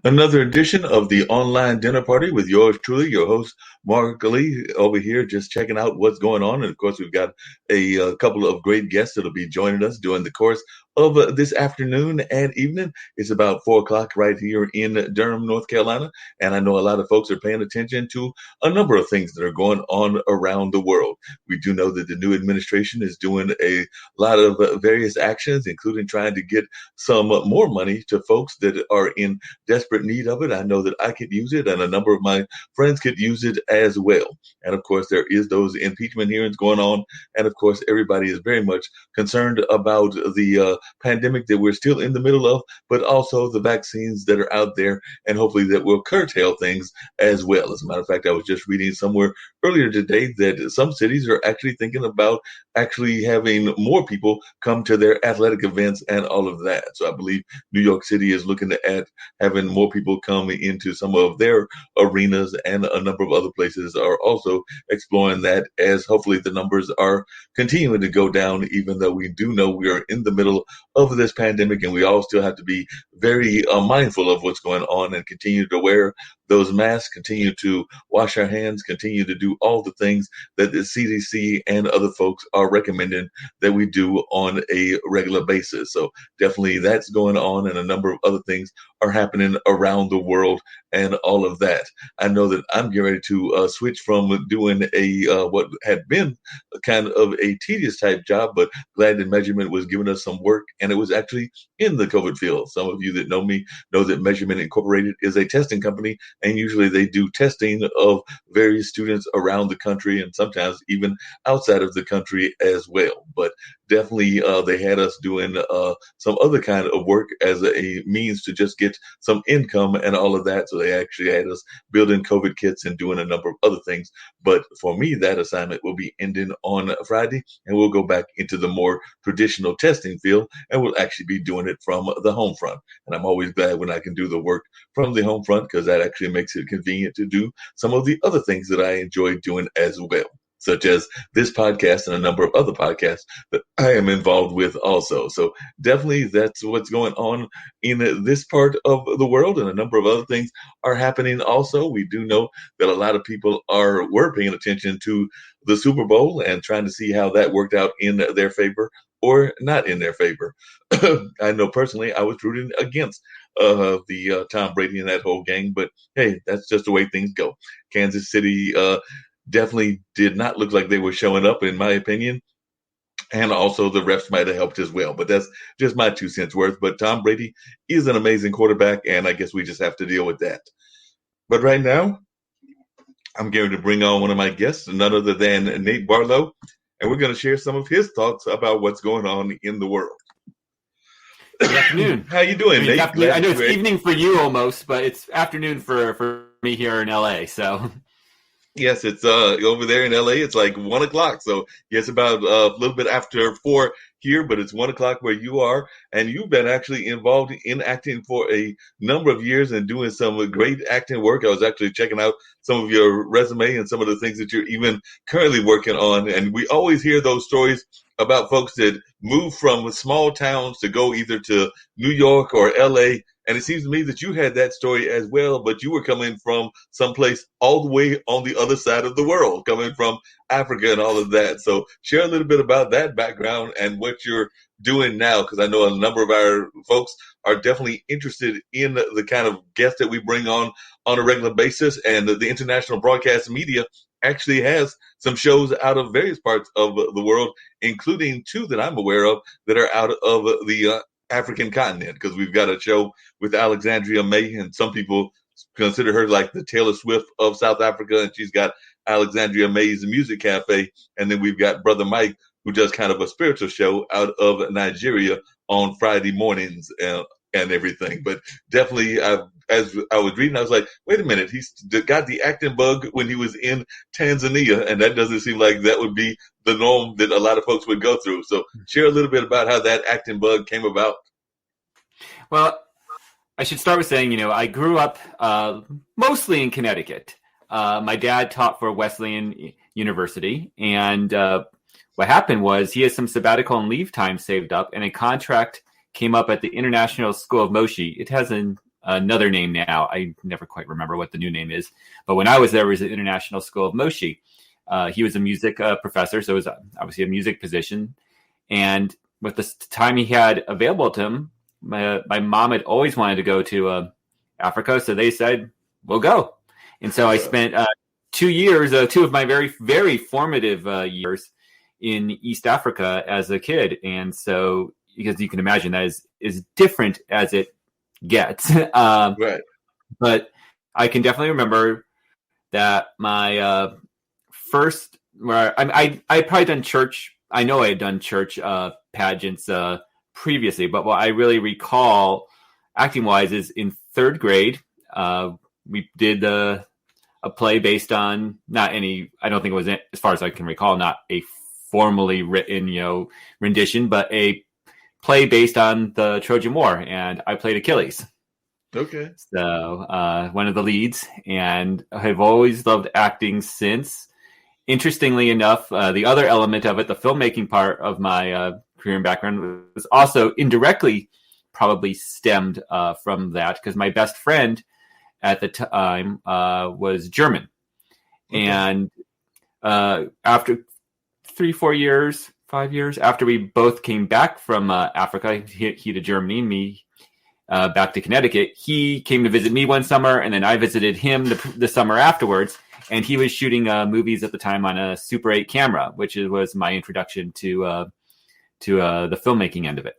Another edition of the online dinner party with yours truly, your host, Marc over here, just checking out what's going on. And of course, we've got a couple of great guests that'll be joining us during the course of this afternoon and evening. It's about 4 o'clock right here in Durham, North Carolina. And I know a lot of folks are paying attention to a number of things that are going on around the world. We do know that the new administration is doing a lot of various actions, including trying to get some more money to folks that are in desperate need of it. I know that I could use it, and a number of my friends could use it as well. And of course, there is those impeachment hearings going on. And of course, everybody is very much concerned about the pandemic that we're still in the middle of, but also the vaccines that are out there, and hopefully that will curtail things as well. As a matter of fact, I was just reading somewhere earlier today that some cities are actually thinking about actually having more people come to their athletic events and all of that. So I believe New York City is looking at having more people come into some of their arenas, and a number of other places are also exploring that, as hopefully the numbers are continuing to go down, even though we do know we are in the middle of this pandemic, and we all still have to be very mindful of what's going on and continue to wear those masks, continue to wash our hands, continue to do all the things that the CDC and other folks are recommending that we do on a regular basis. So definitely that's going on, and a number of other things are happening around the world and all of that. I know that I'm getting ready to switch from doing what had been kind of a tedious type job, but glad that Measurement was giving us some work, and it was actually in the COVID field. Some of you that know me know that Measurement Incorporated is a testing company, and usually they do testing of various students around the country and sometimes even outside of the country as well. But definitely they had us doing some other kind of work as a means to just get some income and all of that. So they actually had us building COVID kits and doing a number of other things. But for me, that assignment will be ending on Friday, and we'll go back into the more traditional testing field, and we'll actually be doing it from the home front. And I'm always glad when I can do the work from the home front, because that actually makes it convenient to do some of the other things that I enjoy doing as well, such as this podcast and a number of other podcasts that I am involved with also. So definitely that's what's going on in this part of the world, and a number of other things are happening also. We do know that a lot of people were paying attention to the Super Bowl and trying to see how that worked out in their favor or not in their favor. I know personally I was rooting against the Tom Brady and that whole gang, but hey, that's just the way things go. Kansas City definitely did not look like they were showing up, in my opinion. And also the refs might have helped as well. But that's just my 2 cents worth. But Tom Brady is an amazing quarterback, and I guess we just have to deal with that. But right now, I'm going to bring on one of my guests, none other than Nate Barlow, and we're going to share some of his thoughts about what's going on in the world. Good afternoon. How you doing, Nate? I know it's evening for you almost, but it's afternoon for me here in LA. So yes, it's over there in LA. It's like 1 o'clock. So yes, about a little bit after 4 here, but it's 1 o'clock where you are. And you've been actually involved in acting for a number of years and doing some great acting work. I was actually checking out some of your resume and some of the things that you're even currently working on. And we always hear those stories about folks that move from small towns to go either to New York or LA. And it seems to me that you had that story as well, but you were coming from someplace all the way on the other side of the world, coming from Africa and all of that. So share a little bit about that background and what you're doing now, because I know a number of our folks are definitely interested in the kind of guests that we bring on a regular basis. And the international broadcast media actually has some shows out of various parts of the world, including 2 that I'm aware of that are out of the African continent, because we've got a show with Alexandria May, and some people consider her like the Taylor Swift of South Africa, and she's got Alexandria May's Music Cafe. And then we've got Brother Mike, who does kind of a spiritual show out of Nigeria on Friday mornings and everything. But definitely, as I was reading, I was like, wait a minute, he's got the acting bug when he was in Tanzania, and that doesn't seem like that would be the norm that a lot of folks would go through. So share a little bit about how that acting bug came about. Well, I should start with saying, I grew up mostly in Connecticut. My dad taught for Wesleyan University, and what happened was he had some sabbatical and leave time saved up, and a contract came up at the International School of Moshi. It has an another name now. I never quite remember what the new name is. But when I was there, it was the International School of Moshi. He was a music professor, so it was obviously a music position. And with the time he had available to him, my mom had always wanted to go to Africa, so they said, we'll go. And so I spent 2 years, two of my very, very formative years in East Africa as a kid. And so, because you can imagine that is different as it gets. Right. But I can definitely remember that my first, where I probably done church. I know I had done church pageants previously, but what I really recall acting wise is in third grade, we did a play based on I don't think it was, as far as I can recall, not a formally written, rendition, but a play based on the Trojan War, and I played Achilles. Okay. So one of the leads, and I've always loved acting since. Interestingly enough, the other element of it, the filmmaking part of my career and background, was also indirectly probably stemmed from that, because my best friend at the time was German. Okay. And after 3-4 years, 5 years after we both came back from Africa, he to Germany and me back to Connecticut, he came to visit me one summer, and then I visited him the summer afterwards. And he was shooting movies at the time on a Super 8 camera, which was my introduction to the filmmaking end of it.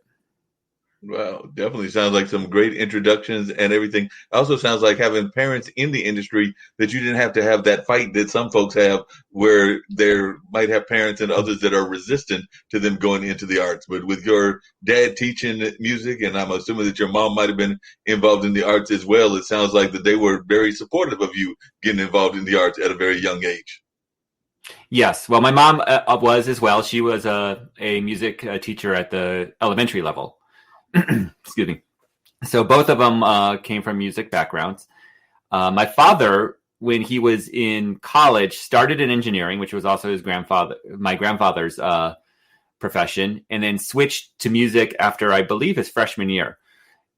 Well, definitely sounds like some great introductions and everything. Also sounds like having parents in the industry that you didn't have to have that fight that some folks have, where there might have parents and others that are resistant to them going into the arts. But with your dad teaching music, and I'm assuming that your mom might have been involved in the arts as well, it sounds like that they were very supportive of you getting involved in the arts at a very young age. Yes. Well, my mom was as well. She was a music teacher at the elementary level. Excuse me. So both of them came from music backgrounds. My father, when he was in college, started in engineering, which was also my grandfather's profession, and then switched to music after, I believe, his freshman year.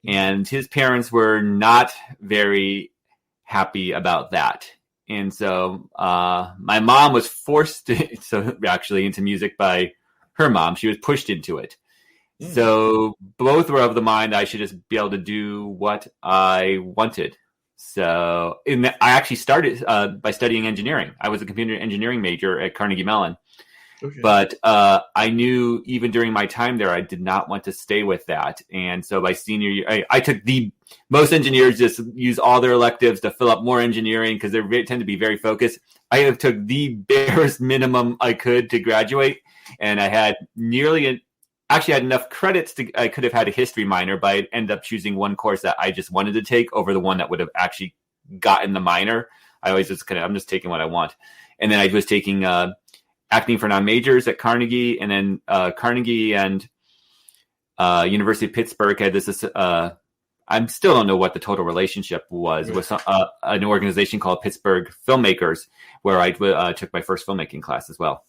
And his parents were not very happy about that. And so my mom was forced into music by her mom. She was pushed into it. So both were of the mind I should just be able to do what I wanted. So I actually started by studying engineering. I was a computer engineering major at Carnegie Mellon. Okay. But I knew even during my time there, I did not want to stay with that. And so by senior year, I took most engineers just use all their electives to fill up more engineering because they tend to be very focused. I took the barest minimum I could to graduate. And I had actually had enough credits I could have had a history minor, but I ended up choosing one course that I just wanted to take over the one that would have actually gotten the minor. I always I'm just taking what I want. And then I was taking acting for non-majors at Carnegie, and then Carnegie and University of Pittsburgh had this I still don't know what the total relationship was, with an organization called Pittsburgh Filmmakers, where I took my first filmmaking class as well.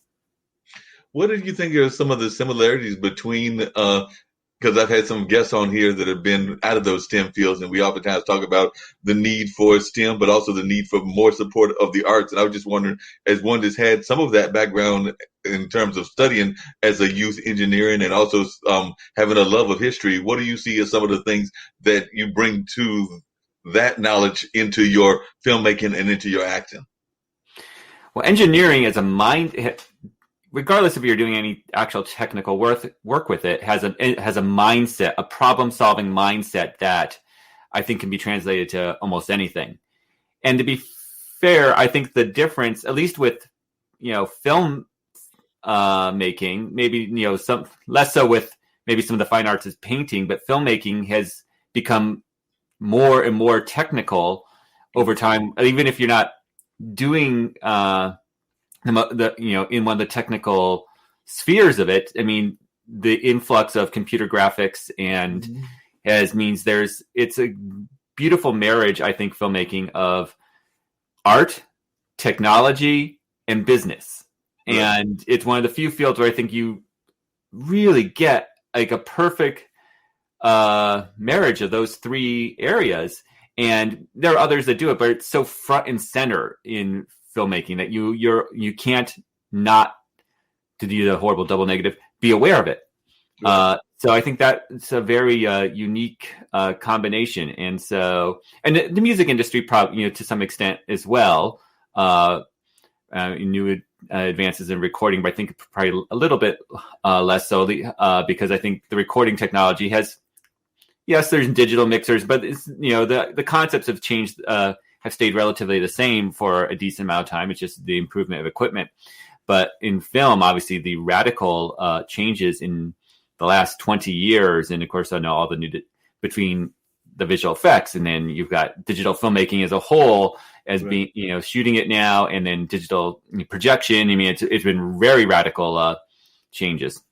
What did you think are some of the similarities between, because I've had some guests on here that have been out of those STEM fields, and we oftentimes talk about the need for STEM, but also the need for more support of the arts. And I was just wondering, as one that's had some of that background in terms of studying as a youth engineering and also having a love of history, what do you see as some of the things that you bring to that knowledge into your filmmaking and into your acting? Well, engineering as a mind, regardless if you're doing any actual technical work with it, has a mindset, a problem-solving mindset that I think can be translated to almost anything. And to be fair, I think the difference, at least with film making, maybe some less so with maybe some of the fine arts as painting, but filmmaking has become more and more technical over time. Even if you're not doing in one of the technical spheres of it, I mean, the influx of computer graphics and means it's a beautiful marriage, I think, filmmaking of art, technology, and business. Right. And it's one of the few fields where I think you really get like a perfect marriage of those three areas. And there are others that do it, but it's so front and center in filmmaking that you can't not, to do the horrible double negative, be aware of it. Right. So I think that it's a very unique combination, and the music industry probably, to some extent as well, new advances in recording, but I think probably a little bit less so, because I think the recording technology has, yes, there's digital mixers, but it's, the concepts have changed, have stayed relatively the same for a decent amount of time. It's just the improvement of equipment. But in film, obviously, the radical changes in the last 20 years, and of course, I know all the new between the visual effects, and then you've got digital filmmaking as a whole as being, shooting it now, and then digital projection. I mean, it's been very radical changes.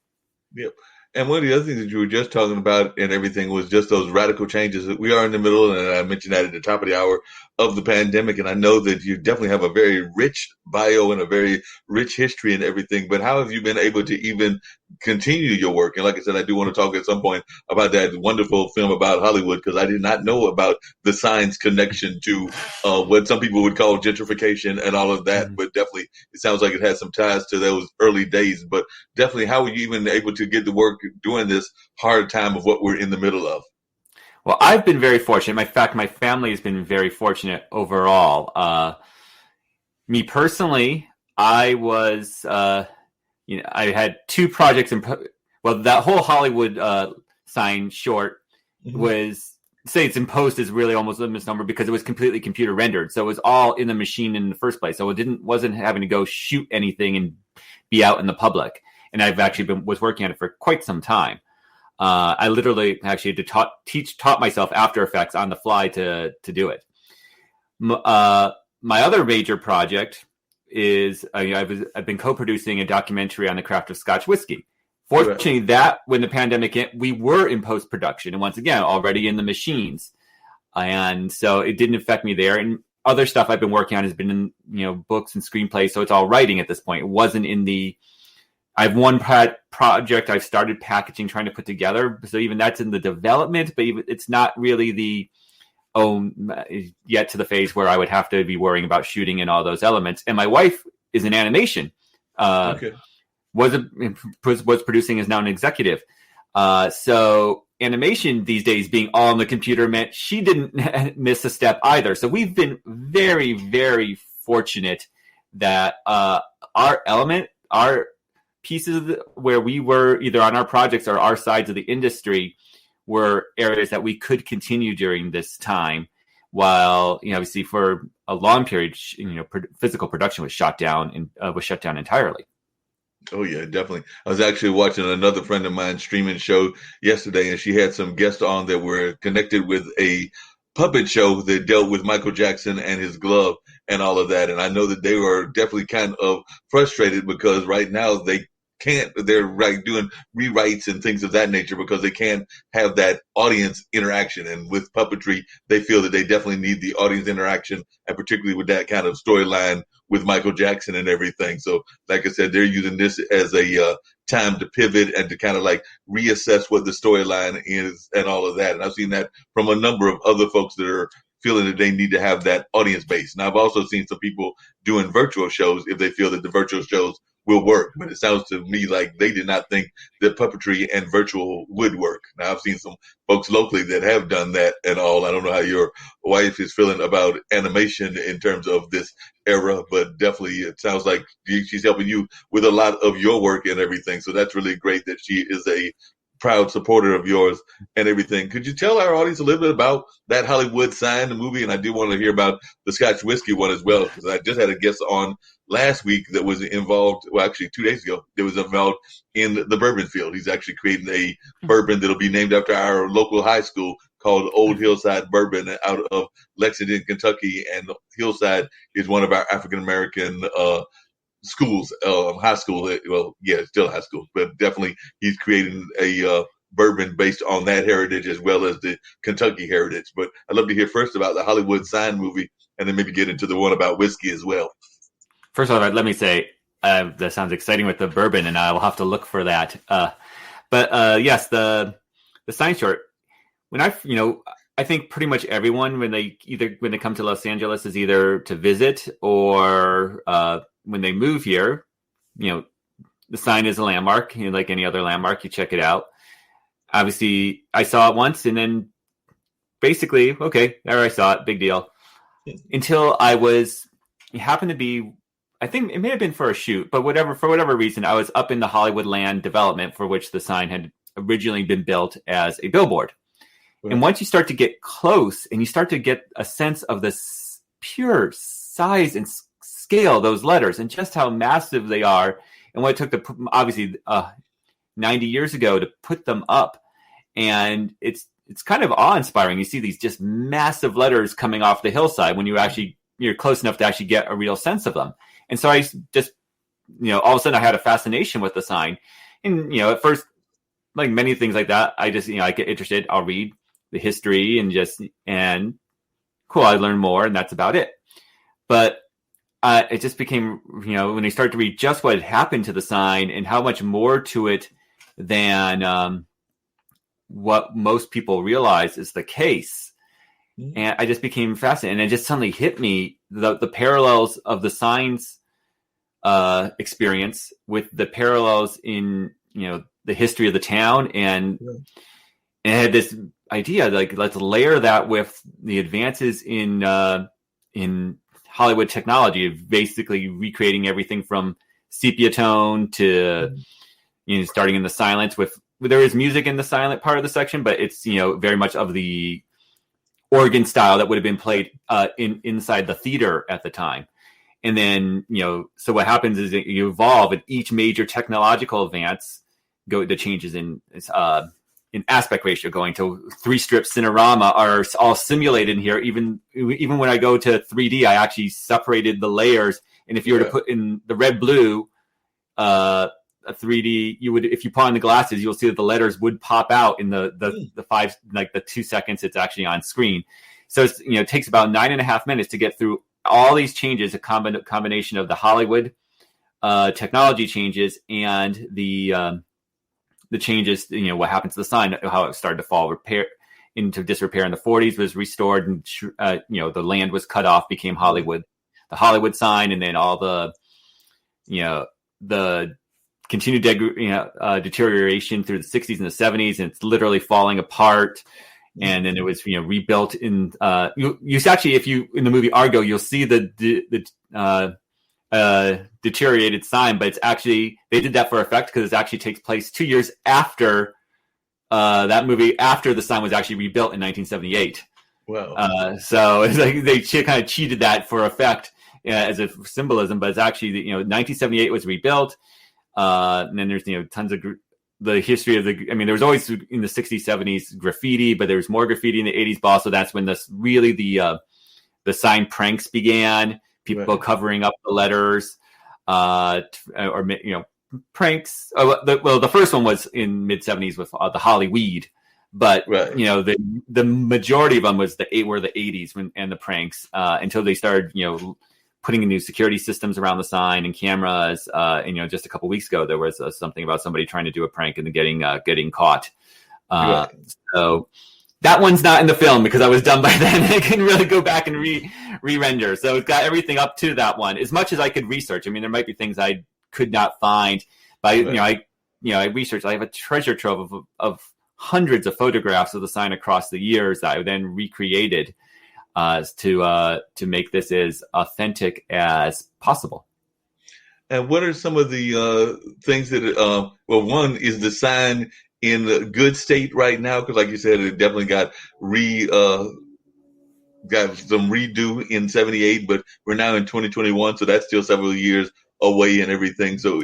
Yep. And one of the other things that you were just talking about and everything was just those radical changes that we are in the middle. And I mentioned that at the top of the hour of the pandemic. And I know that you definitely have a very rich bio and a very rich history and everything. But how have you been able to even continue your work? And like I said, I do want to talk at some point about that wonderful film about Hollywood, because I did not know about the science connection to what some people would call gentrification and all of that. Mm-hmm. But definitely, it sounds like it has some ties to those early days. But definitely, how were you even able to get to work during this hard time of what we're in the middle of? Well, I've been very fortunate. In fact, my family has been very fortunate overall. Me personally, I was, I had two projects. That whole Hollywood sign short was, say it's imposed is really almost a misnomer, because it was completely computer rendered. So it was all in the machine in the first place. So it wasn't having to go shoot anything and be out in the public. And I've actually was working on it for quite some time. I literally actually had to taught myself After Effects on the fly to do it. My other major project is I've been co-producing a documentary on the craft of Scotch whiskey. Fortunately, that when the pandemic hit, we were in post-production, and once again, already in the machines. And so it didn't affect me there. And other stuff I've been working on has been in, books and screenplays. So it's all writing at this point. It wasn't in I have one project I've started packaging, trying to put together. So even that's in the development, but it's not really yet to the phase where I would have to be worrying about shooting and all those elements. And my wife is in animation. Was producing, is now an executive. So animation these days being all on the computer meant she didn't miss a step either. So we've been very, very fortunate that our pieces where we were either on our projects or our sides of the industry were areas that we could continue during this time, while obviously for a long period physical production was shut down entirely. Oh yeah, definitely. I was actually watching another friend of mine streaming show yesterday, and she had some guests on that were connected with a puppet show that dealt with Michael Jackson and his glove and all of that. And I know that they were definitely kind of frustrated because right now they're doing rewrites and things of that nature because they can't have that audience interaction. And with puppetry, they feel that they definitely need the audience interaction, and particularly with that kind of storyline with Michael Jackson and everything. So like I said, they're using this as a time to pivot and to kind of like reassess what the storyline is and all of that. And I've seen that from a number of other folks that are feeling that they need to have that audience base. Now, I've also seen some people doing virtual shows if they feel that the virtual shows will work, but it sounds to me like they did not think that puppetry and virtual would work. Now, I've seen some folks locally that have done that and all. I don't know how your wife is feeling about animation in terms of this era, but definitely it sounds like she's helping you with a lot of your work and everything. So that's really great that she is a proud supporter of yours and everything. Could you tell our audience a little bit about that Hollywood sign, the movie? And I do want to hear about the Scotch whiskey one as well, because I just had a guest on last week that was involved, well, actually 2 days ago, that was involved in the bourbon field. He's actually creating a bourbon that'll be named after our local high school called Old Hillside Bourbon out of Lexington, Kentucky. And Hillside is one of our African-American schools, high school. Well, yeah, it's still high school, but definitely he's creating a bourbon based on that heritage as well as the Kentucky heritage. But I'd love to hear first about the Hollywood sign movie and then maybe get into the one about whiskey as well. First of all, let me say that sounds exciting with the bourbon, and I will have to look for that. But yes, the sign short. When I think pretty much everyone when they come to Los Angeles is either to visit or when they move here, the sign is a landmark, like any other landmark, you check it out. Obviously, I saw it once and then basically, okay, there I saw it, big deal. Until it happened to be, I think it may have been for a shoot, but for whatever reason, I was up in the Hollywood land development for which the sign had originally been built as a billboard. Right. And once you start to get close and you start to get a sense of the pure size and scale of those letters and just how massive they are, and what it took obviously 90 years ago to put them up, and it's kind of awe-inspiring. You see these just massive letters coming off the hillside when you're close enough to actually get a real sense of them. And so I just, all of a sudden I had a fascination with the sign. And, at first, like many things like that, I just, I get interested. I'll read the history and cool, I learn more, and that's about it. But it just became, when I started to read just what had happened to the sign and how much more to it than what most people realize is the case. And I just became fascinated, and it just suddenly hit me the parallels of the sign's experience with the parallels in the history of the town, and I had this idea like, let's layer that with the advances in Hollywood technology of basically recreating everything from sepia tone to starting in the silence there is music in the silent part of the section, but it's very much of the organ style that would have been played inside the theater at the time. And then, so what happens is that you evolve, and each major technological advance the changes in aspect ratio, going to 3-strip Cinerama are all simulated in here. Even when I go to 3D, I actually separated the layers. And if you were to put in the red, blue, a 3D, if you put on the glasses, you'll see that the letters would pop out in the 5, like the 2 seconds it's actually on screen. So it's, it takes about 9.5 minutes to get through all these changes, a combination of the Hollywood technology changes and the changes, what happened to the sign, how it started to fall into disrepair in the 40s, was restored, and the land was cut off, became Hollywood, the Hollywood sign, and then all the the continued deterioration through the 60s and the 70s, and it's literally falling apart. And then it was rebuilt in you actually, if you in the movie Argo, you'll see the deteriorated sign, but it's actually, they did that for effect because it actually takes place 2 years after that movie, after the sign was actually rebuilt in 1978. Wow. So it's like they kind of cheated that for effect as a symbolism, but it's actually 1978 was rebuilt, and then there's tons of the history of there was always in the 60s, 70s graffiti, but there was more graffiti in the 80s, but also that's when the sign pranks began. People covering up the letters, or pranks. The first one was in mid 70s with the Holly Weed, but the majority of them were the 80s and the pranks until they started putting in new security systems around the sign and cameras. Just a couple weeks ago there was something about somebody trying to do a prank and then getting caught. So that one's not in the film because I was done by then. I couldn't really go back and re-render. So it's got everything up to that one as much as I could research. There might be things I could not find, but I researched. I have a treasure trove of hundreds of photographs of the sign across the years that I then recreated to make this as authentic as possible. And what are some of the things that? One is the sign in a good state right now, because like you said, it definitely got some redo in 78, but we're now in 2021, so that's still several years away and everything. So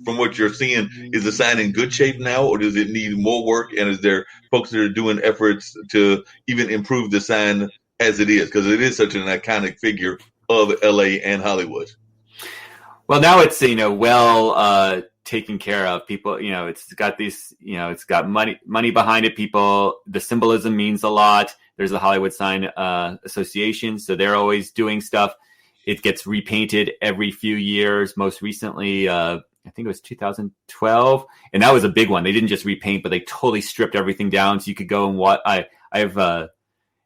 from what you're seeing, is the sign in good shape now, or does it need more work? And is there folks that are doing efforts to even improve the sign as it is? Because it is such an iconic figure of LA and Hollywood. Well, now it's, well taken care of. People, it's got these, it's got money behind it. People, the symbolism means a lot. There's the Hollywood Sign Association, so they're always doing stuff. It gets repainted every few years. Most recently, I think it was 2012, and that was a big one. They didn't just repaint, but they totally stripped everything down, so you could go and watch. have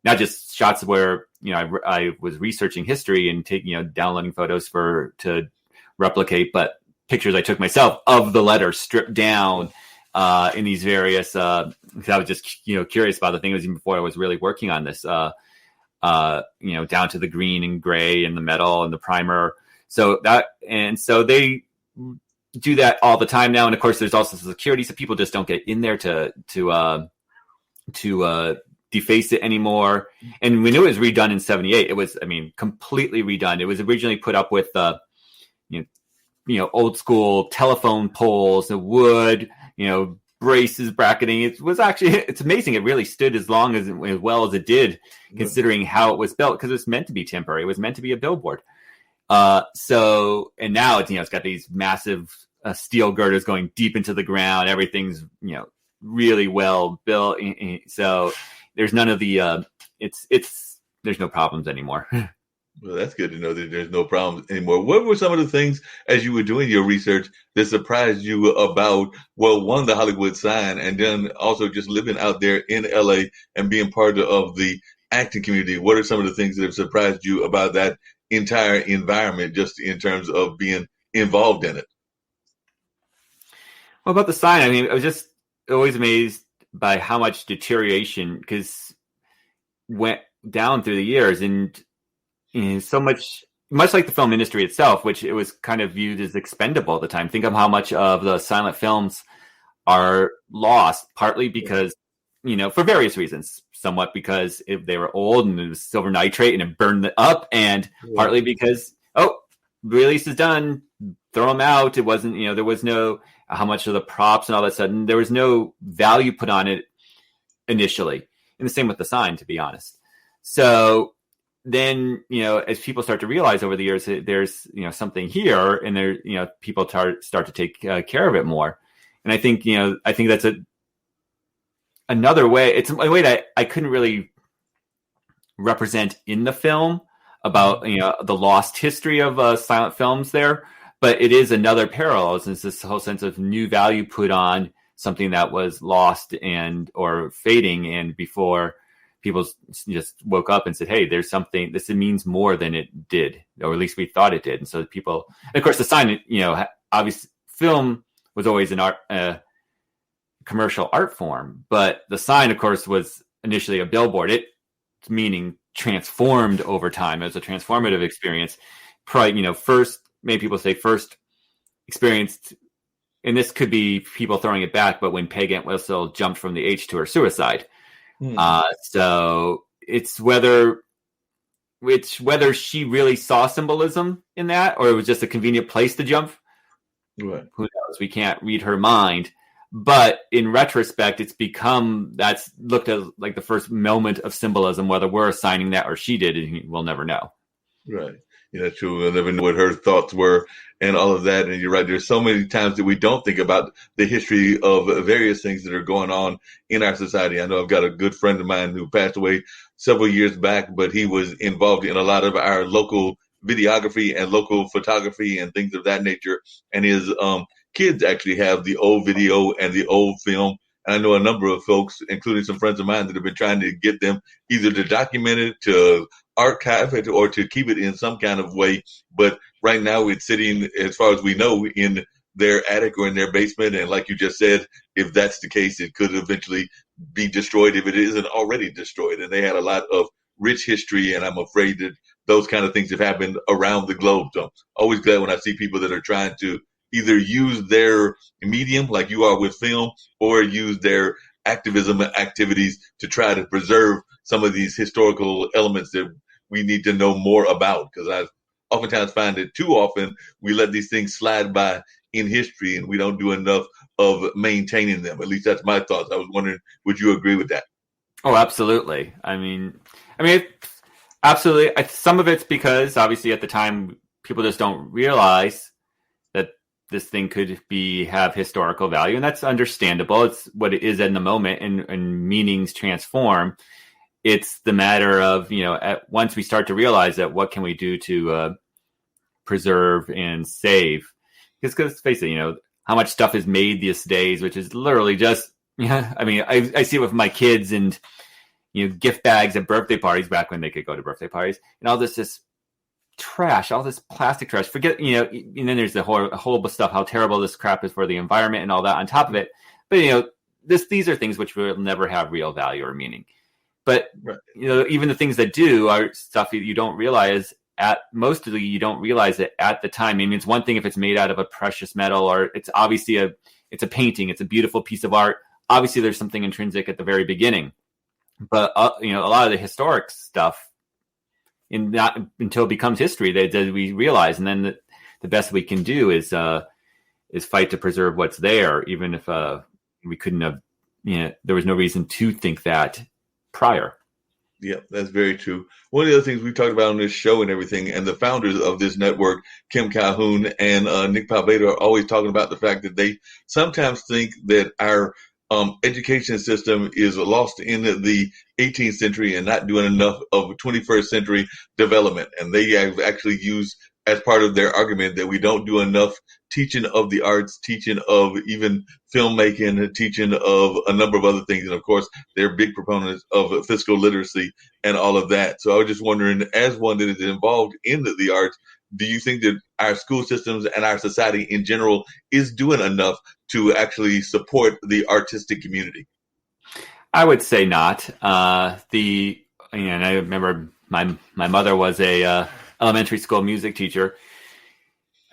not just shots where, I was researching history and taking, downloading photos to replicate, but pictures I took myself of the letter stripped down in these various, because I was just, curious about the thing. It was even before I was really working on this, down to the green and gray and the metal and the primer. So they do that all the time now. And of course there's also security, so people just don't get in there to deface it anymore. And we knew it was redone in 78. It was, completely redone. It was originally put up with, old school telephone poles, the wood, braces, bracketing. It was actually, it's amazing. It really stood as well as it did, considering how it was built, because it was meant to be temporary. It was meant to be a billboard. And now it's got these massive steel girders going deep into the ground. Everything's, really well built. So there's none of the, there's no problems anymore. Well, that's good to know that there's no problems anymore. What were some of the things as you were doing your research that surprised you about, one, the Hollywood sign, and then also just living out there in LA and being part of the acting community? What are some of the things that have surprised you about that entire environment, just in terms of being involved in it? Well, about the sign, I was just always amazed by how much deterioration, because went down through the years, and so much like the film industry itself, which it was kind of viewed as expendable at the time. Think of how much of the silent films are lost, partly because, for various reasons, somewhat because if they were old and it was silver nitrate and it burned it up, and partly because, release is done, throw them out. It wasn't, there was no, how much of the props and all that sudden, there was no value put on it initially. And the same with the sign, to be honest. So then, as people start to realize over the years that there's, something here, and there, people start to take care of it more. And I think that's another way. It's a way that I couldn't really represent in the film about, the lost history of silent films there, but it is another parallel. It's this whole sense of new value put on something that was lost or fading, and before people just woke up and said, hey, there's something, this means more than it did, or at least we thought it did. And so people, and of course the sign, obviously film was always an commercial art form, but the sign, of course, was initially a billboard. It, meaning transformed over time. It was a transformative experience. Probably, first, many people say first experienced, and this could be people throwing it back, but when Peg Entwistle jumped from the H to her suicide. So it's whether she really saw symbolism in that, or it was just a convenient place to jump. Right. Who knows? We can't read her mind. But in retrospect, that's looked at like the first moment of symbolism, whether we're assigning that or she did, and we'll never know. Right. Yeah, true. We'll never know what her thoughts were and all of that. And you're right. There's so many times that we don't think about the history of various things that are going on in our society. I know I've got a good friend of mine who passed away several years back, but he was involved in a lot of our local videography and local photography and things of that nature. And his kids actually have the old video and the old film. And I know a number of folks, including some friends of mine, that have been trying to get them either to document it, to archive it, or to keep it in some kind of way. But right now it's sitting, as far as we know, in their attic or in their basement. And like you just said, if that's the case, it could eventually be destroyed if it isn't already destroyed. And they had a lot of rich history, and I'm afraid that those kind of things have happened around the globe. So I'm always glad when I see people that are trying to either use their medium, like you are with film, or use their activism activities to try to preserve some of these historical elements that we need to know more about. Because I oftentimes find that too often we let these things slide by in history, and we don't do enough of maintaining them. At least that's my thoughts. I was wondering, would you agree with that? Oh, absolutely. I mean, absolutely. Some of it's because obviously at the time people just don't realize that this thing could have historical value, and that's understandable. It's what it is in the moment, and meanings transform. It's the matter of, once we start to realize that, what can we do to preserve and save? Because let's face it, how much stuff is made these days, which is literally just, I see it with my kids, and gift bags at birthday parties back when they could go to birthday parties, and all this just trash, all this plastic trash. Forget, and then there's the horrible stuff, how terrible this crap is for the environment and all that on top of it. But, these are things which will never have real value or meaning. But, Right. Even the things that do are stuff that you don't realize you don't realize it at the time. I mean, it's one thing if it's made out of a precious metal, or it's obviously it's a painting, it's a beautiful piece of art. Obviously there's something intrinsic at the very beginning, but a lot of the historic stuff, not until it becomes history that we realize. And then the best we can do is fight to preserve what's there, even if we couldn't have, there was no reason to think that prior. Yeah, that's very true. One of the other things we talked about on this show and everything, and the founders of this network, Kim Calhoun and Nick Palbado, are always talking about the fact that they sometimes think that our education system is lost in the 18th century and not doing enough of 21st century development. And they have actually used as part of their argument that we don't do enough teaching of the arts, teaching of even filmmaking, teaching of a number of other things. And of course, they're big proponents of fiscal literacy and all of that. So I was just wondering, as one that is involved in the arts, do you think that our school systems and our society in general is doing enough to actually support the artistic community? I would say not. And I remember my mother was a elementary school music teacher.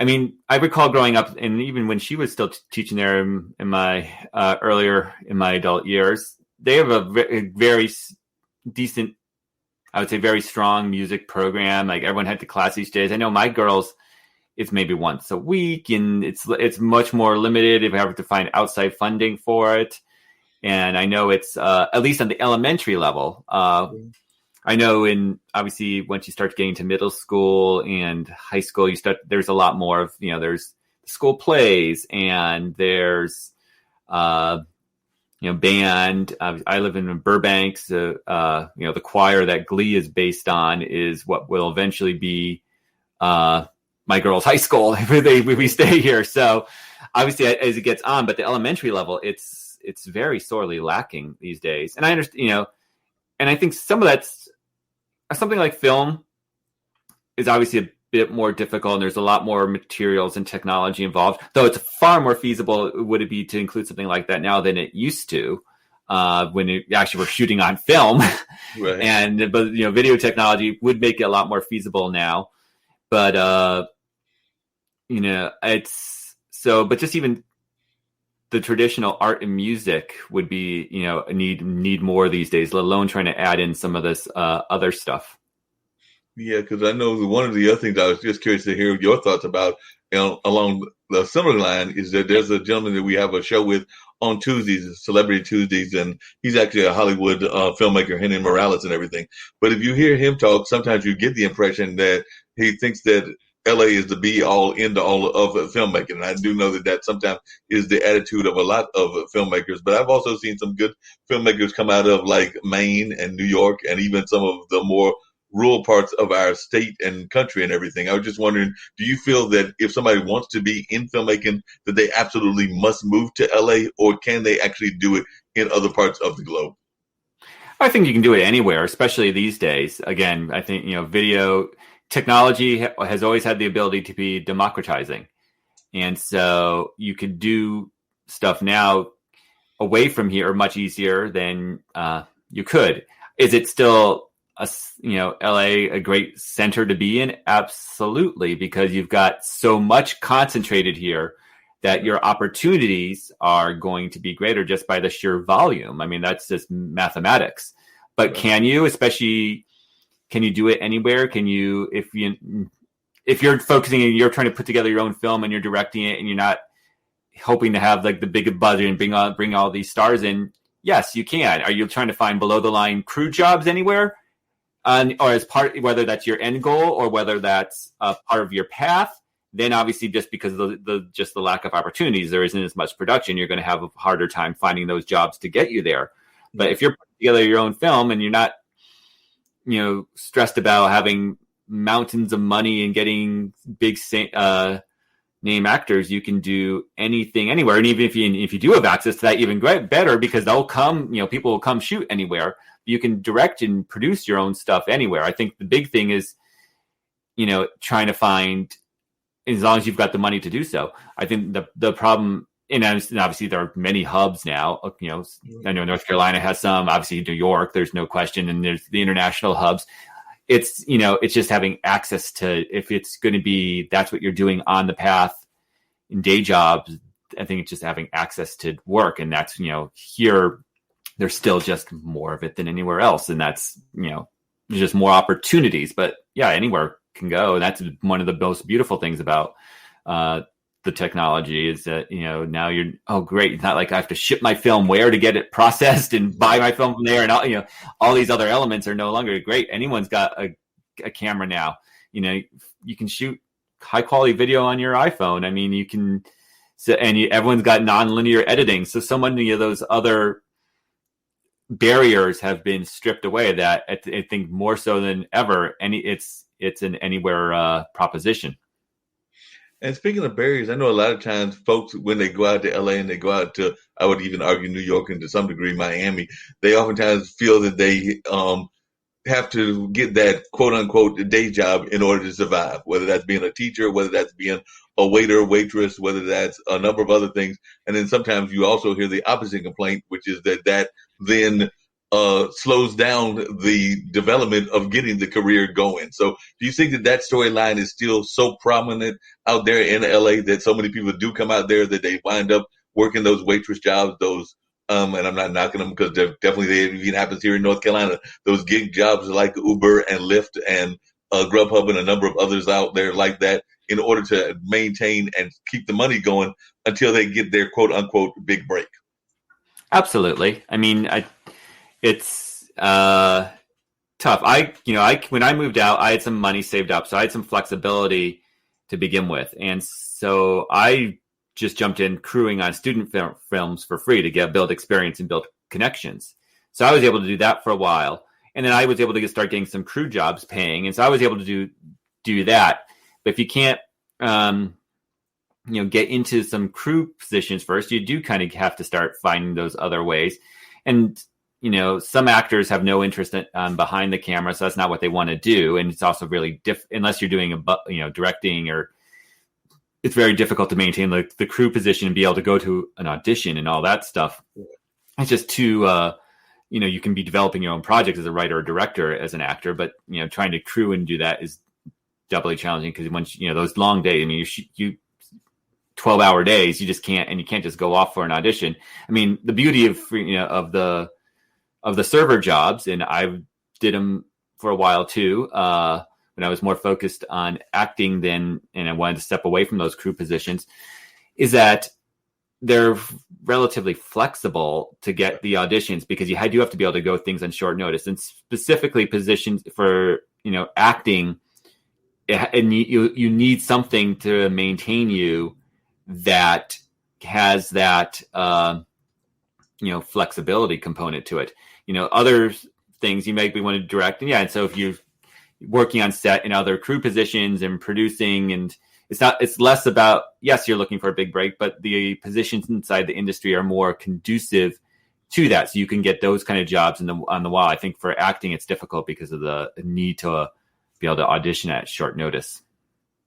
I mean, I recall growing up, and even when she was still teaching there in my earlier in my adult years, they have a very decent, I would say, very strong music program. Like everyone had to class each day. I know my girls, it's maybe once a week, and it's much more limited if we have to find outside funding for it. And I know it's at least on the elementary level. I know obviously once you start getting to middle school and high school, there's a lot more of, there's school plays and there's, band. I live in Burbank. So, the choir that Glee is based on is what will eventually be, my girls' high school if we stay here. So obviously as it gets on, but the elementary level, it's very sorely lacking these days. And I understand, and I think some of that's something like film is obviously a bit more difficult, and there's a lot more materials and technology involved, though it's far more feasible would it be to include something like that now than it used to when it actually we're shooting on film. Right. But video technology would make it a lot more feasible now. But but just even the traditional art and music would be, need more these days, let alone trying to add in some of this other stuff. Yeah, because I know one of the other things I was just curious to hear your thoughts about along the similar line is that there's a gentleman that we have a show with on Tuesdays, Celebrity Tuesdays, and he's actually a Hollywood filmmaker, Henry Morales and everything. But if you hear him talk, sometimes you get the impression that he thinks that LA is the be all end all of filmmaking. And I do know that sometimes is the attitude of a lot of filmmakers, but I've also seen some good filmmakers come out of like Maine and New York and even some of the more rural parts of our state and country and everything. I was just wondering, do you feel that if somebody wants to be in filmmaking, that they absolutely must move to LA, or can they actually do it in other parts of the globe? I think you can do it anywhere, especially these days. Again, I think, video technology has always had the ability to be democratizing. And so you could do stuff now away from here much easier than you could. Is it still, LA a great center to be in? Absolutely, because you've got so much concentrated here that your opportunities are going to be greater just by the sheer volume. I mean, that's just mathematics. But can you do it anywhere? Can you, if you're focusing and you're trying to put together your own film and you're directing it and you're not hoping to have like the big budget and bring all these stars in, yes, you can. Are you trying to find below the line crew jobs anywhere? Or as part, whether that's your end goal or whether that's a part of your path, then obviously just because of the lack of opportunities, there isn't as much production, you're going to have a harder time finding those jobs to get you there. But if you're putting together your own film and you're not, stressed about having mountains of money and getting big name actors, you can do anything anywhere. And even if you do have access to that, even better, because they'll come, people will come shoot anywhere. You can direct and produce your own stuff anywhere. I think the big thing is, trying to find, as long as you've got the money to do so. I think the problem, and obviously there are many hubs now, I know North Carolina has some, obviously New York, there's no question. And there's the international hubs. It's, it's just having access to, if it's going to be, that's what you're doing on the path in day jobs. I think it's just having access to work. And that's, here, there's still just more of it than anywhere else. And that's, there's just more opportunities, but yeah, anywhere can go. And that's one of the most beautiful things about, the technology is that, now you're, oh, great. It's not like I have to ship my film where to get it processed and buy my film from there. And all these other elements are no longer great. Anyone's got a camera now, you can shoot high quality video on your iPhone. I mean, you can, everyone's got non-linear editing. So many of those other barriers have been stripped away that I think more so than ever, it's an anywhere proposition. And speaking of barriers, I know a lot of times folks, when they go out to LA and they go out to, I would even argue New York and to some degree Miami, they oftentimes feel that they have to get that quote unquote day job in order to survive, whether that's being a teacher, whether that's being a waiter, waitress, whether that's a number of other things. And then sometimes you also hear the opposite complaint, which is that then slows down the development of getting the career going. So do you think that storyline is still so prominent out there in LA that so many people do come out there that they wind up working those waitress jobs, those and I'm not knocking them because definitely it even happens here in North Carolina, those gig jobs like Uber and Lyft and Grubhub and a number of others out there like that, in order to maintain and keep the money going until they get their quote unquote big break? Absolutely. I mean, it's tough. When I moved out, I had some money saved up, so I had some flexibility to begin with, and so I just jumped in crewing on student films for free to build experience and build connections. So I was able to do that for a while, and then I was able to start getting some crew jobs paying, and so I was able to do that. But if you can't, get into some crew positions first, you do kind of have to start finding those other ways, and some actors have no interest in behind the camera, so that's not what they want to do. And it's also really unless you're doing directing, or it's very difficult to maintain the crew position and be able to go to an audition and all that stuff. It's just too, you can be developing your own project as a writer or director as an actor, but trying to crew and do that is doubly challenging, because once those long days, I mean, you 12-hour days, you just can't, and you can't just go off for an audition. I mean, the beauty of the server jobs, and I did them for a while too, when I was more focused on acting then, and I wanted to step away from those crew positions, is that they're relatively flexible to get the auditions, because you do have to be able to go things on short notice, and specifically positions for, acting, and you need something to maintain you that has that, flexibility component to it. Other things you maybe want to direct. And so if you're working on set in other crew positions and producing, and it's less about, yes, you're looking for a big break, but the positions inside the industry are more conducive to that. So you can get those kind of jobs on the wall. I think for acting, it's difficult because of the need to be able to audition at short notice.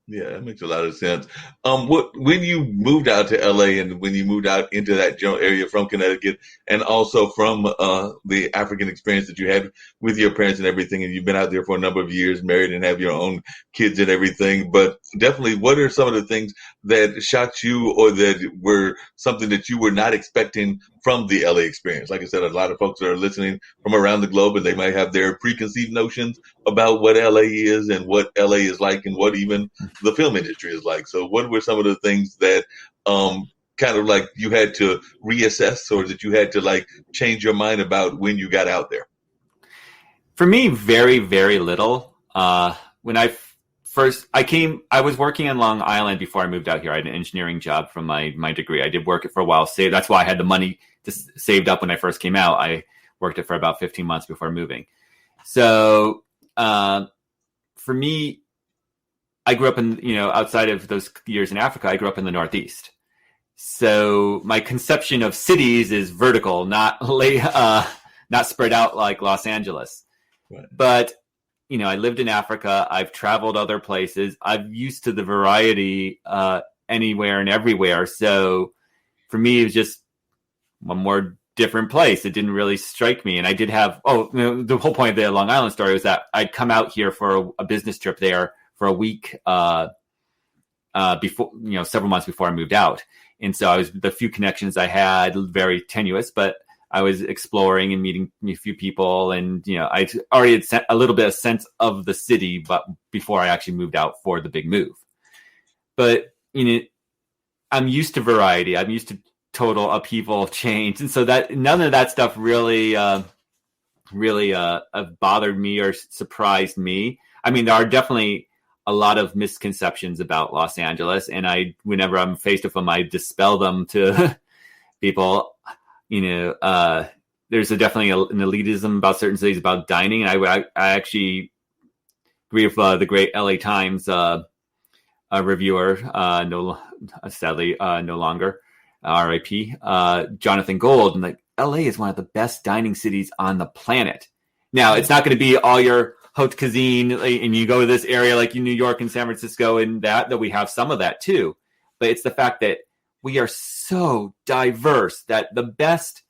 Yeah, that makes a lot of sense. When you moved out to LA, and when you moved out into that general area from Connecticut, and also from the African experience that you had with your parents and everything, and you've been out there for a number of years, married and have your own kids and everything, but definitely, what are some of the things that shocked you, or that were something that you were not expecting from the LA experience? Like I said, a lot of folks are listening from around the globe, and they might have their preconceived notions about what LA is and what LA is like, and what even the film industry is like. So what were some of the things that kind of like you had to reassess, or that you had to change your mind about when you got out there? For me, very, very little. When I was working on Long Island before I moved out here. I had an engineering job from my degree. I did work it for a while. That's why I had the money saved up when I first came out. I worked it for about 15 months before moving. So for me, I grew up in, outside of those years in Africa, I grew up in the Northeast. So my conception of cities is vertical, not spread out like Los Angeles. Right. But, I lived in Africa. I've traveled other places. I'm used to the variety anywhere and everywhere. So for me, it was just one more different place. It didn't really strike me. And I did have, the whole point of the Long Island story was that I'd come out here for a business trip there for a week before, several months before I moved out. And so the few connections I had, very tenuous, but I was exploring and meeting a few people. And, I already had a little bit of sense of the city, but before I actually moved out for the big move. But, I'm used to variety. I'm used to total upheaval, change. And so that none of that stuff really bothered me or surprised me. I mean, there are definitely a lot of misconceptions about Los Angeles, and whenever I'm faced with them, I dispel them to people. There's definitely an elitism about certain cities about dining, and I actually agree with the great LA Times reviewer, sadly no longer, R.I.P. Jonathan Gold, and LA is one of the best dining cities on the planet. Now, it's not going to be all your haute cuisine, and you go to this area like in New York and San Francisco, and that we have some of that too. But it's the fact that we are so diverse that the best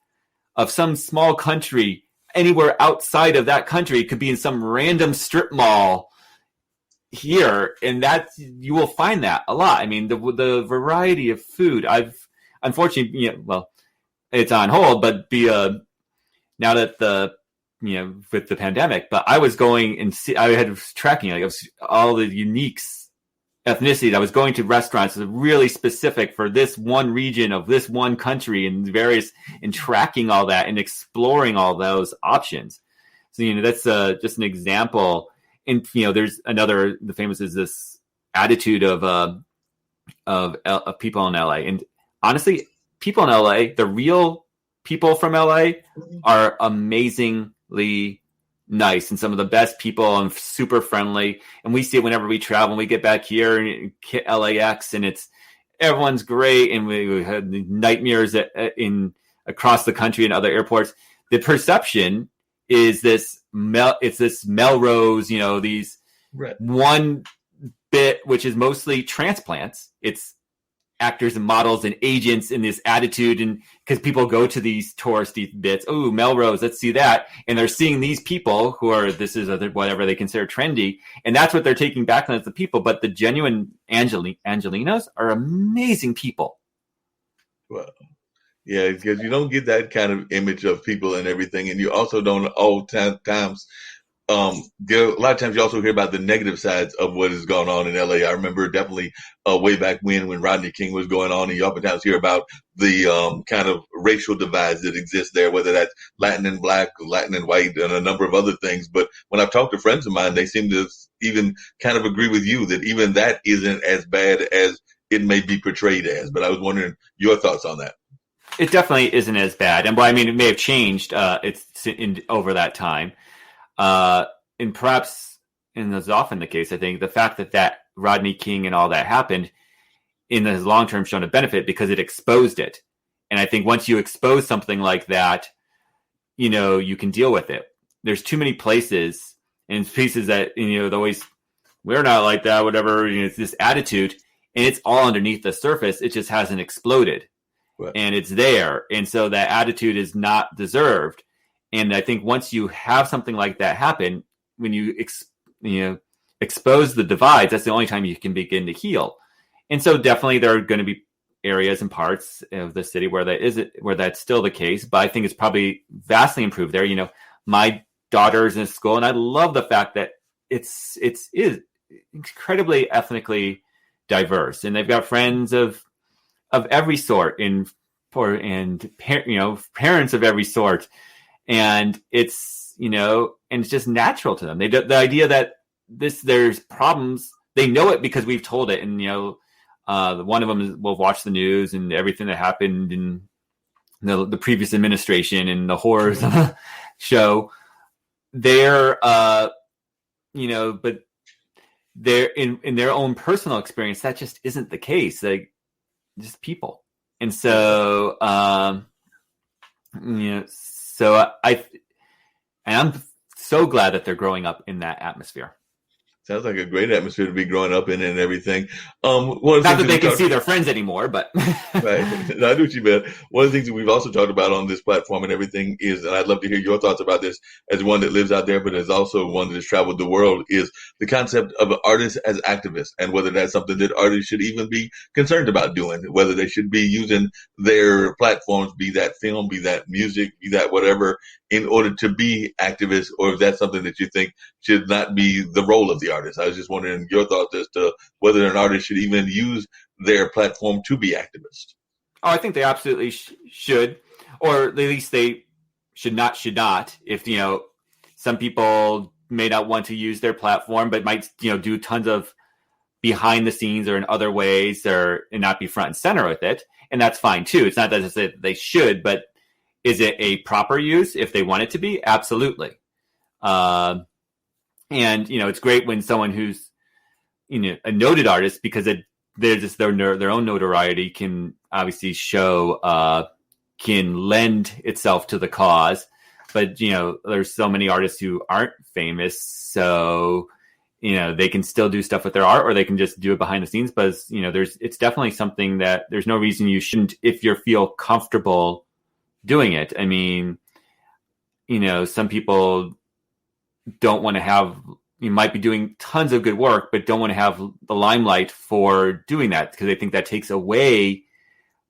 of some small country anywhere outside of that country could be in some random strip mall here, and you will find that a lot. I mean, the variety of food. I've unfortunately, it's on hold, but now that with the pandemic, but I was going and I was tracking all the unique ethnicities. I was going to restaurants that are really specific for this one region of this one country and tracking all that and exploring all those options. So, that's just an example. And, there's the famous is this attitude of people in LA. And honestly, people in LA, the real people from LA are amazingly nice and some of the best people and super friendly. And we see it whenever we travel and we get back here and LAX, and everyone's great. And we had nightmares across the country and other airports. The perception is this Melrose, these right. One bit, which is mostly transplants. It's actors and models and agents in this attitude, and because people go to these touristy bits, Melrose, let's see that, and they're seeing these people who are whatever they consider trendy, and that's what they're taking back as the people. But the genuine Angelinos are amazing people. Well, yeah, because you don't get that kind of image of people and everything, and you also don't all times. A lot of times you also hear about the negative sides of what has gone on in LA. I remember definitely way back when Rodney King was going on, and you oftentimes hear about the kind of racial divides that exist there, whether that's Latin and Black, Latin and white, and a number of other things. But when I've talked to friends of mine, they seem to even kind of agree with you that even that isn't as bad as it may be portrayed as. But I was wondering your thoughts on that. It definitely isn't as bad. And it may have changed over that time. And perhaps, and that's often the case, I think, the fact that Rodney King and all that happened in the long term shown a benefit because it exposed it. And I think once you expose something like that, you can deal with it. There's too many places and pieces that, always, we're not like that, whatever, it's this attitude, and it's all underneath the surface. It just hasn't exploded. Right. And it's there. And so that attitude is not deserved. And I think once you have something like that happen, when you expose the divides, that's the only time you can begin to heal. And so definitely there are going to be areas and parts of the city where that's still the case. But I think it's probably vastly improved there. My daughter's in school, and I love the fact that it is incredibly ethnically diverse, and they've got friends of every sort and parents of every sort. And it's, and it's just natural to them. The idea that there's problems, they know it because we've told it. And, one of them will watch the news and everything that happened in the previous administration and the horrors of the show. But they're in their own personal experience, that just isn't the case. Like, just people. And so, I'm so glad that they're growing up in that atmosphere. Sounds like a great atmosphere to be growing up in and everything. One of the Not things that they can see their friends anymore, but right. No, I do what you meant. One of the things that we've also talked about on this platform and everything is, and I'd love to hear your thoughts about this as one that lives out there, but as also one that has traveled the world, is the concept of an artist as activists, and whether that's something that artists should even be concerned about doing, whether they should be using their platforms, be that film, be that music, be that whatever, in order to be activists, or if that's something that you think should not be the role of the artist. I was just wondering your thoughts as to whether an artist should even use their platform to be activists. Oh, I think they absolutely should, or at least they should not. If some people may not want to use their platform, but might do tons of behind the scenes or in other ways, and not be front and center with it, and that's fine too. It's not that they should, but is it a proper use if they want it to be? Absolutely. And it's great when someone who's a noted artist, because they're just their own notoriety can obviously show can lend itself to the cause. But there's so many artists who aren't famous, so they can still do stuff with their art, or they can just do it behind the scenes. But it's definitely something that there's no reason you shouldn't, if you feel comfortable doing it. I mean, some people don't want to have, you might be doing tons of good work, but don't want to have the limelight for doing that, because they think that takes away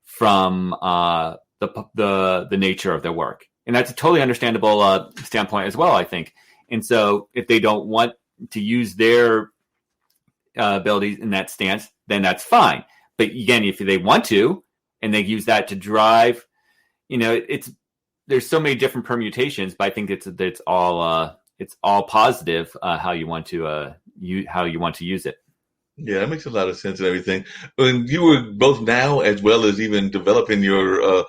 from the nature of their work. And that's a totally understandable standpoint as well, I think. And so if they don't want to use their abilities in that stance, then that's fine. But again, if they want to, and they use that to drive, there's so many different permutations, but I think it's all positive how you want to use it. Yeah, that makes a lot of sense and everything. When you were both now, as well as even developing your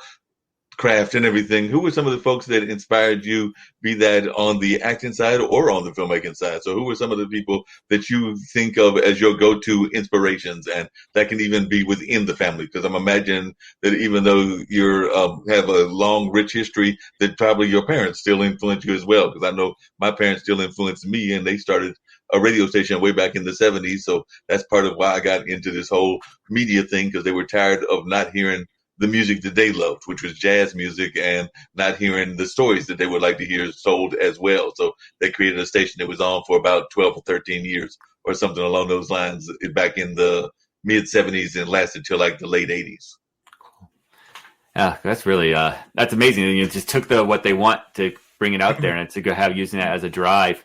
craft and everything, who were some of the folks that inspired you, be that on the acting side or on the filmmaking side? So who were some of the people that you think of as your go-to inspirations? And that can even be within the family, because I'm imagining that even though you have a long, rich history, that probably your parents still influence you as well. Because I know my parents still influenced me, and they started a radio station way back in the 70s. So that's part of why I got into this whole media thing, because they were tired of not hearing the music that they loved, which was jazz music, and not hearing the stories that they would like to hear sold as well. So they created a station that was on for about 12 or 13 years or something along those lines back in the mid 70s, and lasted till like the late 80s. Yeah, that's really, that's amazing. And you just took what they want to bring it out there, and to go have using it as a drive.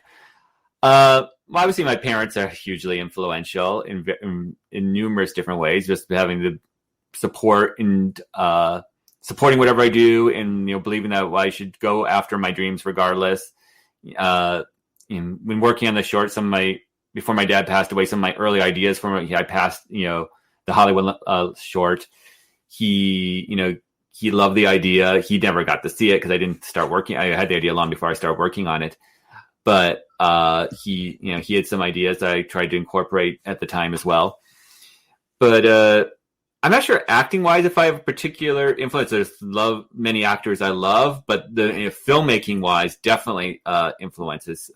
Well, obviously my parents are hugely influential in numerous different ways, just having the support and supporting whatever I do, and believing that I should go after my dreams regardless. When working on the short, before my dad passed away, some of my early ideas I passed the Hollywood short. He loved the idea. He never got to see it because I didn't start working. I had the idea long before I started working on it, but he had some ideas that I tried to incorporate at the time as well. But I'm not sure acting wise if I have a particular influence. There's many actors I love, but the filmmaking wise definitely influences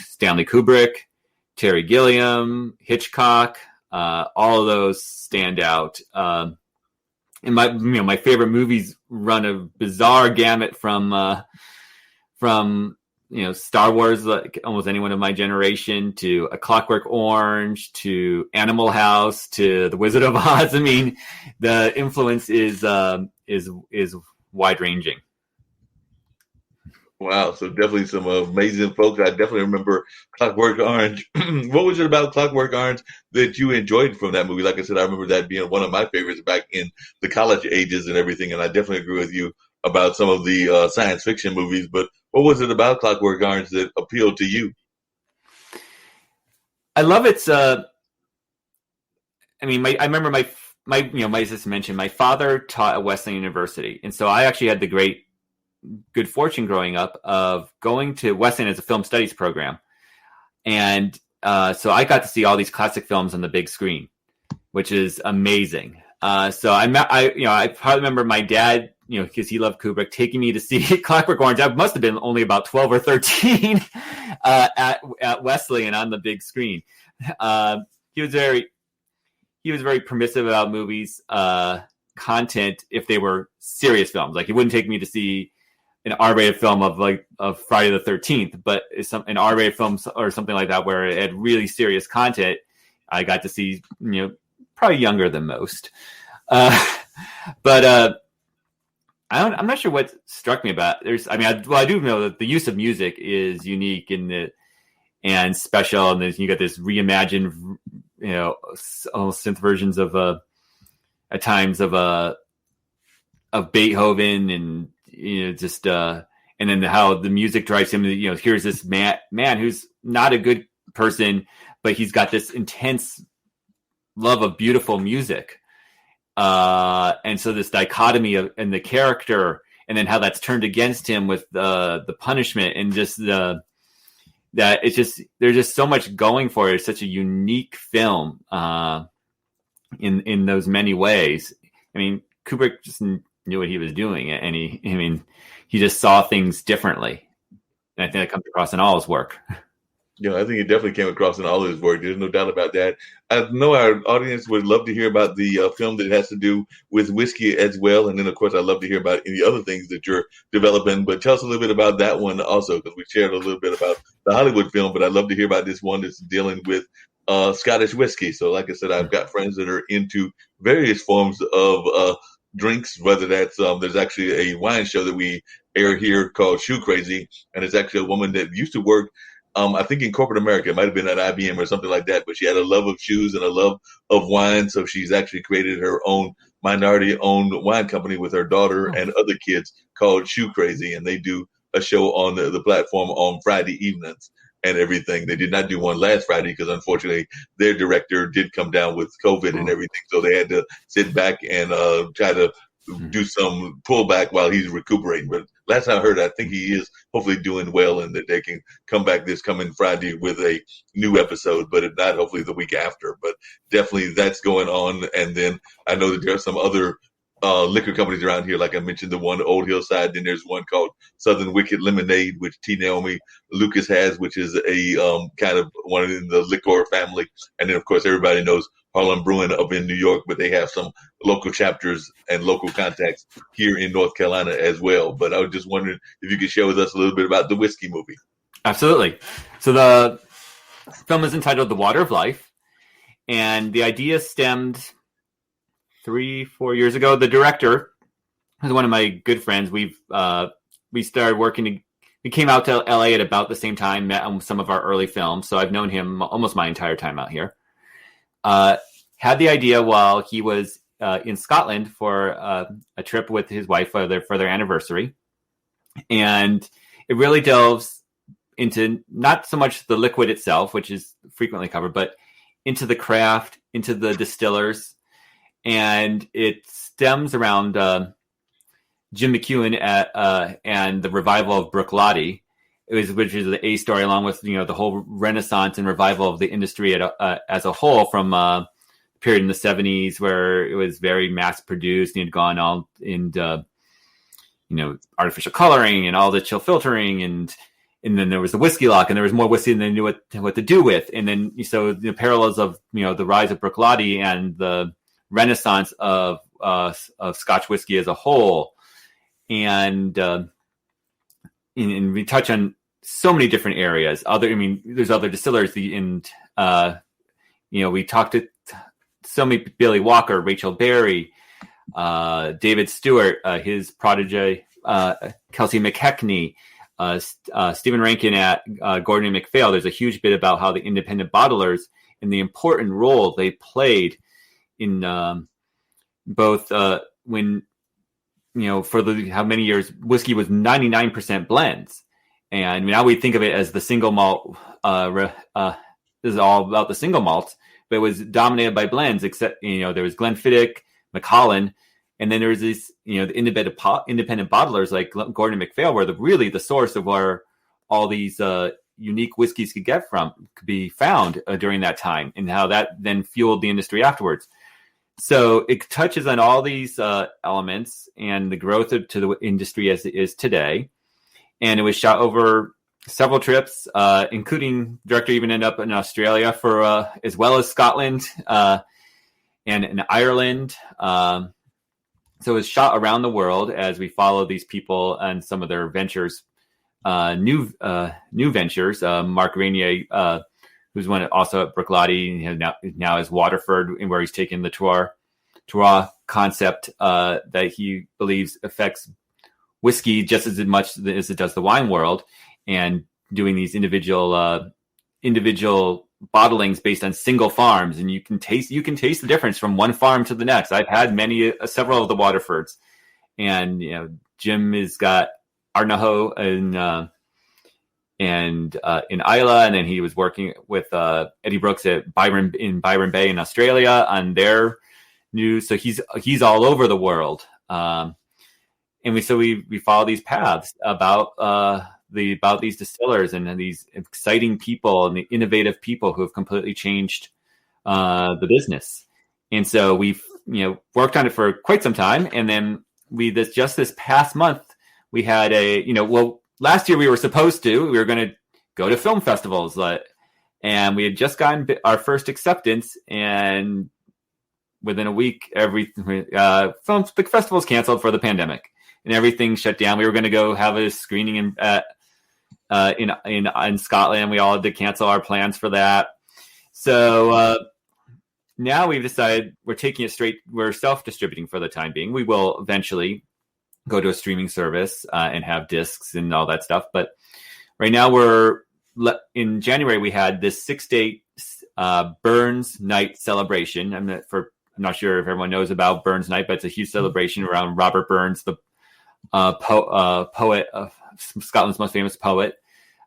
Stanley Kubrick, Terry Gilliam, Hitchcock. All of those stand out. And my favorite movies run a bizarre gamut from Star Wars, like almost anyone of my generation, to A Clockwork Orange, to Animal House, to The Wizard of Oz. I mean, the influence is wide ranging. Wow, so definitely some amazing folks. I definitely remember Clockwork Orange. What was it about Clockwork Orange that you enjoyed from that movie? Like I said, I remember that being one of my favorites back in the college ages and everything, and I definitely agree with you about some of the science fiction movies. But what was it about Clockwork Orange that appealed to you? I love its. I remember as I mentioned, my father taught at Wesleyan University, and so I actually had the good fortune growing up of going to Wesleyan as a film studies program, and so I got to see all these classic films on the big screen, which is amazing. So I probably remember my dad, because he loved Kubrick, taking me to see Clockwork Orange. I must have been only about 12 or 13 at Wesleyan on the big screen. He was very permissive about movies, content, if they were serious films. Like, he wouldn't take me to see an R-rated film of Friday the 13th, but an R-rated film or something like that where it had really serious content. I got to see, probably younger than most. But I'm not sure what struck me about I do know that the use of music is unique and special, and you got this reimagined, synth versions of at times of Beethoven, and and then how the music drives him. Here's this man who's not a good person, but he's got this intense love of beautiful music. And so this dichotomy in the character, and then how that's turned against him with the punishment, and just that it's just, there's just so much going for it. It's such a unique film in those many ways. I mean, Kubrick just knew what he was doing, and he just saw things differently. And I think that comes across in all his work. I think it definitely came across in all of his work. There's no doubt about that. I know our audience would love to hear about the film that has to do with whiskey as well. And then, of course, I'd love to hear about any other things that you're developing. But tell us a little bit about that one also, because we shared a little bit about the Hollywood film. But I'd love to hear about this one that's dealing with Scottish whiskey. So like I said, I've got friends that are into various forms of drinks, whether that's there's actually a wine show that we air here called Shoe Crazy. And it's actually a woman that used to work I think in corporate America. It might have been at IBM or something like that, but she had a love of shoes and a love of wine. So she's actually created her own minority-owned wine company with her daughter and other kids called Shoe Crazy. And they do a show on the platform on Friday evenings and everything. They did not do one last Friday because, unfortunately, their director did come down with COVID and everything. So they had to sit back and try to do some pullback while he's recuperating. But last time I heard, I think he is hopefully doing well, and that they can come back this coming Friday with a new episode, but if not, hopefully the week after. But definitely that's going on. And then I know that there are some other liquor companies around here. Like I mentioned, the one Old Hillside. Then there's one called Southern Wicked Lemonade, which T. Naomi Lucas has, which is a kind of one in the liquor family. And then, of course, everybody knows Harlem Brewing up in New York, but they have some local chapters and local contacts here in North Carolina as well. But I was just wondering if you could share with us a little bit about the whiskey movie. Absolutely. So the film is entitled The Water of Life, and the idea stemmed 3-4 years ago. The director is one of my good friends. We started working. We came out to LA at about the same time, met on some of our early films. So I've known him almost my entire time out here. Had the idea while he was in Scotland for a trip with his wife for their anniversary. And it really delves into not so much the liquid itself, which is frequently covered, but into the craft, into the distillers. And it stems around Jim McEwen and the revival of Bruichladdich, which is the A story, along with the whole renaissance and revival of the industry as a whole, from period in the 70s where it was very mass produced and had gone all into artificial coloring and all the chill filtering, and then there was the whiskey lock, and there was more whiskey than they knew what to do with. And then so the parallels of the rise of Bruichladdich and the renaissance of Scotch whiskey as a whole, and we touch on so many different areas. There's other distillers, we talked to so many: Billy Walker, Rachel Berry, David Stewart, his protege, Kelsey McKechnie, Stephen Rankin at Gordon and MacPhail. There's a huge bit about how the independent bottlers and the important role they played in both when for how many years whiskey was 99% blends, and now we think of it as the single malt. This is all about the single malts, but it was dominated by blends. Except there was Glenfiddich, Macallan, and then there was these the independent bottlers like Gordon and MacPhail were really the source of where all these unique whiskeys could be found during that time, and how that then fueled the industry afterwards. So it touches on all these elements and the growth to the industry as it is today. And it was shot over several trips, including the director even ended up in Australia for as well as Scotland and in Ireland. So it was shot around the world as we follow these people and some of their ventures, new ventures. Marc Rainier, who's one also at Bruichladdich, now is Waterford, where he's taken the terroir concept that he believes affects whiskey just as much as it does the wine world, and doing these individual bottlings based on single farms, and you can taste the difference from one farm to the next. I've had several of the Waterfords, and Jim has got Arnaho and in Isla, and then he was working with Eddie Brooks at Byron Bay in Australia on their new. So he's all over the world, and we follow these paths about these distillers and these exciting people and the innovative people who have completely changed the business. And so we've worked on it for quite some time, and then just this past month we had last year we were going to go to film festivals, and we had just gotten our first acceptance, and within a week the festival's canceled for the pandemic and everything shut down. We were going to go have a screening in Scotland. We all had to cancel our plans for that. So now we've decided we're taking it straight. We're self-distributing for the time being. We will eventually go to a streaming service and have discs and all that stuff. But right now in January, we had this 6-day Burns Night celebration. I'm not sure if everyone knows about Burns Night, but it's a huge celebration around Robert Burns, the poet, Scotland's most famous poet,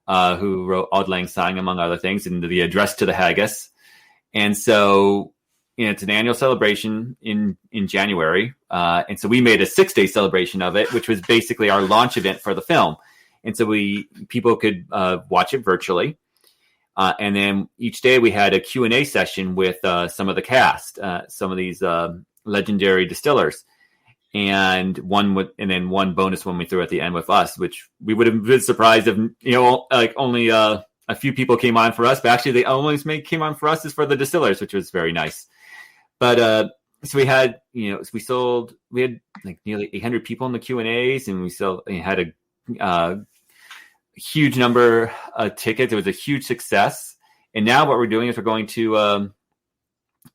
who wrote Auld Lang Syne, among other things, and the Address to the Haggis. And so it's an annual celebration in January. And so we made a 6-day celebration of it, which was basically our launch event for the film. And so people could watch it virtually. And then each day we had a Q&A session with some of the cast, some of these legendary distillers. And then one bonus one we threw at the end with us, which we would have been surprised if only a few people came on for us, but actually they only came on for us is for the distillers, which was very nice. But so we had we had like nearly 800 people in the Q&As, and we had a huge number of tickets. It was a huge success. And now what we're doing is we're going to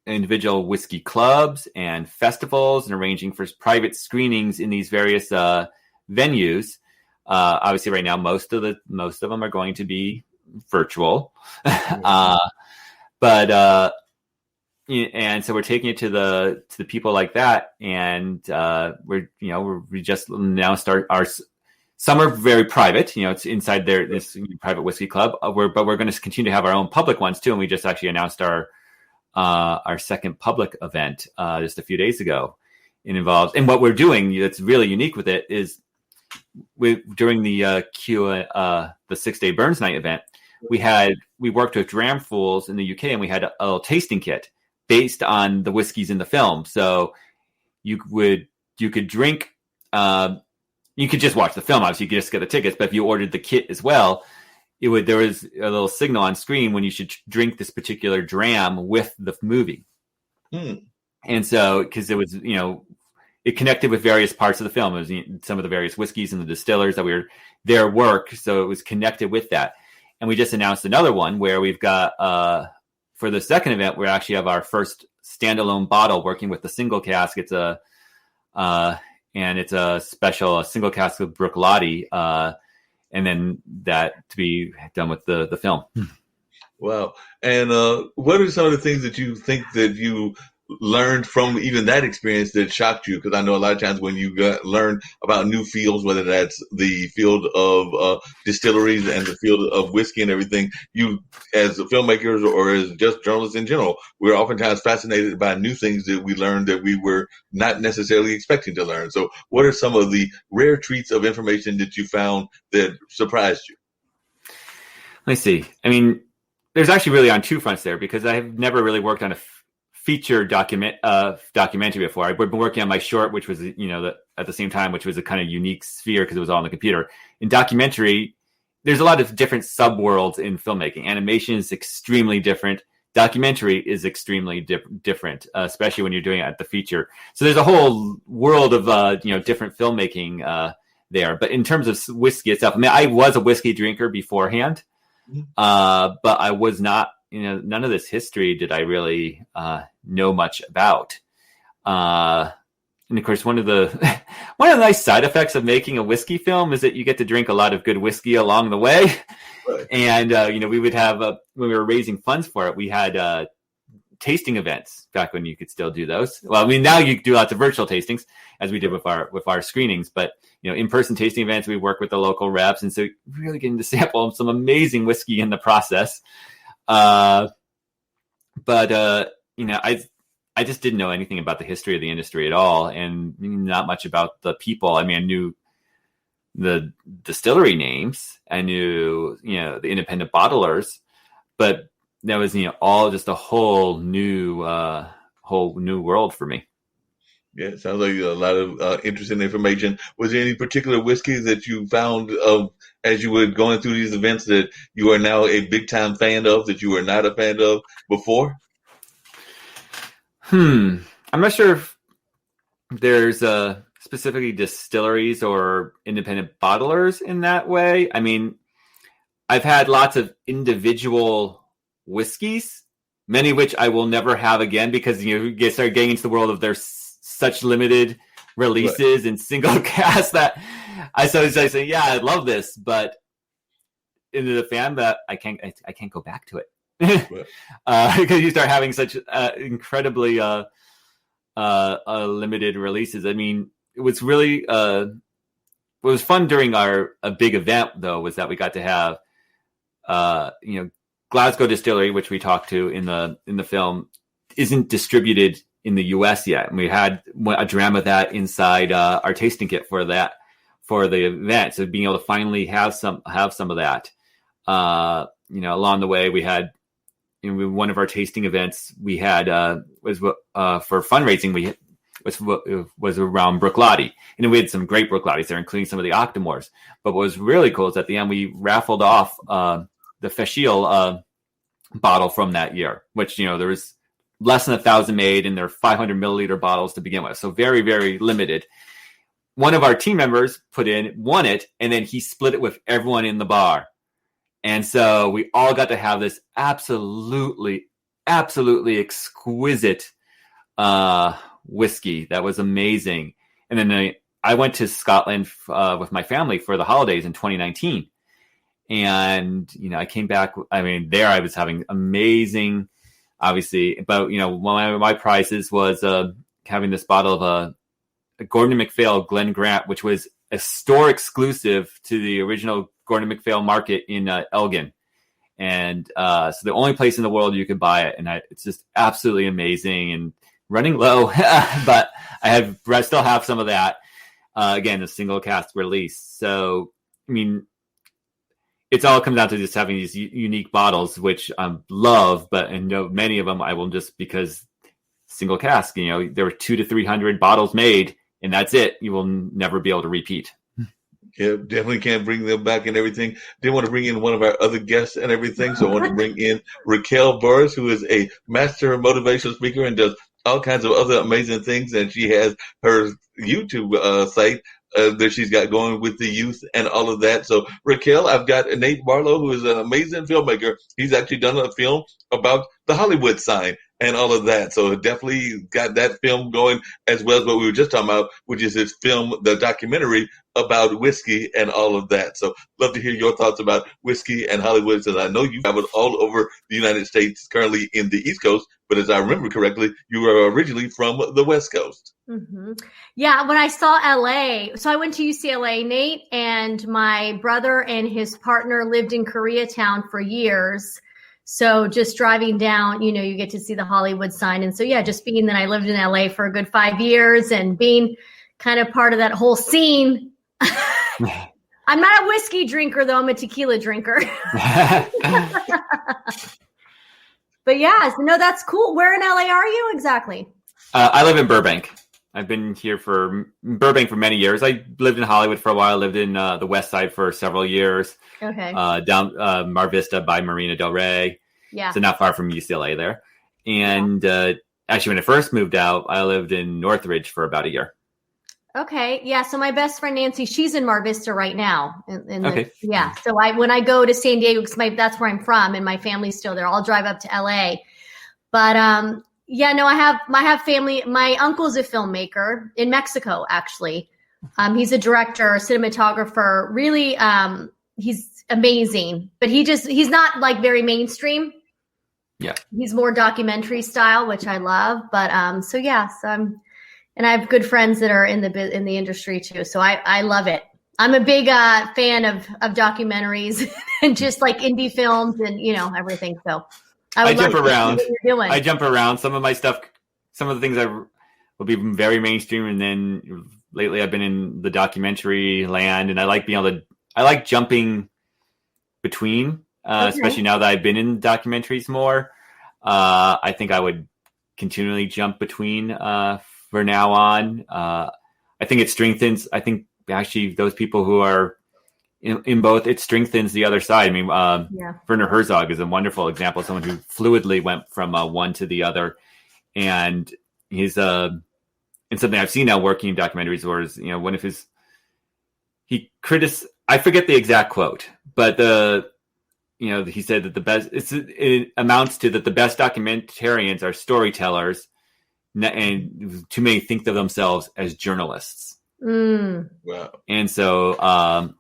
individual whiskey clubs and festivals and arranging for private screenings in these various venues. Obviously right now most of them are going to be virtual. But and so we're taking it to the people like that, and we just now start our. Some are very private, it's inside this private whiskey club. But we're going to continue to have our own public ones too, and we just actually announced our second public event just a few days ago. It involves, and what we're doing that's really unique with it is during the 6-day Burns Night event, we worked with Dram Fools in the UK, and we had a little tasting kit based on the whiskeys in the film. So you could drink. You could just watch the film. Obviously, you could just get the tickets. But if you ordered the kit as well, there was a little signal on screen when you should drink this particular dram with the movie. And so, because it was, it connected with various parts of the film. It was some of the various whiskeys and the distillers that their work. So it was connected with that. And we just announced another one where we've got, for the second event, we actually have our first standalone bottle working with the single cask. It's a special single cask of Bruichladdich, and then that to be done with the film. Wow. And what are some of the things that you think that you learned from even that experience that shocked you? Because I know a lot of times when you learn about new fields, whether that's the field of distilleries and the field of whiskey and everything, you as filmmakers or as just journalists in general, we're oftentimes fascinated by new things that we learned that we were not necessarily expecting to learn. So what are some of the rare treats of information that you found that surprised you? Let me see. I mean, there's actually really on two fronts there, because I have never really worked on a feature documentary before. I've been working on my short, which was, at the same time, which was a kind of unique sphere because it was all on the computer. In documentary, there's a lot of different subworlds in filmmaking. Animation is extremely different. Documentary is extremely different, especially when you're doing it at the feature. So there's a whole world of different filmmaking there. But in terms of whiskey itself, I mean, I was a whiskey drinker beforehand, but I was not. None of this history did I really know much about. And of course, one of the nice side effects of making a whiskey film is that you get to drink a lot of good whiskey along the way. Right. And we would have when we were raising funds for it, we had tasting events back when you could still do those. Well, I mean, now you do lots of virtual tastings, as we did with our screenings, but in-person tasting events, we work with the local reps, and so really getting to sample some amazing whiskey in the process. But I just didn't know anything about the history of the industry at all, and not much about the people. I mean, I knew the distillery names, I knew, the independent bottlers, but that was, all just a whole new world for me. Yeah, it sounds like a lot of interesting information. Was there any particular whiskey that you found as you were going through these events that you are now a big time fan of that you were not a fan of before? I'm not sure if there's specifically distilleries or independent bottlers in that way. I mean, I've had lots of individual whiskeys, many of which I will never have again because you start getting into the world of there's such limited releases right. and single cast that I say, yeah, I love this, but into the fan that I can't go back to it. Because you start having such incredibly limited releases. I mean, it was really what was fun during a big event though was that we got to have Glasgow Distillery, which we talked to in the film, isn't distributed in the US yet, and we had a drama that inside our tasting kit for the event. So being able to finally have some of that, along the way we had. One of our tasting events we had was for fundraising. Was around Bruichladdich, and we had some great Bruichladdichs there, including some of the Octomores. But what was really cool is at the end we raffled off the Fashil bottle from that year, which there was less than 1,000 made, and they're 500 milliliter bottles to begin with, so very very limited. One of our team members won it, and then he split it with everyone in the bar. And so we all got to have this absolutely exquisite whiskey that was amazing. And then I went to Scotland with my family for the holidays in 2019. And, I came back. I mean, there I was having amazing, obviously. But, one of my prizes was having this bottle of a Gordon MacPhail Glen Grant, which was a store exclusive to the original Gordon MacPhail market in Elgin. And so the only place in the world you could buy it. And it's just absolutely amazing and running low, but I still have some of that. Again, a single cast release. So, I mean, it's all comes down to just having these unique bottles, which I love, but many of them I will just because single cask, there were 200 to 300 bottles made and that's it. You will never be able to repeat. Yeah, definitely can't bring them back and everything. Didn't want to bring in one of our other guests and everything, so I wanted to bring in Raquel Borras, who is a master motivational speaker and does all kinds of other amazing things. And she has her YouTube site that she's got going with the youth and all of that. So, Raquel, I've got Nate Barlow, who is an amazing filmmaker. He's actually done a film about the Hollywood sign and all of that. So definitely got that film going as well as what we were just talking about, which is his film, the documentary about whiskey and all of that. So love to hear your thoughts about whiskey and Hollywood, since I know you traveled all over the United States, currently in the East Coast, but as I remember correctly, you were originally from the West Coast. Mm-hmm. Yeah, when I saw LA, so I went to UCLA. Nate and my brother and his partner lived in Koreatown for years. So just driving down, you get to see the Hollywood sign. And so, yeah, just being that I lived in LA for a good 5 years and being kind of part of that whole scene, I'm not a whiskey drinker, though. I'm a tequila drinker. But yeah, so no, that's cool. Where in LA are you exactly? I live in Burbank. I've been here for Burbank for many years. I lived in Hollywood for a while. Lived in the West Side for several years. Okay. Down Mar Vista by Marina Del Rey. Yeah. So not far from UCLA there. And actually, when I first moved out, I lived in Northridge for about a year. Okay. Yeah. So my best friend Nancy, she's in Mar Vista right now. Okay. Yeah. So when I go to San Diego, because that's where I'm from, and my family's still there, I'll drive up to LA. But yeah, no, I have family. My uncle's a filmmaker in Mexico, actually. He's a director, cinematographer. Really, he's amazing. But he's not like very mainstream. Yeah. He's more documentary style, which I love. But so yeah, and I have good friends that are in the industry too. So I love it. I'm a big fan of documentaries and just like indie films and, everything. So I jump around. What you're doing. I jump around. Some of my stuff, some of the things will be very mainstream. And then lately I've been in the documentary land, and I like jumping between, especially now that I've been in documentaries more. I think I would continually jump between, for now on. I think it strengthens, actually those people who are in both, it strengthens the other side. I mean, Werner Herzog is a wonderful example of someone who fluidly went from one to the other. And he's, and something I've seen now working in documentaries was, one of his, I forget the exact quote, but he said that it amounts to that the best documentarians are storytellers, and too many think of themselves as journalists. Wow. And so,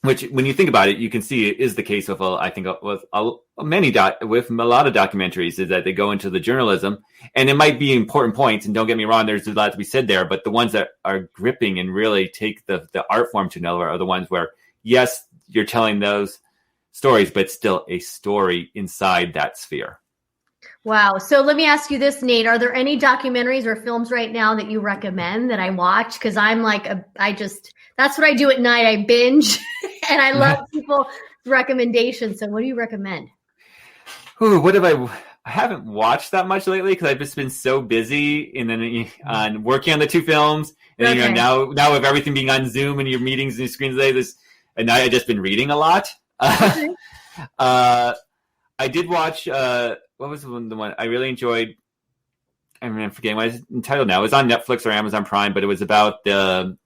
which when you think about it, you can see it is the case with, I think with a lot of documentaries, is that they go into the journalism, and it might be important points. And don't get me wrong, there's a lot to be said there, but the ones that are gripping and really take the art form to another are the ones where, yes, you're telling those stories, but still a story inside that sphere. Wow. So let me ask you this, Nate. Are there any documentaries or films right now that you recommend that I watch? Because I'm like, that's what I do at night. I binge and I love people's recommendations. So what do you recommend? Ooh, I haven't watched that much lately because I've just been so busy on working on the two films. And then, now with everything being on Zoom and your meetings and your screens today, and I've just been reading a lot. Okay. I did watch, what was the one I really enjoyed? I'm forgetting what it's entitled now. It was on Netflix or Amazon Prime, but it was about the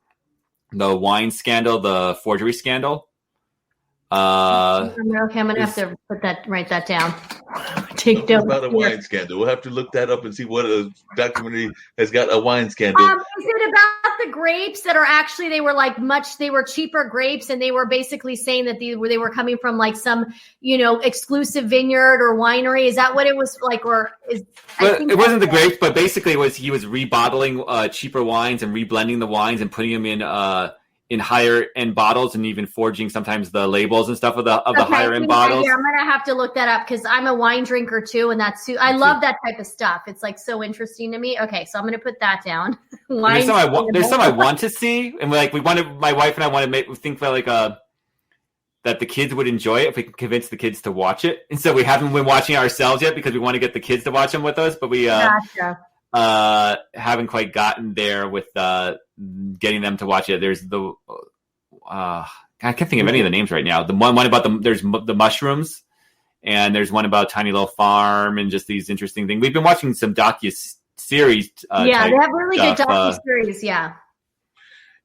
wine scandal, the forgery scandal. Okay, I'm going to have to write that down. Take notes. About a wine scandal. We'll have to look that up and see what a documentary has got a wine scandal. Is it about the grapes that are actually, they were cheaper grapes, and they were basically saying that they were coming from like some, exclusive vineyard or winery? Is that what it was like? It wasn't the grapes, but basically he was rebottling cheaper wines and reblending the wines and putting them in higher end bottles, and even forging sometimes the labels and stuff of the higher end bottles. Yeah, I'm gonna have to look that up because I'm a wine drinker too, and I love that type of stuff. It's like so interesting to me. Okay, so I'm gonna put that down. There's some I want to see, and my wife and I want to think about that the kids would enjoy it if we can convince the kids to watch it. And so we haven't been watching it ourselves yet because we want to get the kids to watch them with us, but we haven't quite gotten there with getting them to watch it. There's I can't think of any of the names right now. The one about there's the mushrooms, and there's one about Tiny Little Farm, and just these interesting things. We've been watching some docu-series. They have really good docu-series.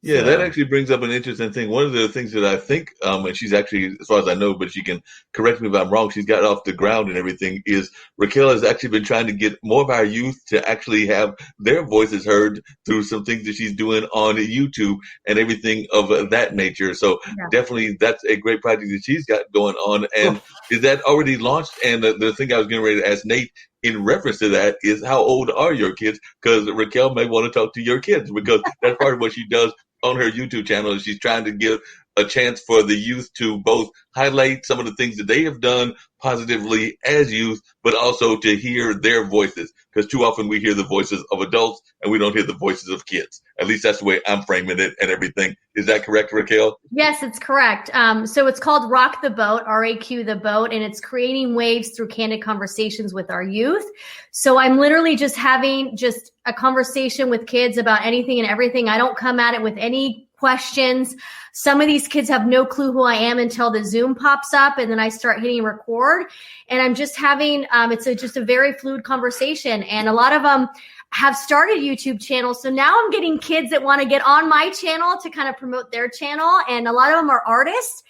Yeah, that actually brings up an interesting thing. One of the things that I think, and she's actually, as far as I know, but she can correct me if I'm wrong, she's got off the ground and everything, is Raquel has actually been trying to get more of our youth to actually have their voices heard through some things that she's doing on YouTube and everything of that nature. So definitely that's a great project that she's got going on. And is that already launched? And the thing I was getting ready to ask Nate in reference to that is, how old are your kids? Because Raquel may want to talk to your kids, because that's part of what she does on her YouTube channel. Is she's trying to give a chance for the youth to both highlight some of the things that they have done positively as youth, but also to hear their voices. Because too often we hear the voices of adults and we don't hear the voices of kids. At least that's the way I'm framing it and everything. Is that correct, Raquel? Yes, it's correct. So it's called Rock the Boat, RAQ the Boat, and it's creating waves through candid conversations with our youth. So I'm literally just having just a conversation with kids about anything and everything. I don't come at it with any questions. Some of these kids have no clue who I am until the Zoom pops up, and then I start hitting record. And I'm just having, just a very fluid conversation. And a lot of them have started YouTube channels. So now I'm getting kids that want to get on my channel to kind of promote their channel. And a lot of them are artists.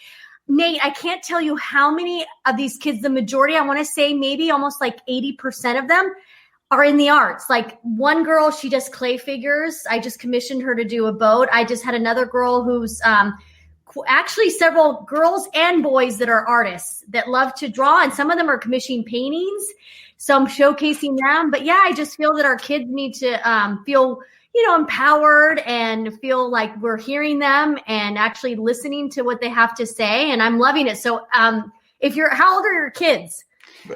Nate, I can't tell you how many of these kids, the majority, I want to say maybe almost like 80% of them are in the arts. Like one girl, she does clay figures. I just commissioned her to do a boat. I just had another girl who's actually several girls and boys that are artists that love to draw. And some of them are commissioning paintings. So I'm showcasing them. But yeah, I just feel that our kids need to feel, empowered and feel like we're hearing them and actually listening to what they have to say. And I'm loving it. So how old are your kids?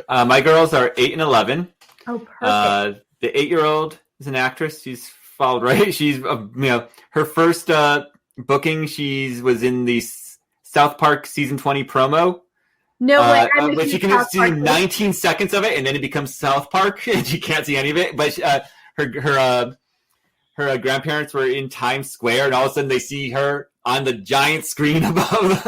My girls are 8 and 11. Oh, perfect. The 8-year-old is an actress. She's followed right. She's, her first booking, was in the South Park season 20 promo. No way. But you can see 19 seconds of it, and then it becomes South Park, and you can't see any of it. But her grandparents were in Times Square, and all of a sudden they see her on the giant screen above.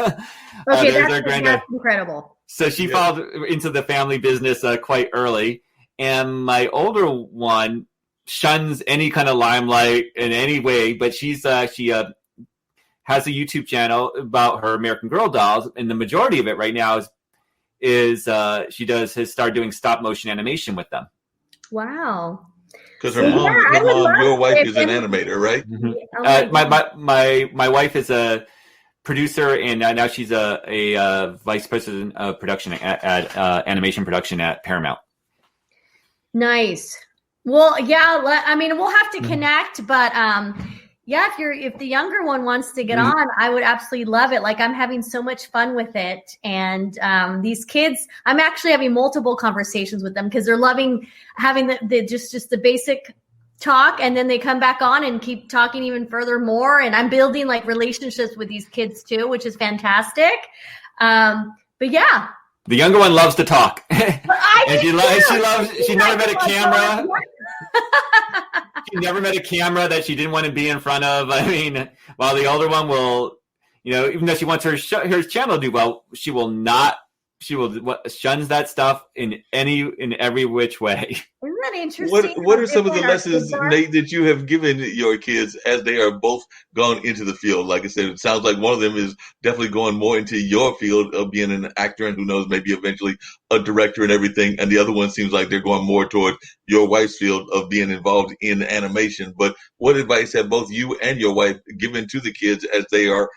That's incredible. So she followed into the family business quite early. And my older one shuns any kind of limelight in any way, but she has a YouTube channel about her American Girl dolls, and the majority of it right now is has started doing stop motion animation with them. Wow! Because her mom, your wife, is an animator, right? Mm-hmm. My wife is a producer, and now she's a vice president of production at animation production at Paramount. Nice. Well, yeah, I mean, we'll have to connect, but if the younger one wants to get on, I would absolutely love it. Like, I'm having so much fun with it. And these kids, I'm actually having multiple conversations with them because they're loving having the basic talk, and then they come back on and keep talking even further more. And I'm building like relationships with these kids too, which is fantastic. But yeah. The younger one loves to talk. And she never met a camera. She never met a camera that she didn't want to be in front of. I mean, while the older one will, even though she wants her channel to do well, she shuns that stuff in every which way. Isn't that interesting? What are some of the lessons, Nate, that you have given your kids as they are both gone into the field? Like I said, it sounds like one of them is definitely going more into your field of being an actor, and who knows, maybe eventually a director and everything. And the other one seems like they're going more toward your wife's field of being involved in animation. But what advice have both you and your wife given to the kids as they are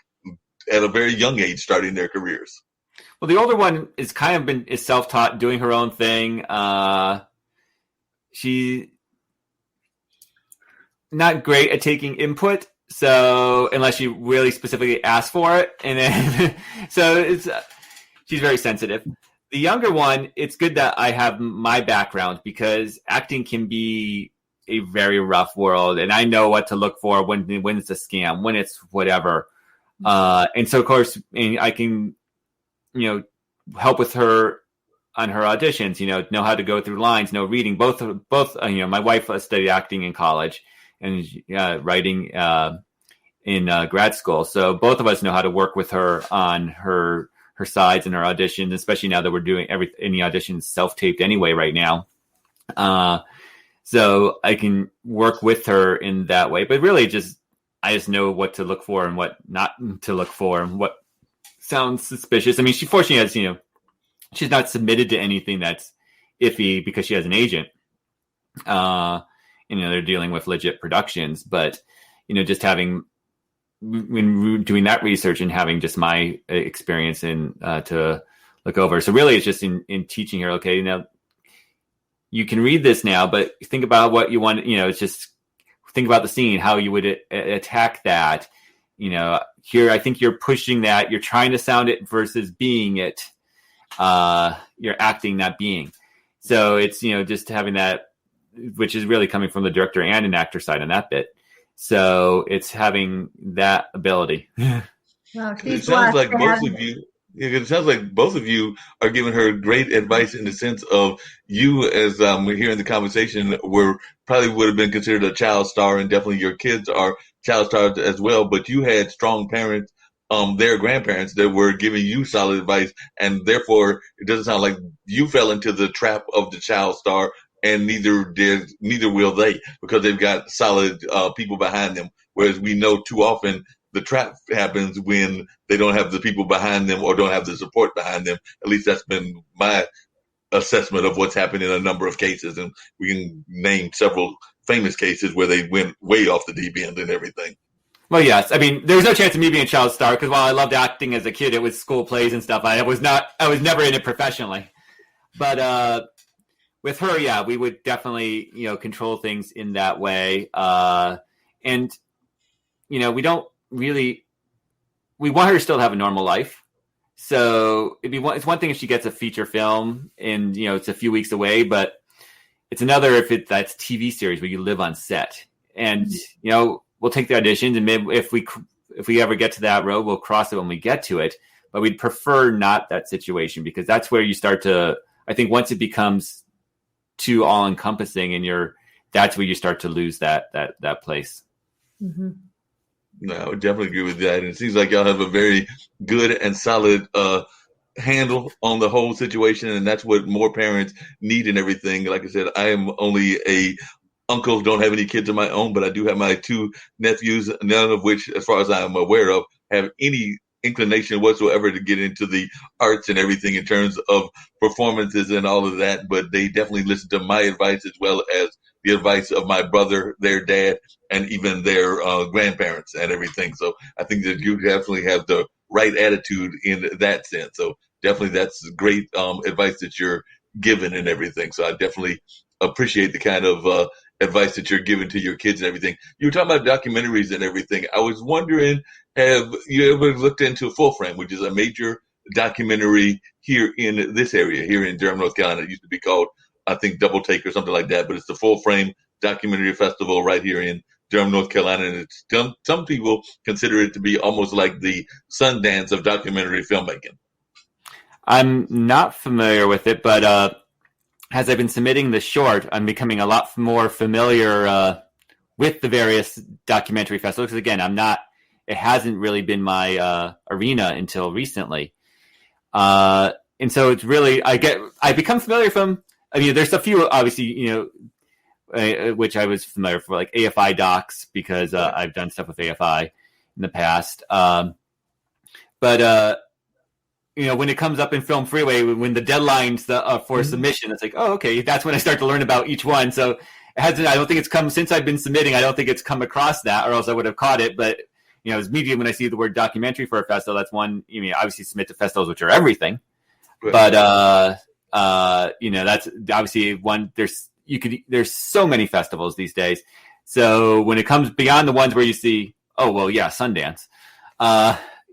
at a very young age starting their careers? Well, the older one is is self-taught, doing her own thing. She's not great at taking input, so unless she really specifically asks for it, and then she's very sensitive. The younger one, it's good that I have my background because acting can be a very rough world, and I know what to look for when it's a scam, when it's whatever, and so of course I can. Help with her on her auditions, know how to go through lines, reading. Both, my wife studied acting in college and writing in grad school. So both of us know how to work with her on her sides and her auditions, especially now that we're doing any auditions self-taped anyway right now. So I can work with her in that way, but really I just know what to look for and what not to look for and what sounds suspicious. I mean, she fortunately has, she's not submitted to anything that's iffy because she has an agent. They're dealing with legit productions, but, just when doing that research and having just my experience to look over. So really it's just in teaching her, okay, you can read this now, but think about what you want, it's just think about the scene, how you would attack that. here, I think you're pushing that. You're trying to sound it versus being it. You're acting, not being. So it's, just having that, which is really coming from the director and an actor side on that bit. So it's having that ability. Well, it sounds like both of you. It sounds like both of you are giving her great advice in the sense of you, as we're hearing the conversation, probably would have been considered a child star, and definitely your kids are child stars as well. But you had strong parents, their grandparents, that were giving you solid advice, and therefore it doesn't sound like you fell into the trap of the child star, and neither will they, because they've got solid people behind them. Whereas we know too often the trap happens when they don't have the people behind them or don't have the support behind them. At least that's been my assessment of what's happened in a number of cases. And we can name several famous cases where they went way off the deep end and everything. Well, yes. I mean, there was no chance of me being a child star, because while I loved acting as a kid, it was school plays and stuff. I was never in it professionally. But with her, yeah, we would definitely, control things in that way. And, we want her to still have a normal life. So it's one thing if she gets a feature film and, it's a few weeks away, but it's another if that's TV series where you live on set. And, we'll take the auditions, and maybe if we ever get to that road, we'll cross it when we get to it. But we'd prefer not that situation, because that's where you start to, I think once it becomes too all encompassing, and that's where you start to lose that place. Mm-hmm. No, I would definitely agree with that. And it seems like y'all have a very good and solid handle on the whole situation, and that's what more parents need and everything. Like I said, I am only a uncle, don't have any kids of my own, but I do have my two nephews, none of which, as far as I'm aware of, have any inclination whatsoever to get into the arts and everything in terms of performances and all of that. But they definitely listen to my advice, as well as the advice of my brother, their dad, and even their grandparents and everything. So I think that you definitely have the right attitude in that sense. So definitely that's great advice that you're given and everything. So I definitely appreciate the kind of advice that you're giving to your kids and everything. You were talking about documentaries and everything. I was wondering, have you ever looked into Full Frame, which is a major documentary here in this area, here in Durham, North Carolina? It used to be called, I think, Double Take or something like that, but it's the Full Frame Documentary Festival right here in Durham, North Carolina. And it's some people consider it to be almost like the Sundance of documentary filmmaking. I'm not familiar with it, but as I've been submitting the short, I'm becoming a lot more familiar with the various documentary festivals. Because again, it hasn't really been my arena until recently. And so it's really, I become familiar from, there's a few, obviously, which I was familiar for, like AFI docs, because I've done stuff with AFI in the past. But when it comes up in Film Freeway, when the deadlines for submission, it's like, oh, okay, that's when I start to learn about each one. So it hasn't, I don't think it's come since I've been submitting. I don't think it's come across that, or else I would have caught it. But as media, when I see the word documentary for a festival, that's one. Obviously submit to festivals, which are everything. Right. But that's obviously one. There's so many festivals these days. So when it comes beyond the ones where you see, oh well, yeah, Sundance.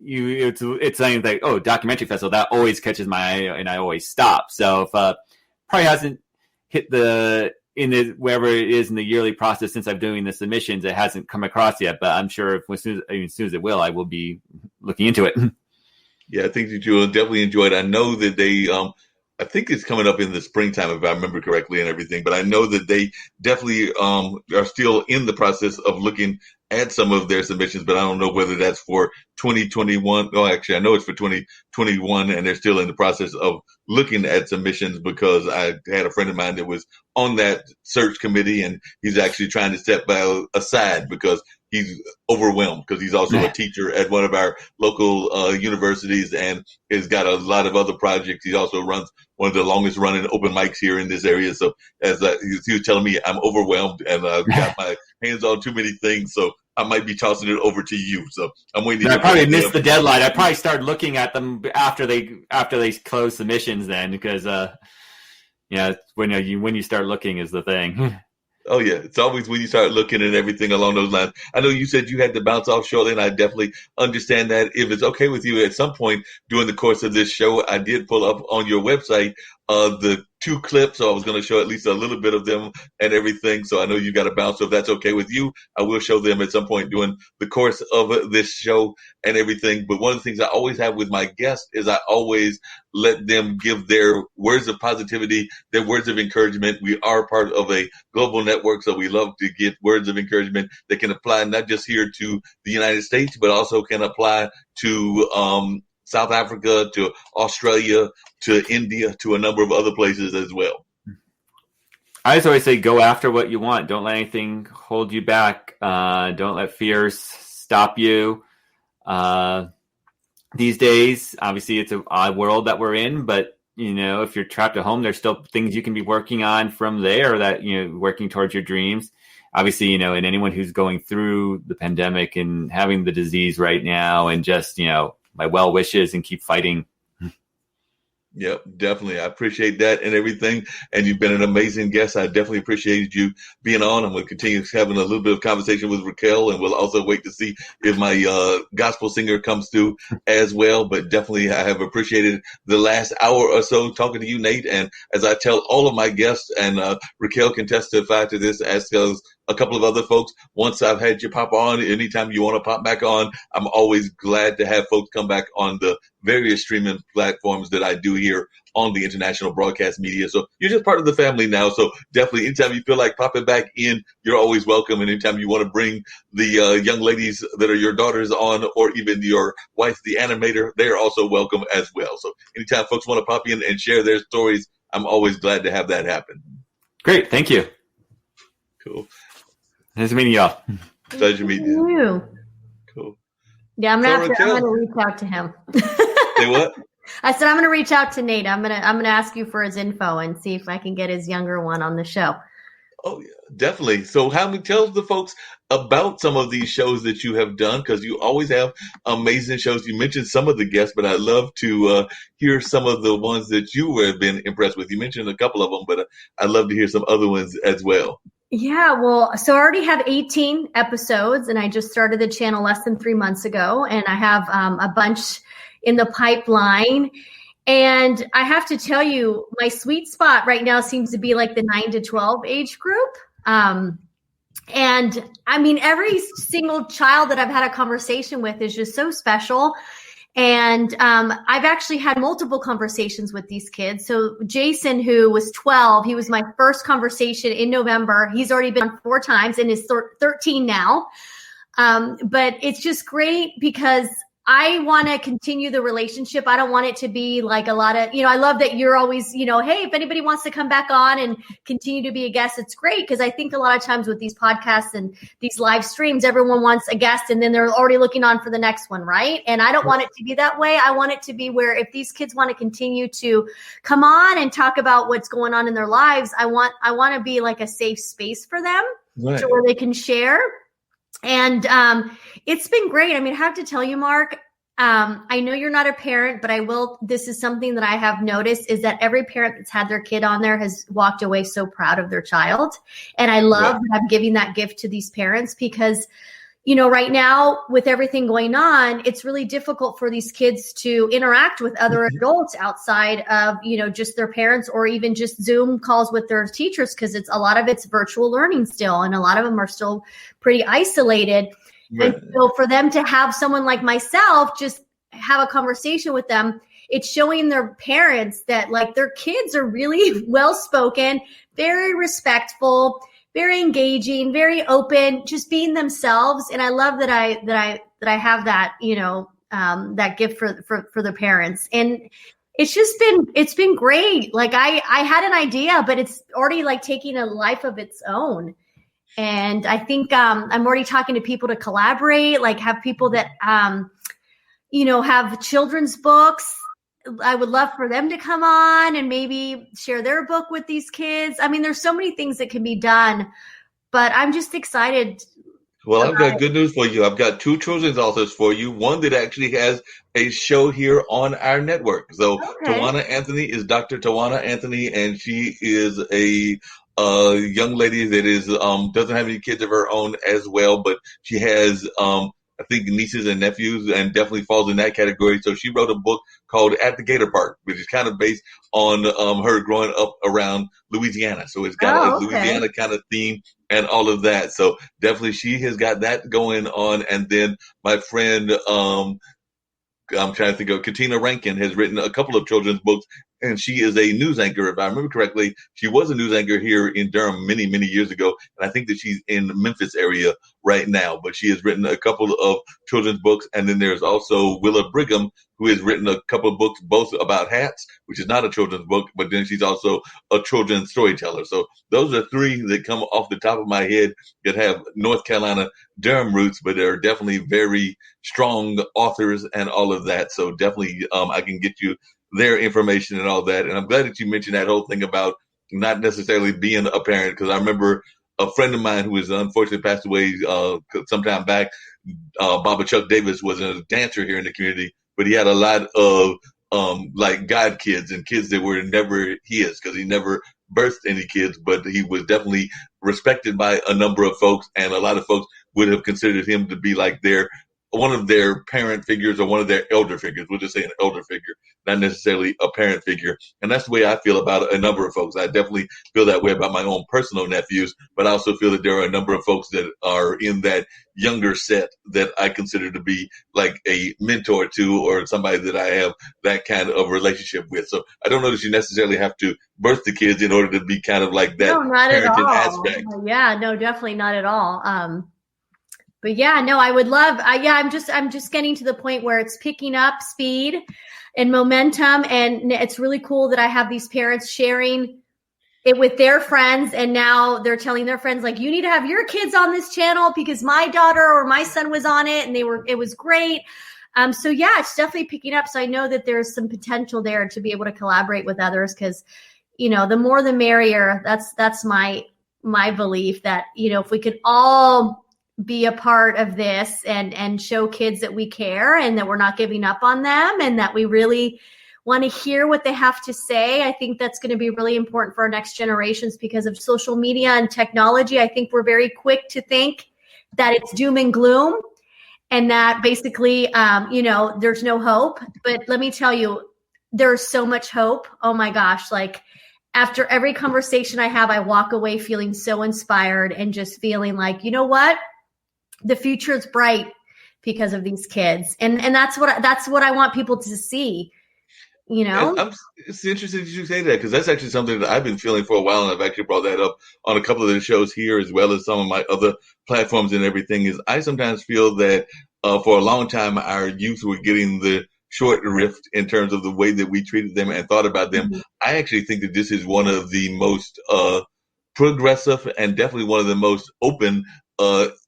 It's something like, oh, documentary festival, that always catches my eye, and I always stop. So if probably hasn't hit wherever it is in the yearly process since I'm doing the submissions, it hasn't come across yet. But I'm sure as soon as it will, I will be looking into it. Yeah, I think that you will definitely enjoy it. I know that they, I think it's coming up in the springtime, if I remember correctly, and everything. But I know that they definitely are still in the process of looking at some of their submissions, but I don't know whether that's for 2021. Oh, actually, I know it's for 2021, and they're still in the process of looking at submissions, because I had a friend of mine that was on that search committee, and he's actually trying to step aside because he's overwhelmed, because he's also a teacher at one of our local universities and has got a lot of other projects. He also runs one of the longest running open mics here in this area. So as he was telling me, I'm overwhelmed and I've got my hands on too many things. So I might be tossing it over to you. So I'm waiting. I probably missed the deadline. I probably started looking at them after they close submissions then, because when you start looking is the thing. Oh yeah, it's always when you start looking and everything along those lines. I know you said you had to bounce off shortly, and I definitely understand that. If it's okay with you, at some point during the course of this show, I did pull up on your website the two clips, so I was going to show at least a little bit of them and everything. So I know you got to bounce. So if that's okay with you, I will show them at some point during the course of this show and everything. But one of the things I always have with my guests is I always let them give their words of positivity, their words of encouragement. We are part of a global network, so we love to give words of encouragement that can apply not just here to the United States, but also can apply to South Africa, to Australia, to India, to a number of other places as well. I just always say, go after what you want. Don't let anything hold you back. Don't let fears stop you. These days, obviously, it's an odd world that we're in, but if you're trapped at home, there's still things you can be working on from there that, working towards your dreams. Obviously, and anyone who's going through the pandemic and having the disease right now, and just, my well wishes, and keep fighting. Yep, definitely. I appreciate that and everything. And you've been an amazing guest. I definitely appreciated you being on. I'm going to continue having a little bit of conversation with Raquel, and we'll also wait to see if my gospel singer comes through as well. But definitely, I have appreciated the last hour or so talking to you, Nate. And as I tell all of my guests, and Raquel can testify to this, as does a couple of other folks, once I've had you pop on, anytime you want to pop back on, I'm always glad to have folks come back on the various streaming platforms that I do here on the international broadcast media. So you're just part of the family now. So definitely, anytime you feel like popping back in, you're always welcome. And anytime you want to bring the young ladies that are your daughters on, or even your wife, the animator, they're also welcome as well. So anytime folks want to pop in and share their stories, I'm always glad to have that happen. Great. Thank you. Cool. Nice meeting y'all. Pleasure meeting you. Cool. Yeah, I'm gonna reach out to him. Say what? I said I'm gonna reach out to Nate. I'm gonna ask you for his info and see if I can get his younger one on the show. Oh yeah, definitely. So tell the folks about some of these shows that you have done, because you always have amazing shows. You mentioned some of the guests, but I'd love to hear some of the ones that you have been impressed with. You mentioned a couple of them, but I'd love to hear some other ones as well. Yeah, well, so I already have 18 episodes, and I just started the channel less than 3 months ago, and I have a bunch in the pipeline. And I have to tell you, my sweet spot right now seems to be like the 9 to 12 age group. And I mean, every single child that I've had a conversation with is just so special. And I've actually had multiple conversations with these kids. So Jason, who was 12, he was my first conversation in November. He's already been on 4 times and is 13 now. But it's just great because I want to continue the relationship. I don't want it to be like a lot of, I love that you're always, hey, if anybody wants to come back on and continue to be a guest, it's great. Because I think a lot of times with these podcasts and these live streams, everyone wants a guest and then they're already looking on for the next one, right? And I don't want it to be that way. I want it to be where if these kids want to continue to come on and talk about what's going on in their lives, I want to be like a safe space for them, right, to where they can share. And it's been great. I mean, I have to tell you, Mark, I know you're not a parent, but this is something that I have noticed is that every parent that's had their kid on there has walked away so proud of their child. And I love that I'm giving that gift to these parents because, right now with everything going on, it's really difficult for these kids to interact with other adults outside of, just their parents or even just Zoom calls with their teachers. Cause a lot of it's virtual learning still. And a lot of them are still pretty isolated. Right. And so for them to have someone like myself, just have a conversation with them, it's showing their parents that like their kids are really well-spoken, very respectful, very engaging, very open, just being themselves. And I love that I have that, that gift for the parents. And it's been great. Like I had an idea, but it's already like taking a life of its own. And I think I'm already talking to people to collaborate, like have people that, have children's books. I would love for them to come on and maybe share their book with these kids. I mean, there's so many things that can be done, but I'm just excited. Well, I've got good news for you. I've got 2 children's authors for you. One that actually has a show here on our network. So Tawana Anthony is Dr. Tawana Anthony, and she is a young lady that is doesn't have any kids of her own as well, but she has I think nieces and nephews, and definitely falls in that category. So she wrote a book called At the Gator Park, which is kind of based on her growing up around Louisiana. So it's got a Oh, okay. Louisiana kind of theme and all of that. So definitely she has got that going on. And then my friend, I'm trying to think of, Katina Rankin has written a couple of children's books, and she is a news anchor. If I remember correctly, she was a news anchor here in Durham many, many years ago. And I think that she's in the Memphis area right now, but she has written a couple of children's books. And then there's also Willa Brigham, who has written a couple of books, both about hats, which is not a children's book, but then she's also a children's storyteller. So those are three that come off the top of my head that have North Carolina Durham roots, but they're definitely very strong authors and all of that. So definitely I can get you their information and all that. And I'm glad that you mentioned that whole thing about not necessarily being a parent, because I remember a friend of mine who was unfortunately passed away sometime back. Baba Chuck Davis was a dancer here in the community, but he had a lot of like god kids and kids that were never his, because he never birthed any kids, but he was definitely respected by a number of folks, and a lot of folks would have considered him to be like one of their parent figures or one of their elder figures. We'll just say an elder figure, not necessarily a parent figure. And that's the way I feel about a number of folks. I definitely feel that way about my own personal nephews, but I also feel that there are a number of folks that are in that younger set that I consider to be like a mentor to, or somebody that I have that kind of relationship with. So I don't know that you necessarily have to birth the kids in order to be kind of like that No, not at parenting all. aspect. Yeah, no, definitely not at all. But yeah, no, I would love. I'm just getting to the point where it's picking up speed and momentum, and it's really cool that I have these parents sharing it with their friends, and now they're telling their friends, like, you need to have your kids on this channel because my daughter or my son was on it, and it was great. So yeah, it's definitely picking up. So I know that there's some potential there to be able to collaborate with others, because the more the merrier. That's my belief, that if we could all be a part of this and show kids that we care and that we're not giving up on them and that we really want to hear what they have to say. I think that's going to be really important for our next generations because of social media and technology. I think we're very quick to think that it's doom and gloom and that basically, there's no hope. But let me tell you, there's so much hope. Oh my gosh. Like, after every conversation I have, I walk away feeling so inspired and just feeling like, you know what? The future is bright because of these kids. And that's what I want people to see, It's interesting that you say that, because that's actually something that I've been feeling for a while. And I've actually brought that up on a couple of the shows here, as well as some of my other platforms and everything, is I sometimes feel that for a long time, our youth were getting the short rift in terms of the way that we treated them and thought about them. Mm-hmm. I actually think that this is one of the most progressive and definitely one of the most open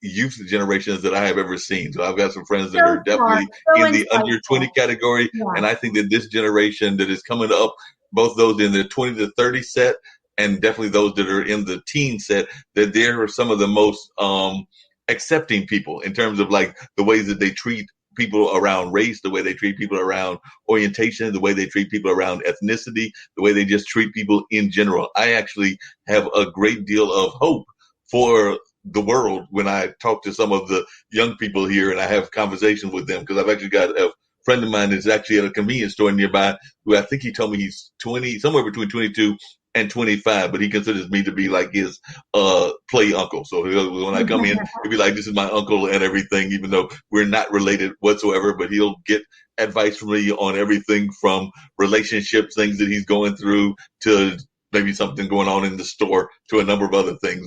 youth generations that I have ever seen. So I've got some friends that are definitely in the under 20 category. Yeah. And I think that this generation that is coming up, both those in the 20 to 30 set and definitely those that are in the teen set, that they're some of the most accepting people in terms of like the ways that they treat people around race, the way they treat people around orientation, the way they treat people around ethnicity, the way they just treat people in general. I actually have a great deal of hope for the world when I talk to some of the young people here and I have conversations with them, because I've actually got a friend of mine that's actually at a convenience store nearby who I think he told me he's 20, somewhere between 22 and 25, but he considers me to be like his play uncle. So when I come in, he'll be like, this is my uncle and everything, even though we're not related whatsoever, but he'll get advice from me on everything from relationships, things that he's going through, to maybe something going on in the store, to a number of other things,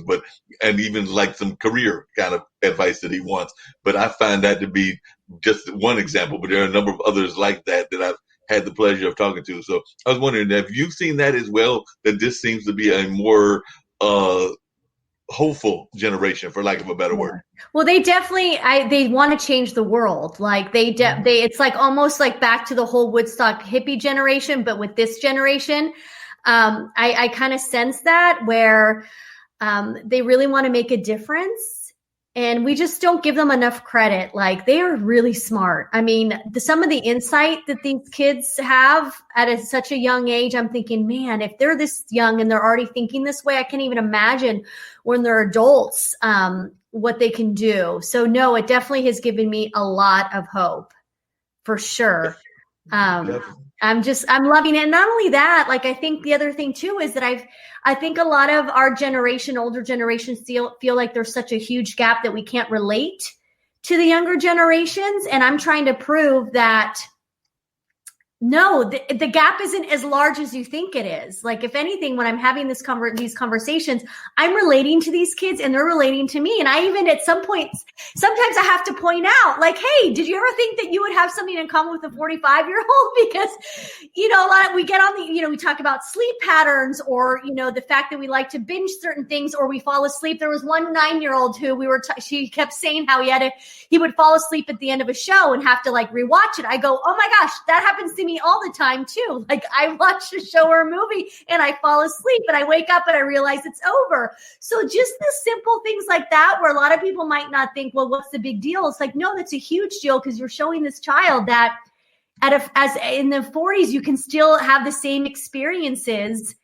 and even like some career kind of advice that he wants. But I find that to be just one example, but there are a number of others like that I've had the pleasure of talking to. So I was wondering if you've seen that as well, that this seems to be a more hopeful generation, for lack of a better word. Well, they definitely, they want to change the world. Like it's like almost like back to the whole Woodstock hippie generation, but with this generation, I kind of sense that where they really want to make a difference. And we just don't give them enough credit. Like, they are really smart. I mean, some of the insight that these kids have at such a young age, I'm thinking, man, if they're this young and they're already thinking this way, I can't even imagine when they're adults, what they can do. So no, it definitely has given me a lot of hope, for sure. I'm loving it. And not only that, like, I think the other thing too is that I think a lot of our generation, older generations feel like there's such a huge gap that we can't relate to the younger generations. And I'm trying to prove that no, the gap isn't as large as you think it is. Like, if anything, when I'm having these conversations, I'm relating to these kids and they're relating to me. And I even at some points, sometimes I have to point out, like, hey, did you ever think that you would have something in common with a 45-year-old? Because, we get on we talk about sleep patterns, or, the fact that we like to binge certain things, or we fall asleep. There was one 9-year-old who she kept saying how he would fall asleep at the end of a show and have to like rewatch it. I go, oh my gosh, that happens to me all the time too. Like, I watch a show or a movie and I fall asleep and I wake up and I realize it's over. So just the simple things like that, where a lot of people might not think, well, what's the big deal? It's like, no, that's a huge deal, because you're showing this child that as in the 40s, you can still have the same experiences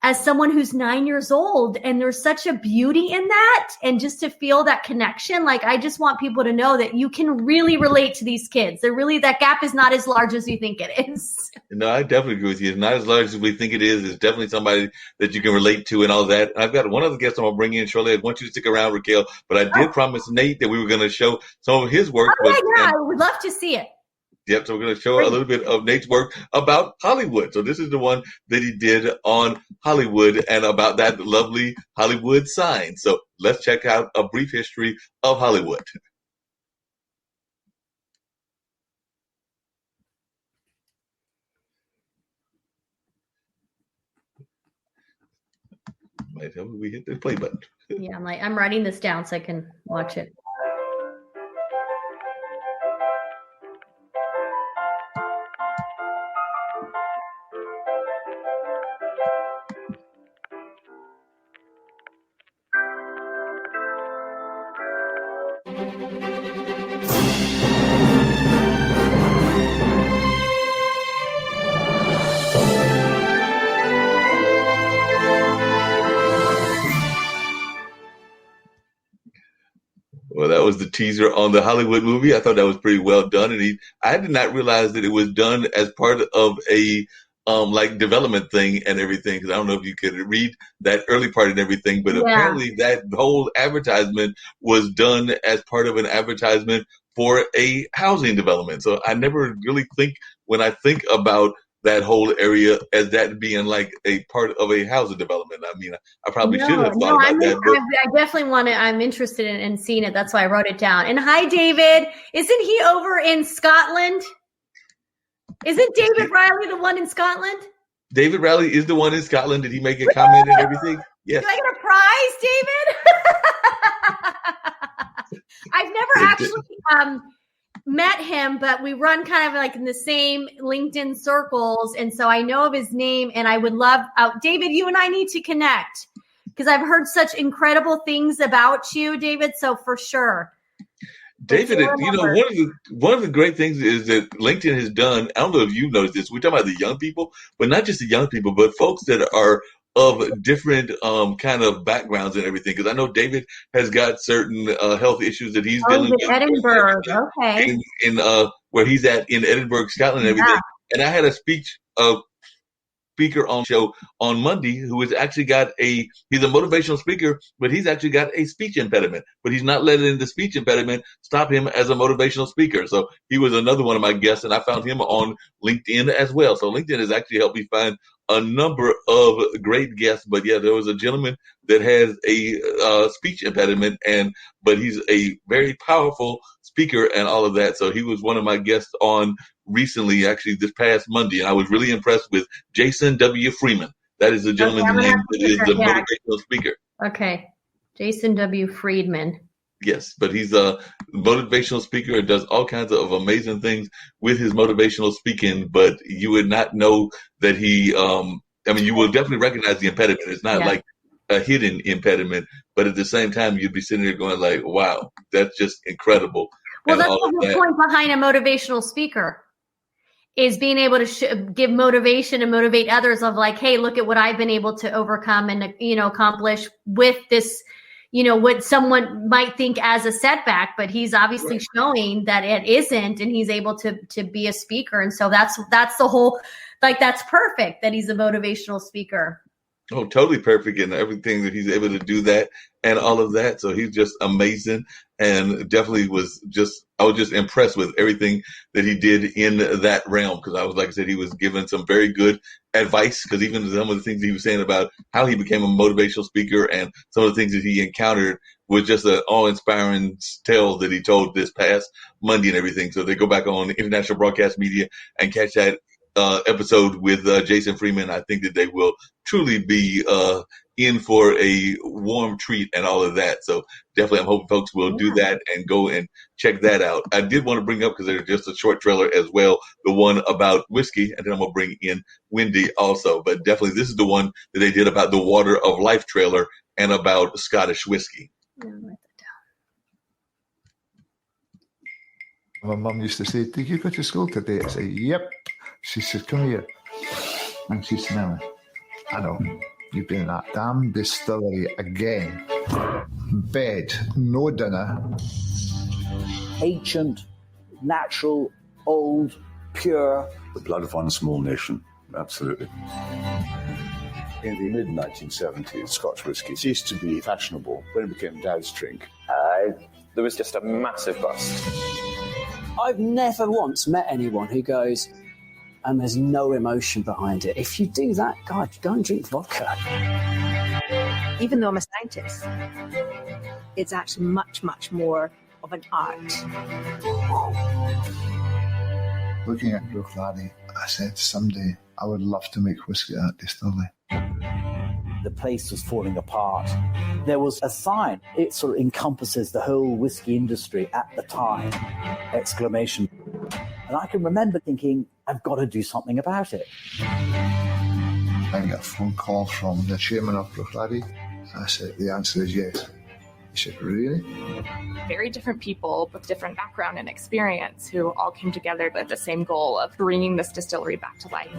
as someone who's 9 years old. And there's such a beauty in that. And just to feel that connection, like, I just want people to know that you can really relate to these kids. That gap is not as large as you think it is. No, I definitely agree with you. It's not as large as we think it is. It's definitely somebody that you can relate to and all that. And I've got one other guest I'm going to bring in shortly. I want you to stick around, Raquel. But I did promise Nate that we were going to show some of his work. I would love to see it. Yep, so we're going to show a little bit of Nate's work about Hollywood. So this is the one that he did on Hollywood and about that lovely Hollywood sign. So let's check out a brief history of Hollywood. Might help if we hit the play button. Yeah, I'm writing this down so I can watch it. Well, that was the teaser on the Hollywood movie. I thought that was pretty well done. And I did not realize that it was done as part of a development thing and everything. Because I don't know if you could read that early part and everything, but apparently that whole advertisement was done as part of an advertisement for a housing development. So I never really think, when I think about that whole area, as that being like a part of a housing development. I mean, I probably should have thought about that. But I definitely want to. I'm interested in seeing it. That's why I wrote it down. And hi, David. Isn't he over in Scotland? Isn't David Riley the one in Scotland? David Riley is the one in Scotland. Did he make a comment and everything? Yes. Do I get a prize, David? I've never actually met him, but we run kind of like in the same LinkedIn circles. And so I know of his name, and I would love, David, you and I need to connect, because I've heard such incredible things about you, David. So for sure. David, one of the great things is that LinkedIn has done, I don't know if you've noticed this, we're talking about the young people, but not just the young people, but folks that are of different kind of backgrounds and everything. Because I know David has got certain health issues that he's dealing with. Edinburgh, okay. In where he's at in Edinburgh, Scotland, and everything. And I had a speaker on the show on Monday who has actually got he's a motivational speaker, but he's actually got a speech impediment, but he's not letting the speech impediment stop him as a motivational speaker. So he was another one of my guests, and I found him on LinkedIn as well. So LinkedIn has actually helped me find a number of great guests. But yeah, there was a gentleman that has a speech impediment, but he's a very powerful speaker and all of that. So he was one of my guests on recently, actually this past Monday, and I was really impressed with Jason W. Freeman. That is the gentleman's name that is the motivational speaker. Okay, Jason W. Friedman. Yes, but he's a motivational speaker and does all kinds of amazing things with his motivational speaking, but you would not know that he, you will definitely recognize the impediment. It's not like a hidden impediment, but at the same time, you'd be sitting there going like, wow, that's just incredible. Well, and that's all the of whole that. point behind a motivational speaker, is being able to give motivation and motivate others of like, hey, look at what I've been able to overcome and, accomplish with this, what someone might think as a setback, but he's obviously showing that it isn't, and he's able to be a speaker. And so that's the whole, like, that's perfect that he's a motivational speaker. Oh, totally perfect in everything that he's able to do that and all of that. So he's just amazing, and definitely I was just impressed with everything that he did in that realm. Because like I said, he was given some very good advice, because even some of the things he was saying about how he became a motivational speaker and some of the things that he encountered was just an awe-inspiring tale that he told this past Monday and everything. So they go back on International Broadcast Media and catch that episode with Jason Freeman. I think that they will truly be in for a warm treat and all of that. So definitely I'm hoping folks will do that and go and check that out. I did want to bring up, because there's just a short trailer as well, the one about whiskey, and then I'm going to bring in Wendy also. But definitely this is the one that they did about the Water of Life trailer and about Scottish whiskey. My mum used to say, "Did you go to school today?" I say, "Yep." She said, "Come here." And she smelled it. "I know. You've been in that damn distillery again. Bed, no dinner." Ancient, natural, old, pure. The blood of one small nation, absolutely. In the mid-1970s, Scotch whisky ceased to be fashionable when it became Dad's drink. There was just a massive bust. I've never once met anyone who goes, and there's no emotion behind it. If you do that, God, go and drink vodka. Even though I'm a scientist, it's actually much, much more of an art. Looking at Bruichladdich, I said, someday I would love to make whiskey at that distillery. The place was falling apart. There was a sign. It sort of encompasses the whole whiskey industry at the time. Exclamation. And I can remember thinking, I've got to do something about it. I got a phone call from the chairman of Bruichladdich. I said, the answer is yes. He said, really? Very different people with different background and experience who all came together with the same goal of bringing this distillery back to life.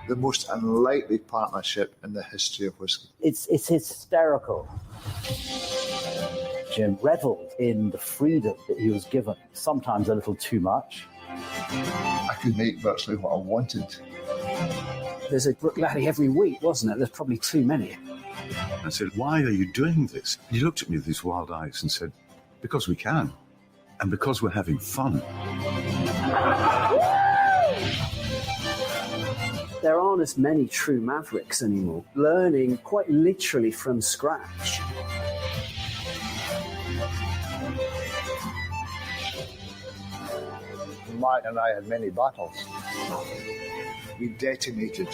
The most unlikely partnership in the history of whiskey. It's hysterical. Jim reveled in the freedom that he was given, sometimes a little too much. I could make virtually what I wanted. There's a Bruichladdich every week, wasn't it? There's probably too many. I said, "Why are you doing this?" He looked at me with these wild eyes and said, "Because we can, and because we're having fun." There aren't as many true mavericks anymore, learning quite literally from scratch. Marc and I had many battles. We detonated.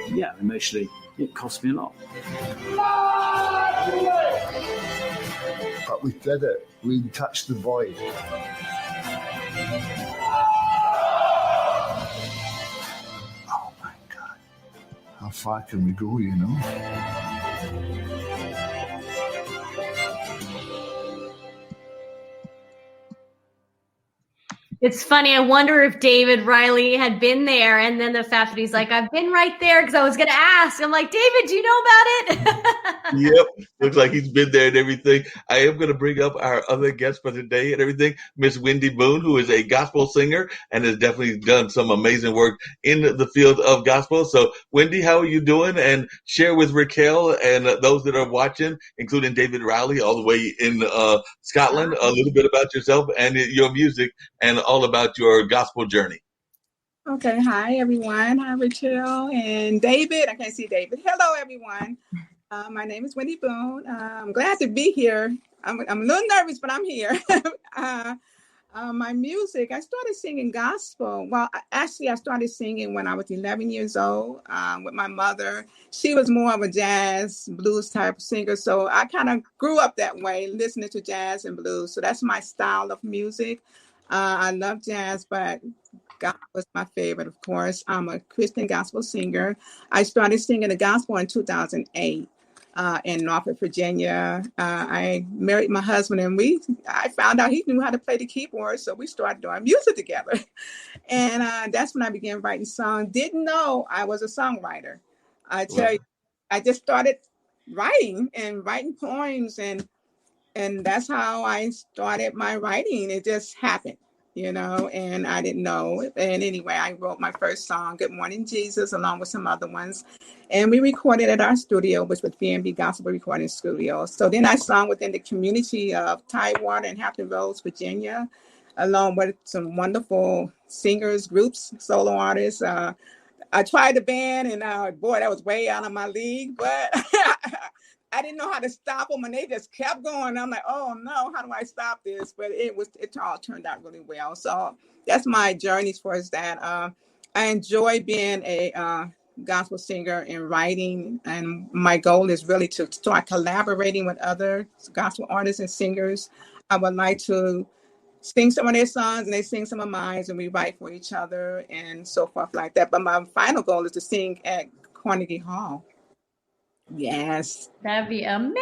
Yeah, emotionally, it cost me a lot. But we did it. We touched the void. Oh my God. How far can we go, you know? It's funny. I wonder if David Riley had been there, and then the fact that he's like, I've been right there because I was going to ask. I'm like, David, do you know about it? Yep. Looks like he's been there and everything. I am going to bring up our other guest for today and everything, Miss Wendy Boone, who is a gospel singer and has definitely done some amazing work in the field of gospel. So, Wendy, how are you doing? And share with Raquel and those that are watching, including David Riley all the way in Scotland, a little bit about yourself and your music and all about your gospel journey. Okay. Hi, everyone. Hi, Raquel and David. I can't see David. Hello, everyone. My name is Wendy Boone. I'm glad to be here. I'm a little nervous, but I'm here. My music, I started singing gospel. Well, I started singing when I was 11 years old with my mother. She was more of a jazz, blues type singer. So I kind of grew up that way, listening to jazz and blues. So that's my style of music. I love jazz, but Gospel is my favorite, of course. I'm a Christian gospel singer. I started singing the gospel in 2008 in Norfolk, Virginia. I married my husband, and I found out he knew how to play the keyboard, so we started doing music together. And that's when I began writing songs. Didn't know I was a songwriter. I tell you, I just started writing poems, and that's how I started my writing. It just happened, and I didn't know. And anyway, I wrote my first song, Good Morning Jesus, along with some other ones. And we recorded at our studio, which was B&B Gospel Recording Studio. So then I sung within the community of Tidewater and Hampton Roads, Virginia, along with some wonderful singers, groups, solo artists. I tried the band, and boy, that was way out of my league, but I didn't know how to stop them, and they just kept going. I'm like, oh no, how do I stop this? But it all turned out really well. So that's my journey as far as that. I enjoy being a gospel singer and writing, and my goal is really to start collaborating with other gospel artists and singers. I would like to sing some of their songs, and they sing some of mine, and we write for each other and so forth like that. But my final goal is to sing at Carnegie Hall. Yes. That'd be amazing.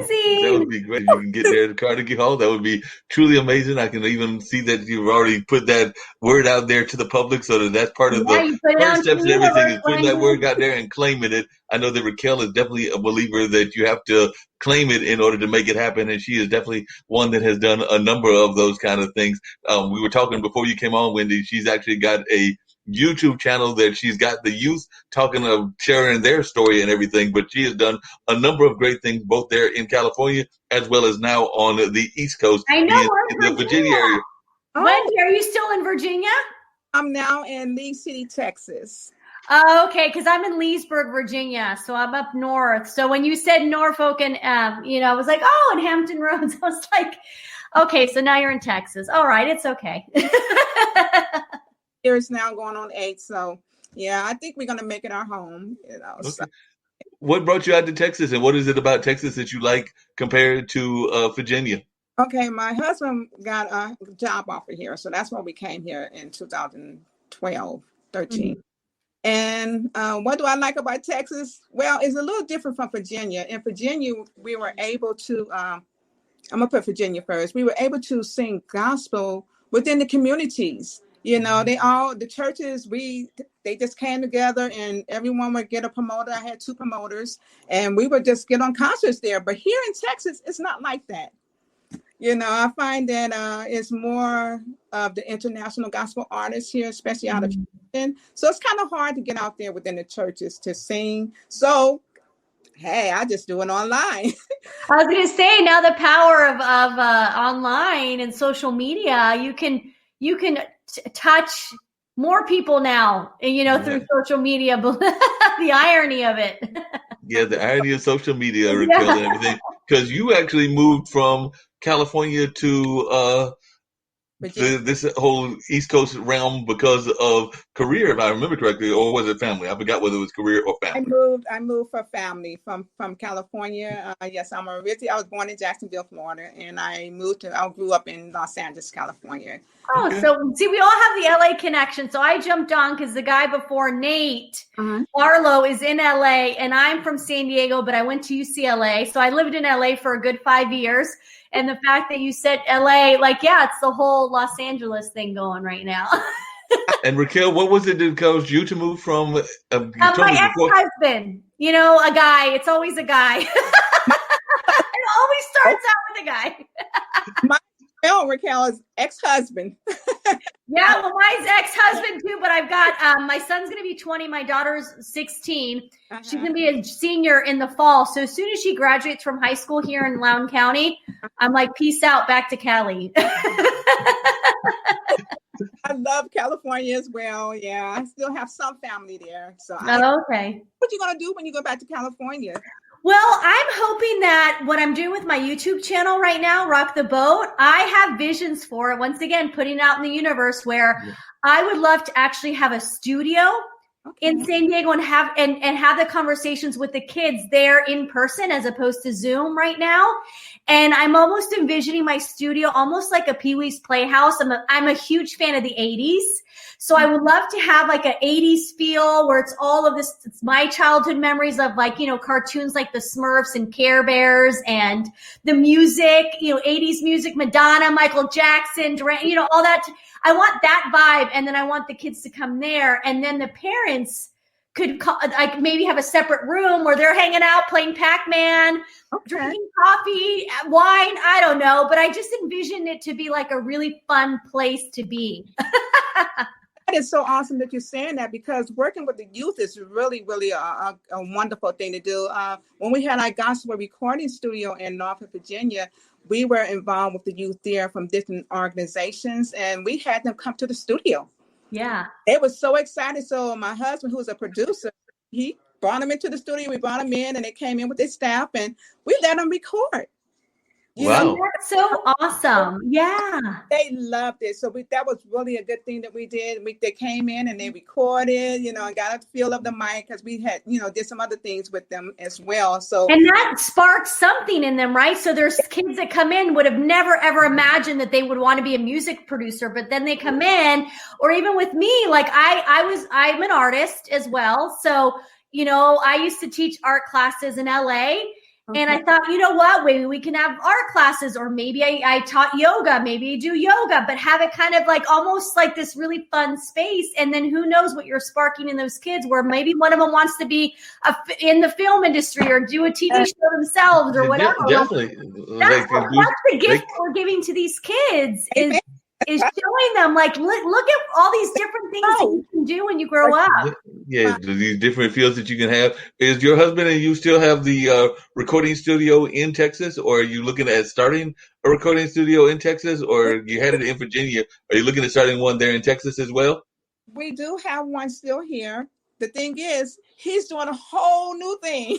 That would be great. You can get there to Carnegie Hall. That would be truly amazing. I can even see that you've already put that word out there to the public, so that's part of the first steps and everything is putting that word out there and claiming it. I know that Raquel is definitely a believer that you have to claim it in order to make it happen, and she is definitely one that has done a number of those kind of things. We were talking before you came on, Wendy. She's actually got a YouTube channel that she's got the youth talking of sharing their story and everything, but she has done a number of great things both there in California as well as now on the East Coast. I know, in the Virginia area. Wendy, are you still in Virginia? I'm now in Lee City, Texas. Oh, okay, because I'm in Leesburg, Virginia, so I'm up north. So when you said Norfolk and I was like, oh, and Hampton Roads, I was like, okay, so now you're in Texas. All right, it's okay. Years now, going on 8. So yeah, I think we're gonna make it our home. Okay. So. What brought you out to Texas, and what is it about Texas that you like compared to Virginia? Okay, my husband got a job offer here, so that's why we came here in 2012, 13. Mm-hmm. And what do I like about Texas? Well, it's a little different from Virginia. In Virginia, we were able to, I'm gonna put Virginia first. We were able to sing gospel within the communities. The churches, they just came together and everyone would get a promoter. I had 2 promoters, and we would just get on concerts there. But here in Texas, it's not like that. I find that it's more of the international gospel artists here, especially out of Houston. So it's kind of hard to get out there within the churches to sing. So, hey, I just do it online. I was going to say, now the power of online and social media, you can touch more people now, through social media. The irony of it. Yeah, the irony of social media, Raquel, and everything. Because you actually moved from California to this whole East Coast realm because of career, if I remember correctly, or was it family? I forgot whether it was career or family. I moved for family from California. Yes, I was born in Jacksonville, Florida, and I grew up in Los Angeles, California. Oh, okay. So see, we all have the LA connection. So I jumped on because the guy before, Nate Barlow, is in LA, and I'm from San Diego, but I went to UCLA. So I lived in LA for a good 5 years. And the fact that you said LA, it's the whole Los Angeles thing going right now. And Raquel, what was it that caused you to move from? My ex-husband, a guy. It's always a guy. It always starts out with a guy. Raquel is ex-husband. Yeah, well, mine's ex-husband too, but I've got, my son's going to be 20. My daughter's 16. She's going to be a senior in the fall. So as soon as she graduates from high school here in Loudoun County, I'm like, peace out, back to Cali. I love California as well. Yeah, I still have some family there. So okay. What you going to do when you go back to California? Well, I'm hoping that what I'm doing with my YouTube channel right now, Rock the Boat, I have visions for it. Once again, putting it out in the universe where I would love to actually have a studio in San Diego and have the conversations with the kids there in person as opposed to Zoom right now. And I'm almost envisioning my studio almost like a Pee-wee's Playhouse. I'm a huge fan of the 80s. So I would love to have like an 80s feel where it's all of this, it's my childhood memories of like, cartoons like the Smurfs and Care Bears and the music, 80s music, Madonna, Michael Jackson, Duran, all that. I want that vibe. And then I want the kids to come there. And then the parents could like maybe have a separate room where they're hanging out, playing Pac-Man, drinking coffee, wine. I don't know, but I just envisioned it to be like a really fun place to be. That is so awesome that you're saying that, because working with the youth is really, really a wonderful thing to do. When we had our gospel recording studio in Norfolk, Virginia, we were involved with the youth there from different organizations, and we had them come to the studio. Yeah. It was so exciting. So my husband, who was a producer, he brought them into the studio. We brought them in, and they came in with their staff, and we let them record. Wow. That's so awesome. Yeah. They loved it. So that was really a good thing that we did. They came in and they recorded, and got a feel of the mic, because we had, did some other things with them as well. So, and that sparked something in them, right? So there's kids that come in would have never, ever imagined that they would want to be a music producer, but then they come in, or even with me, like I'm an artist as well. So, I used to teach art classes in LA. Okay. And I thought, what, maybe we can have art classes, or maybe I taught yoga, maybe I do yoga, but have it kind of like almost like this really fun space. And then who knows what you're sparking in those kids, where maybe one of them wants to be in the film industry or do a TV show themselves or whatever. Definitely. That's the gift we're giving to these kids is showing them, like, look at all these different things that you can do when you grow up. Yeah, these different fields that you can have. Is your husband and you still have the recording studio in Texas, or are you looking at starting a recording studio in Texas, or you had it in Virginia? Are you looking at starting one there in Texas as well? We do have one still here. The thing is, he's doing a whole new thing.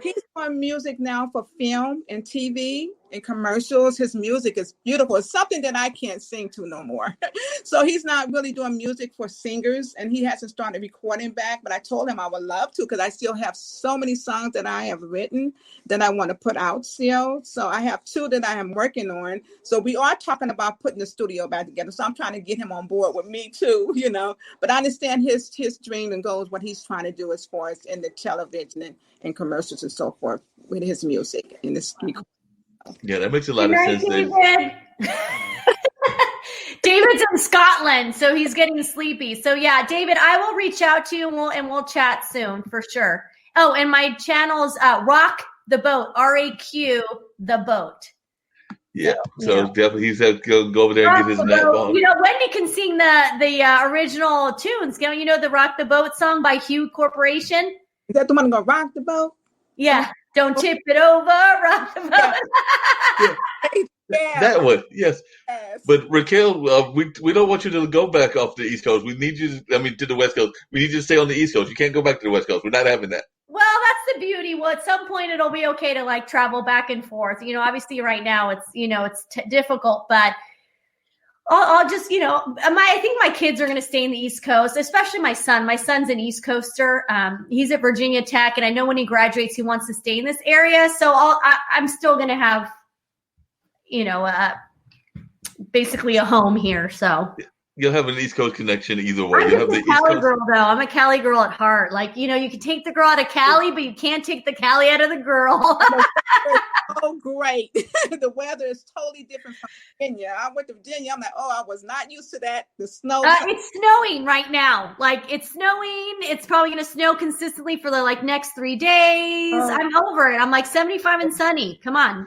He's doing music now for film and TV and commercials. His music is beautiful. It's something that I can't sing to no more. So he's not really doing music for singers, and he hasn't started recording back, but I told him I would love to, because I still have so many songs that I have written that I want to put out still. So I have 2 that I am working on. So we are talking about putting the studio back together. So I'm trying to get him on board with me too, but I understand his dream and goals, what he's trying to do as far as in the television and commercials and so forth with his music in this. Yeah, that makes a lot of sense. David's in Scotland, so he's getting sleepy. So yeah, David, I will reach out to you and we'll chat soon for sure. Oh, and my channel's Rock the Boat, RAQ the Boat. Yeah, so definitely he's had to go over there and get his nap on. Wendy can sing the original tunes. The Rock the Boat song by Hugh Corporation. Is that the one going to rock the boat? Yeah. Don't tip it over, rock the boat. Yeah. That one, yes. But Raquel, we don't want you to go back off the East Coast. We need you to the West Coast. We need you to stay on the East Coast. You can't go back to the West Coast. We're not having that. Well, that's the beauty. Well, at some point it'll be okay to like travel back and forth. Obviously right now it's difficult, but I'll just, I think my kids are going to stay in the East Coast, especially my son. My son's an East Coaster. He's at Virginia Tech, and I know when he graduates, he wants to stay in this area. So I'm still going to have, basically a home here. So you'll have an East Coast connection either way. I'm you have the a Cali girl, though. I'm a Cali girl at heart. Like, you can take the girl out of Cali, but you can't take the Cali out of the girl. Oh, great. The weather is totally different from Virginia. I went to Virginia. I'm like, I was not used to that. The snow. It's snowing right now. Like, it's snowing. It's probably going to snow consistently for the next 3 days. I'm over it. I'm like 75 and sunny. Come on.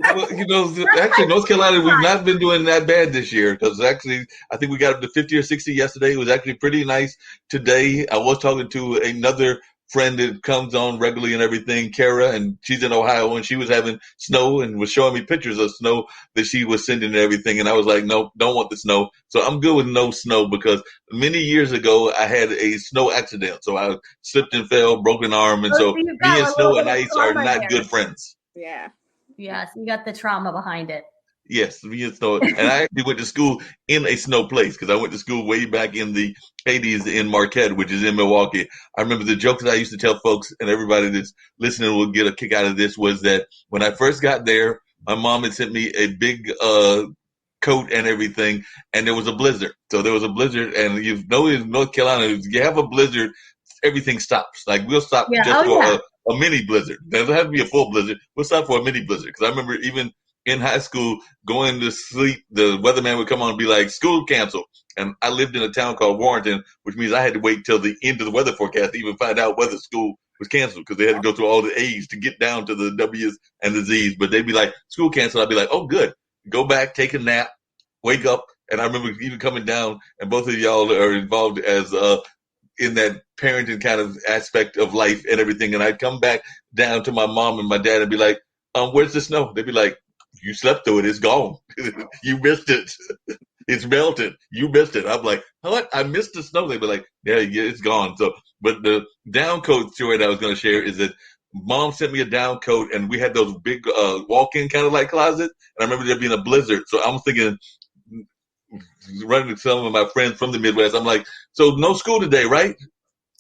Actually, North Carolina, we've not been doing that bad this year, because actually, I think we got up to 50 or 60 yesterday. It was actually pretty nice today. I was talking to another friend that comes on regularly and everything, Kara, and she's in Ohio, and she was having snow and was showing me pictures of snow that she was sending and everything. And I was like, no, don't want the snow. So I'm good with no snow, because many years ago I had a snow accident. So I slipped and fell, broke an arm. And so me and snow and ice are not good friends. Yeah. Yes, you got the trauma behind it. Yes, me and snow. And I actually went to school in a snow place, because I went to school way back in the 80s in Marquette, which is in Milwaukee. I remember the jokes that I used to tell folks, and everybody that's listening will get a kick out of this, was that when I first got there, my mom had sent me a big coat and everything, and there was a blizzard. So there was a blizzard, and you know, in North Carolina, if you have a blizzard, everything stops. Like we'll stop just for a mini blizzard. There doesn't have to be a full blizzard. We'll stop for a mini blizzard. Because I remember even in high school going to sleep, the weatherman would come on and be like, school canceled. And I lived in a town called Warrenton, which means I had to wait till the end of the weather forecast to even find out whether school was canceled, because they had to go through all the A's to get down to the W's and the Z's. But they'd be like, school canceled. I'd be like, oh, good. Go back, take a nap, wake up. And I remember even coming down, and both of y'all are involved as in that parenting kind of aspect of life and everything. And I'd come back down to my mom and my dad and be like, where's the snow? They'd be like, you slept through it. It's gone. You missed it. It's melted. You missed it. I'm like, what? I missed the snow. They'd be like, yeah, it's gone. So, but the down coat story that I was going to share is that Mom sent me a down coat, and we had those big walk-in kind of like closet. And I remember there being a blizzard. So I'm thinking, running with some of my friends from the Midwest, I'm like, so no school today, right?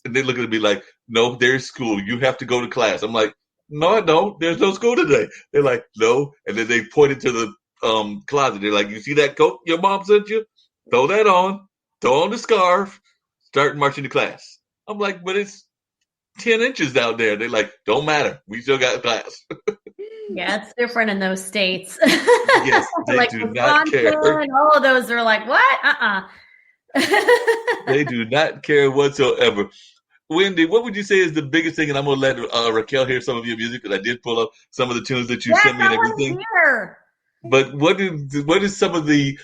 And they look at me like, no, there's school. You have to go to class. I'm like, no, I don't. There's no school today. They're like, no. And then they pointed to the closet. They're like, you see that coat your mom sent you? Throw that on. Throw on the scarf. Start marching to class. I'm like, but it's 10 inches out there. They're like, don't matter. We still got class. Yeah, it's different in those states. Yes, they like do not care. And all of those are like, what? They do not care whatsoever. Wendy, what would you say is the biggest thing? And I'm going to let Raquel hear some of your music, because I did pull up some of the tunes that you sent me and everything. But what is some of the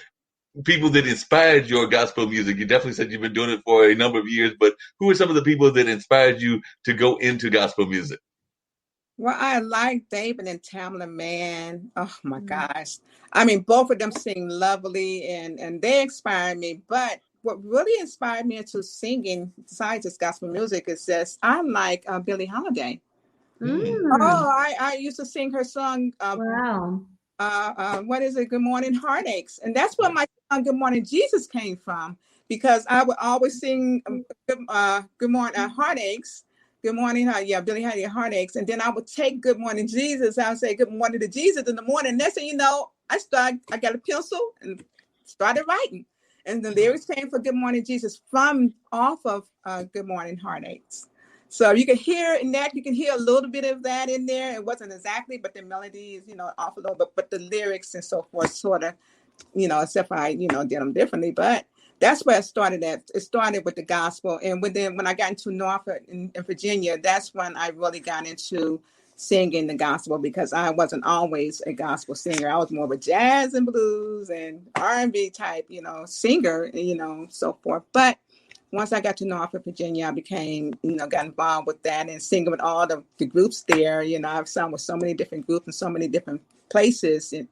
people that inspired your gospel music? You definitely said you've been doing it for a number of years, but who are some of the people that inspired you to go into gospel music? Well, I like David and Tamla, man. Oh my gosh. I mean, both of them sing lovely, and they inspired me. But what really inspired me into singing, besides just gospel music, is this: I like Billie Holiday. Oh, I used to sing her song. What is it? Good Morning Heartaches. And that's where my song Good Morning Jesus came from, because I would always sing Good Morning Heartaches. Good morning, Billie Holiday, Heartaches. And then I would take Good Morning Jesus. I would say good morning to Jesus in the morning. Next thing you know, I got a pencil and started writing. And the lyrics came for Good Morning Jesus off of Good Morning Heartaches. So you can hear in that, you can hear a little bit of that in there. It wasn't exactly, but the melody is, off a little bit, but the lyrics and so forth sort of, except for I, did them differently. But that's where it started at. It started with the gospel. And when I got into Norfolk in Virginia, that's when I really got into singing the gospel, because I wasn't always a gospel singer. I was more of a jazz and blues and R&B type, singer, so forth. But once I got to Norfolk, Virginia, I became, got involved with that and singing with all the groups there. I've sung with so many different groups and so many different places and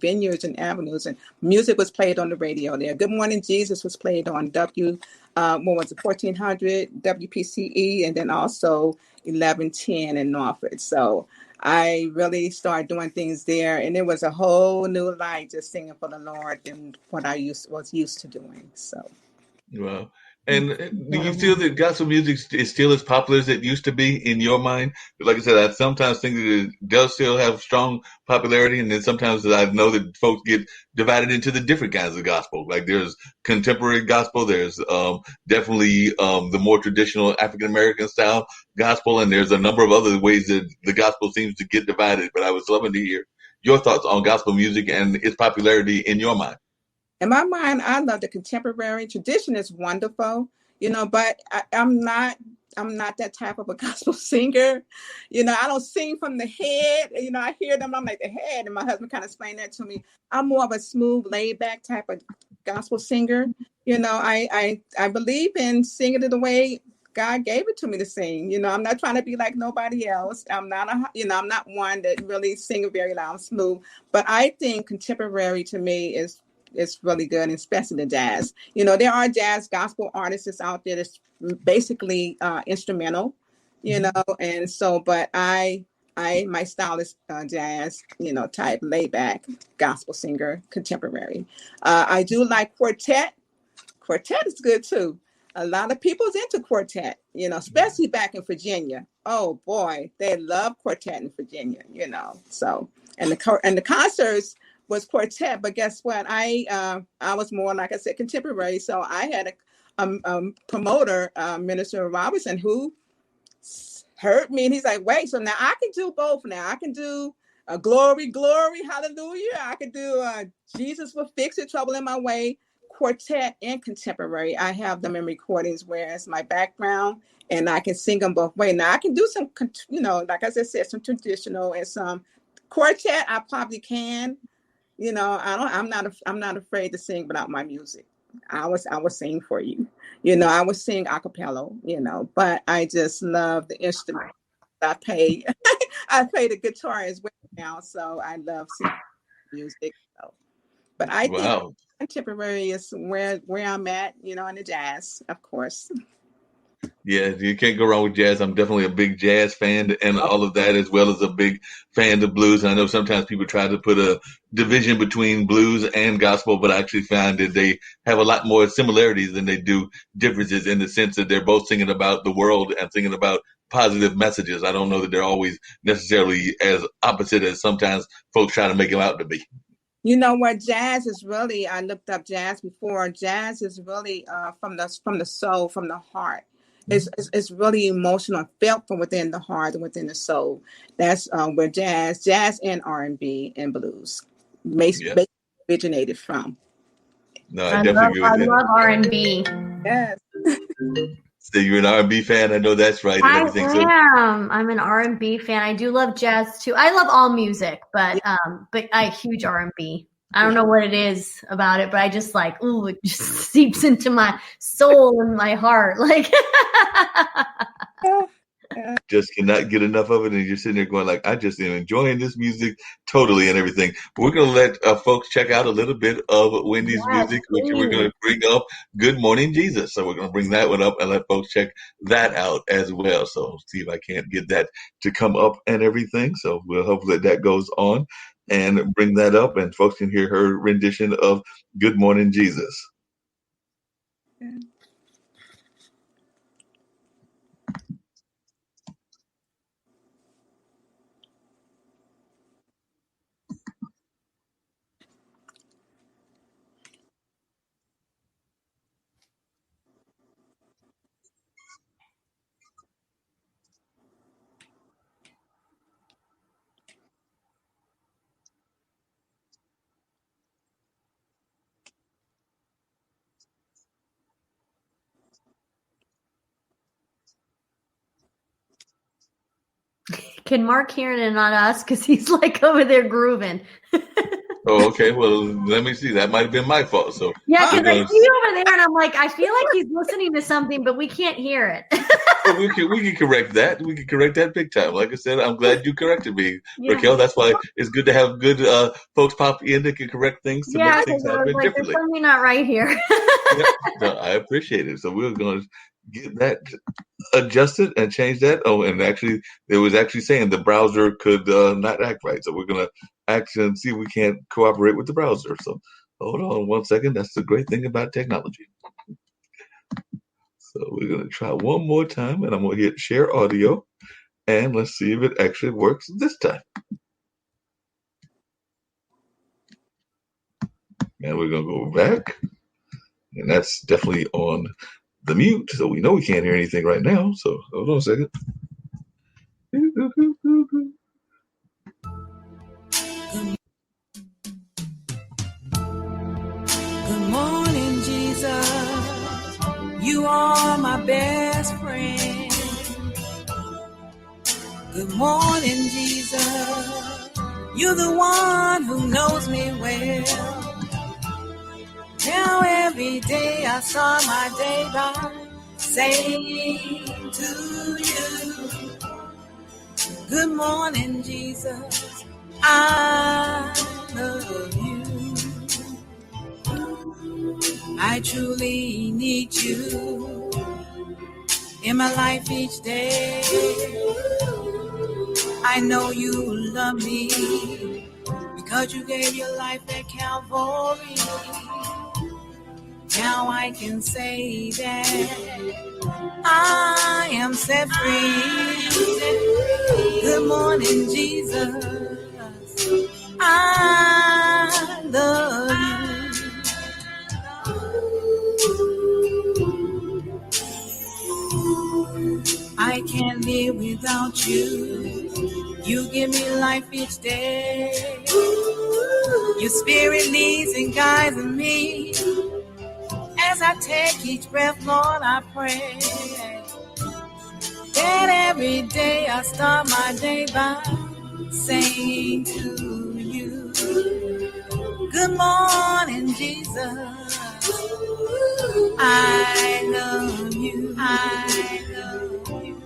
vineyards and avenues, and music was played on the radio there. Good Morning Jesus was played on 1400 WPCE, and then also 1110 in Norfolk. So I really started doing things there, and it was a whole new life just singing for the Lord than what I was used to doing. So, wow. And do you feel that gospel music is still as popular as it used to be in your mind? Like I said, I sometimes think that it does still have strong popularity, and then sometimes I know that folks get divided into the different kinds of gospel. Like there's contemporary gospel, there's definitely the more traditional African-American style gospel, and there's a number of other ways that the gospel seems to get divided. But I was loving to hear your thoughts on gospel music and its popularity in your mind. In my mind, I love the contemporary. Tradition is wonderful, but I'm not that type of a gospel singer. I don't sing from the head. I hear them, I'm like the head. And my husband kind of explained that to me. I'm more of a smooth, laid back type of gospel singer. I believe in singing it the way God gave it to me to sing. I'm not trying to be like nobody else. I'm not I'm not one that really sing very loud and smooth. But I think contemporary to me is really good, and especially the jazz. There are jazz gospel artists out there that's basically instrumental, and so, but my style is jazz, type laid back gospel singer, contemporary. I do like quartet. Quartet is good too. A lot of people's into quartet, especially back in Virginia. Oh boy, they love quartet in Virginia, so, and the concerts was quartet, but guess what? I was more, like I said, contemporary. So I had a promoter, Minister Robinson, who heard me, and he's like, wait, so now I can do both. Now I can do glory, glory, hallelujah. I can do Jesus will fix it, trouble in my way, quartet and contemporary. I have them in recordings where it's my background, and I can sing them both ways. Now I can do some, like I said, some traditional and some quartet. I probably can. I'm not afraid to sing without my music. I was sing for you. I was sing a cappella, but I just love the instrument. I play the guitar as well now, so I love singing music. So. But I think contemporary is where I'm at, in the jazz, of course. Yeah, you can't go wrong with jazz. I'm definitely a big jazz fan and all of that, as well as a big fan of blues. And I know sometimes people try to put a division between blues and gospel, but I actually find that they have a lot more similarities than they do differences, in the sense that they're both singing about the world and singing about positive messages. I don't know that they're always necessarily as opposite as sometimes folks try to make them out to be. You know what? Jazz is really, I looked up jazz before. Jazz is really from the soul, from the heart. It's really emotional, felt from within the heart and within the soul. That's where jazz and R&B and blues basically originated from. No, I definitely agree with that. I love R&B. Yes. So you're an R&B fan? I know that's right. And everything. I'm an R&B fan. I do love jazz too. I love all music, but I huge R&B. I don't know what it is about it, but I just it just seeps into my soul and my heart. Just cannot get enough of it, and you're sitting there going I just am enjoying this music totally and everything. But we're going to let folks check out a little bit of Wendy's music, which we're going to bring up Good Morning Jesus. So we're going to bring that one up and let folks check that out as well. So see if I can't get that to come up and everything. So we'll hope that goes on and bring that up, and folks can hear her rendition of Good Morning Jesus. Yeah. Can Mark hear it and not us? Because he's over there grooving. Oh, okay. Well, let me see. That might have been my fault. So yeah, because I see you over there, and I'm I feel like he's listening to something, but we can't hear it. Well, we can correct that. We can correct that big time. Like I said, I'm glad you corrected me, Raquel. That's why it's good to have good folks pop in that can correct things to make things happen differently. There's something not right here. No, I appreciate it. So we're going to get that adjusted and change that. Oh, and actually, it was actually saying the browser could not act right. So we're going to actually see if we can't cooperate with the browser. So hold on 1 second. That's the great thing about technology. So we're going to try one more time, and I'm going to hit share audio, and let's see if it actually works this time. And we're going to go back, and that's definitely on the mute, so we know we can't hear anything right now. So hold on a second. Good morning, Jesus. You are my best friend. Good morning, Jesus. You're the one who knows me well. Now every day I start my day by saying to you, good morning, Jesus. I love you. I truly need you in my life each day. I know you love me because you gave your life at Calvary. Now I can say that I am set free. Good morning, Jesus. I I can't live without you. You give me life each day. Your spirit leads and guides me. As I take each breath, Lord, I pray that every day I start my day by saying to you, good morning, Jesus. I love you. I love you.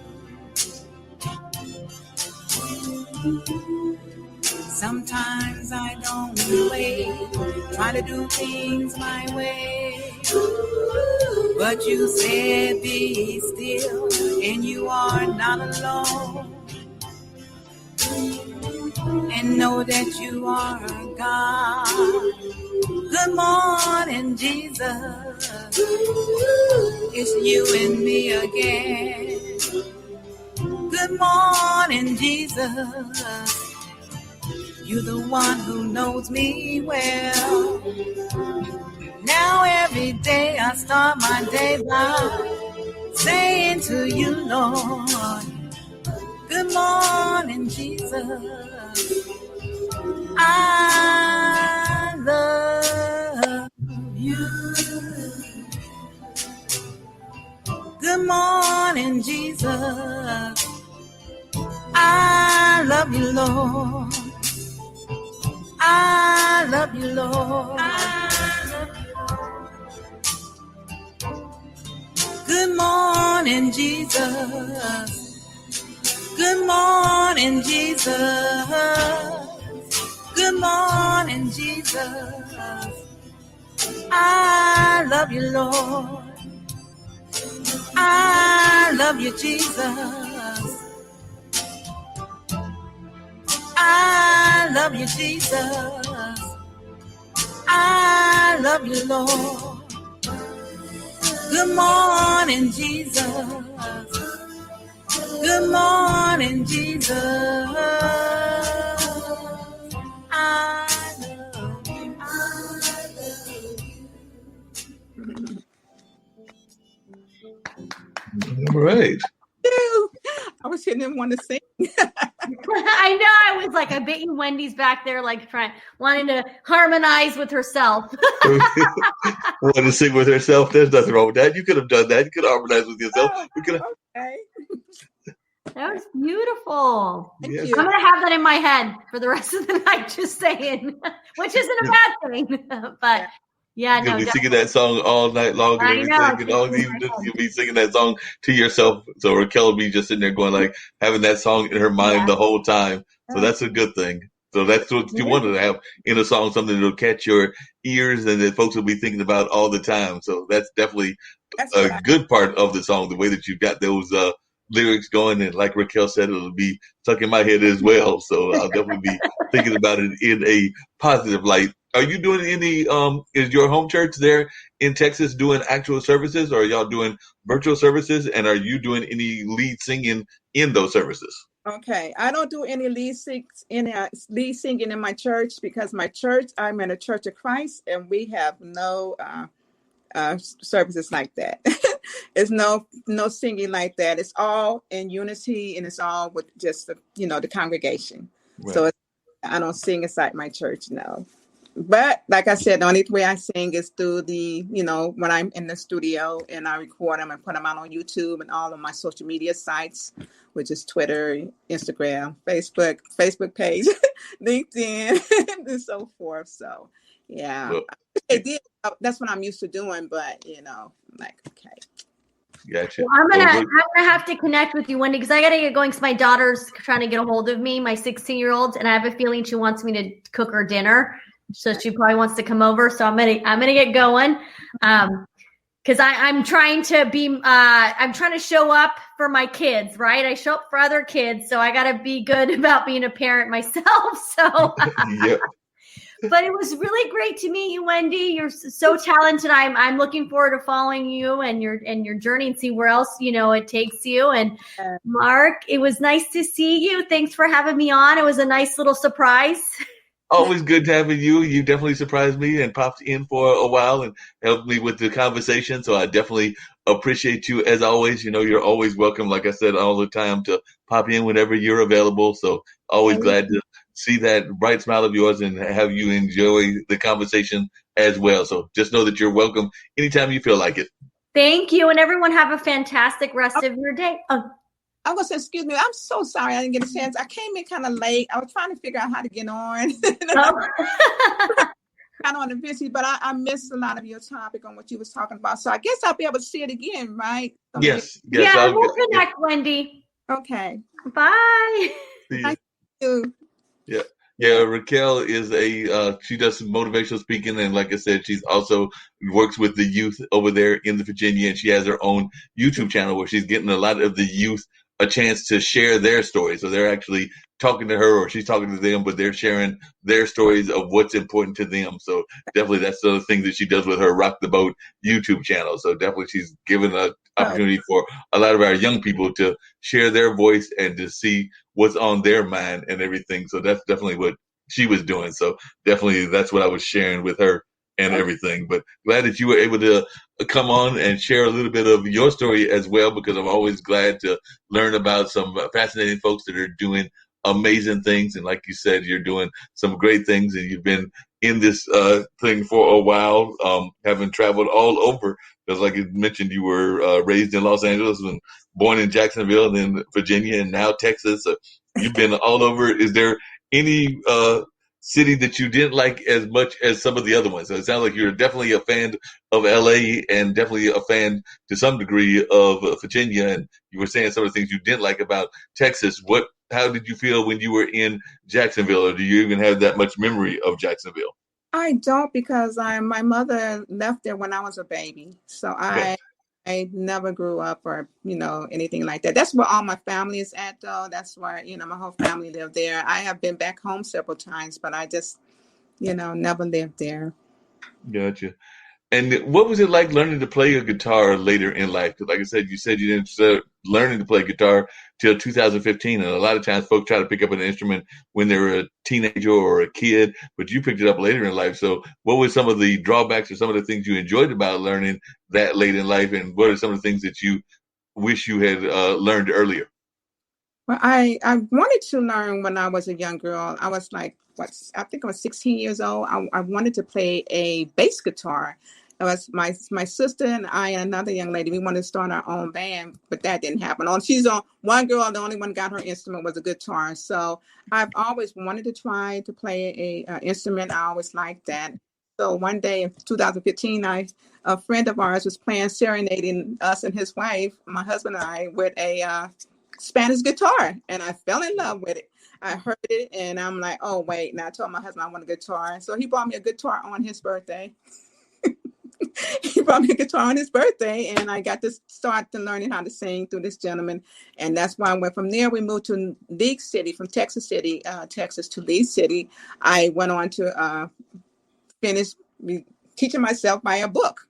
Sometimes I don't wait, try to do things my way. But you said be still, and you are not alone. And know that you are God. Good morning, Jesus. It's you and me again. Good morning, Jesus. You're the one who knows me well. Now every day I start my day by saying to you, Lord, good morning, Jesus. I love you. Good morning, Jesus. I love you, Lord. I love you, Lord. Good morning, Jesus. Good morning, Jesus. Good morning, Jesus. I love you, Lord. I love you, Jesus. I love you, Jesus. I love you, Lord. Good morning, Jesus. Good morning, Jesus. I love you. I love you. All right. I was hearing him want to sing. I know. I was like, I bet you Wendy's back there, like wanting to harmonize with herself. Want to sing with herself? There's nothing wrong with that. You could have done that. You could have harmonized with yourself. Okay. That was beautiful. Yes. I'm gonna have that in my head for the rest of the night, just saying, which isn't a bad thing. But yeah, You'll be singing that song all night long and everything, you'll be singing that song to yourself. So Raquel will be just sitting there going like having that song in her mind the whole time. So that's a good thing. So that's what you wanted to have in a song, something that'll catch your ears and that folks will be thinking about all the time. So that's definitely a good part of the song, the way that you've got those lyrics going. And like Raquel said, it'll be stuck in my head as well. So I'll definitely be thinking about it in a positive light. Are you doing any, is your home church there in Texas doing actual services, or are y'all doing virtual services? And are you doing any lead singing in those services? Okay, I don't do any lead singing in my church because my church, I'm in a Church of Christ, and we have no services like that. It's no singing like that. It's all in unity, and it's all with just the congregation. Right. So I don't sing inside my church, no. But like I said, the only way I sing is through when I'm in the studio and I record them and put them out on YouTube and all of my social media sites, which is Twitter, Instagram, Facebook page, LinkedIn, and so forth. So, yeah, that's what I'm used to doing. But like, okay. Gotcha. Well, I'm gonna have to connect with you, Wendy, because I gotta get going. Because my daughter's trying to get a hold of me, my 16-year-old, and I have a feeling she wants me to cook her dinner. So she probably wants to come over. So I'm gonna get going. Because I'm trying to show up for my kids, right? I show up for other kids, so I gotta be good about being a parent myself. So yep. But it was really great to meet you, Wendy. You're so talented. I'm looking forward to following you and your journey and see where else it takes you. And Marc, it was nice to see you. Thanks for having me on. It was a nice little surprise. Always good having you. You definitely surprised me and popped in for a while and helped me with the conversation. So I definitely appreciate you as always. You know, you're always welcome, like I said, all the time to pop in whenever you're available. So always glad to see that bright smile of yours and have you enjoy the conversation as well. So just know that you're welcome anytime you feel like it. Thank you. And everyone have a fantastic rest of your day. Oh. I was going to say, excuse me, I'm so sorry I didn't get a chance. I came in kind of late. I was trying to figure out how to get on. Kind of on the busy, but I missed a lot of your topic on what you was talking about. So I guess I'll be able to see it again, right? Yes. Yeah, we'll connect, Wendy. Okay. Bye. Thank you. Yeah. Yeah, Raquel is she does some motivational speaking, and like I said, she's also works with the youth over there in the Virginia, and she has her own YouTube channel where she's getting a lot of the youth a chance to share their stories. So they're actually talking to her or she's talking to them, but they're sharing their stories of what's important to them. So definitely that's the thing that she does with her Rock the Boat YouTube channel. So definitely she's given an opportunity for a lot of our young people to share their voice and to see what's on their mind and everything. So that's definitely what she was doing. So definitely that's what I was sharing with her and everything. But glad that you were able to come on and share a little bit of your story as well, because I'm always glad to learn about some fascinating folks that are doing amazing things. And like you said, you're doing some great things, and you've been in this thing for a while, having traveled all over. Because like you mentioned, you were raised in Los Angeles and born in Jacksonville and then Virginia and now Texas. So you've been all over. Is there any city that you didn't like as much as some of the other ones? So it sounds like you're definitely a fan of LA and definitely a fan to some degree of Virginia. And you were saying some of the things you didn't like about Texas. How did you feel when you were in Jacksonville, or do you even have that much memory of Jacksonville? I don't, because my mother left there when I was a baby. So I never grew up or, anything like that. That's where all my family is at, though. That's where, my whole family lived there. I have been back home several times, but I just, never lived there. Gotcha. And what was it like learning to play a guitar later in life? Because like I said you didn't start learning to play guitar till 2015. And a lot of times folks try to pick up an instrument when they're a teenager or a kid, but you picked it up later in life. So what were some of the drawbacks or some of the things you enjoyed about learning that late in life? And what are some of the things that you wish you had learned earlier? Well, I wanted to learn when I was a young girl. I was like, I think I was 16 years old. I wanted to play a bass guitar. It was my sister and I and another young lady. We wanted to start our own band, but that didn't happen. One girl, the only one got her instrument was a guitar. So I've always wanted to try to play a instrument. I always liked that. So one day in 2015, a friend of ours was serenading us and his wife, my husband and I, with a Spanish guitar, and I fell in love with it. I heard it, and I'm like, oh, wait. And I told my husband I want a guitar. So he bought me a guitar on his birthday. He brought me a guitar on his birthday, and I got to start learning how to sing through this gentleman. And that's why I went from there. We moved to League City, from Texas City, Texas to League City. I went on to finish teaching myself by a book.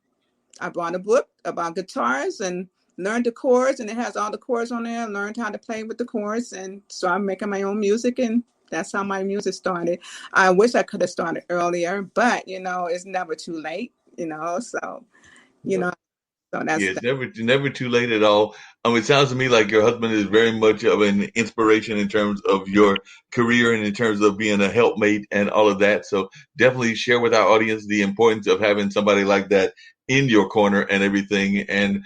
I bought a book about guitars and learned the chords, and it has all the chords on there. I learned how to play with the chords, and so I'm making my own music, and that's how my music started. I wish I could have started earlier, but it's never too late. So that's it's never too late at all. It sounds to me like your husband is very much of an inspiration in terms of your career and in terms of being a helpmate and all of that. So definitely share with our audience the importance of having somebody like that in your corner and everything. And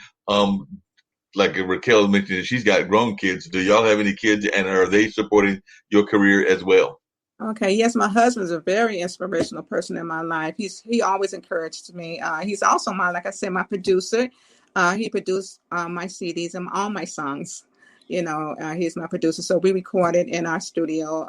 like Raquel mentioned, she's got grown kids. Do y'all have any kids, and are they supporting your career as well? Okay. Yes, my husband's a very inspirational person in my life. He always encouraged me. He's also like I said, my producer. He produced my CDs and all my songs. He's my producer. So we recorded in our studio.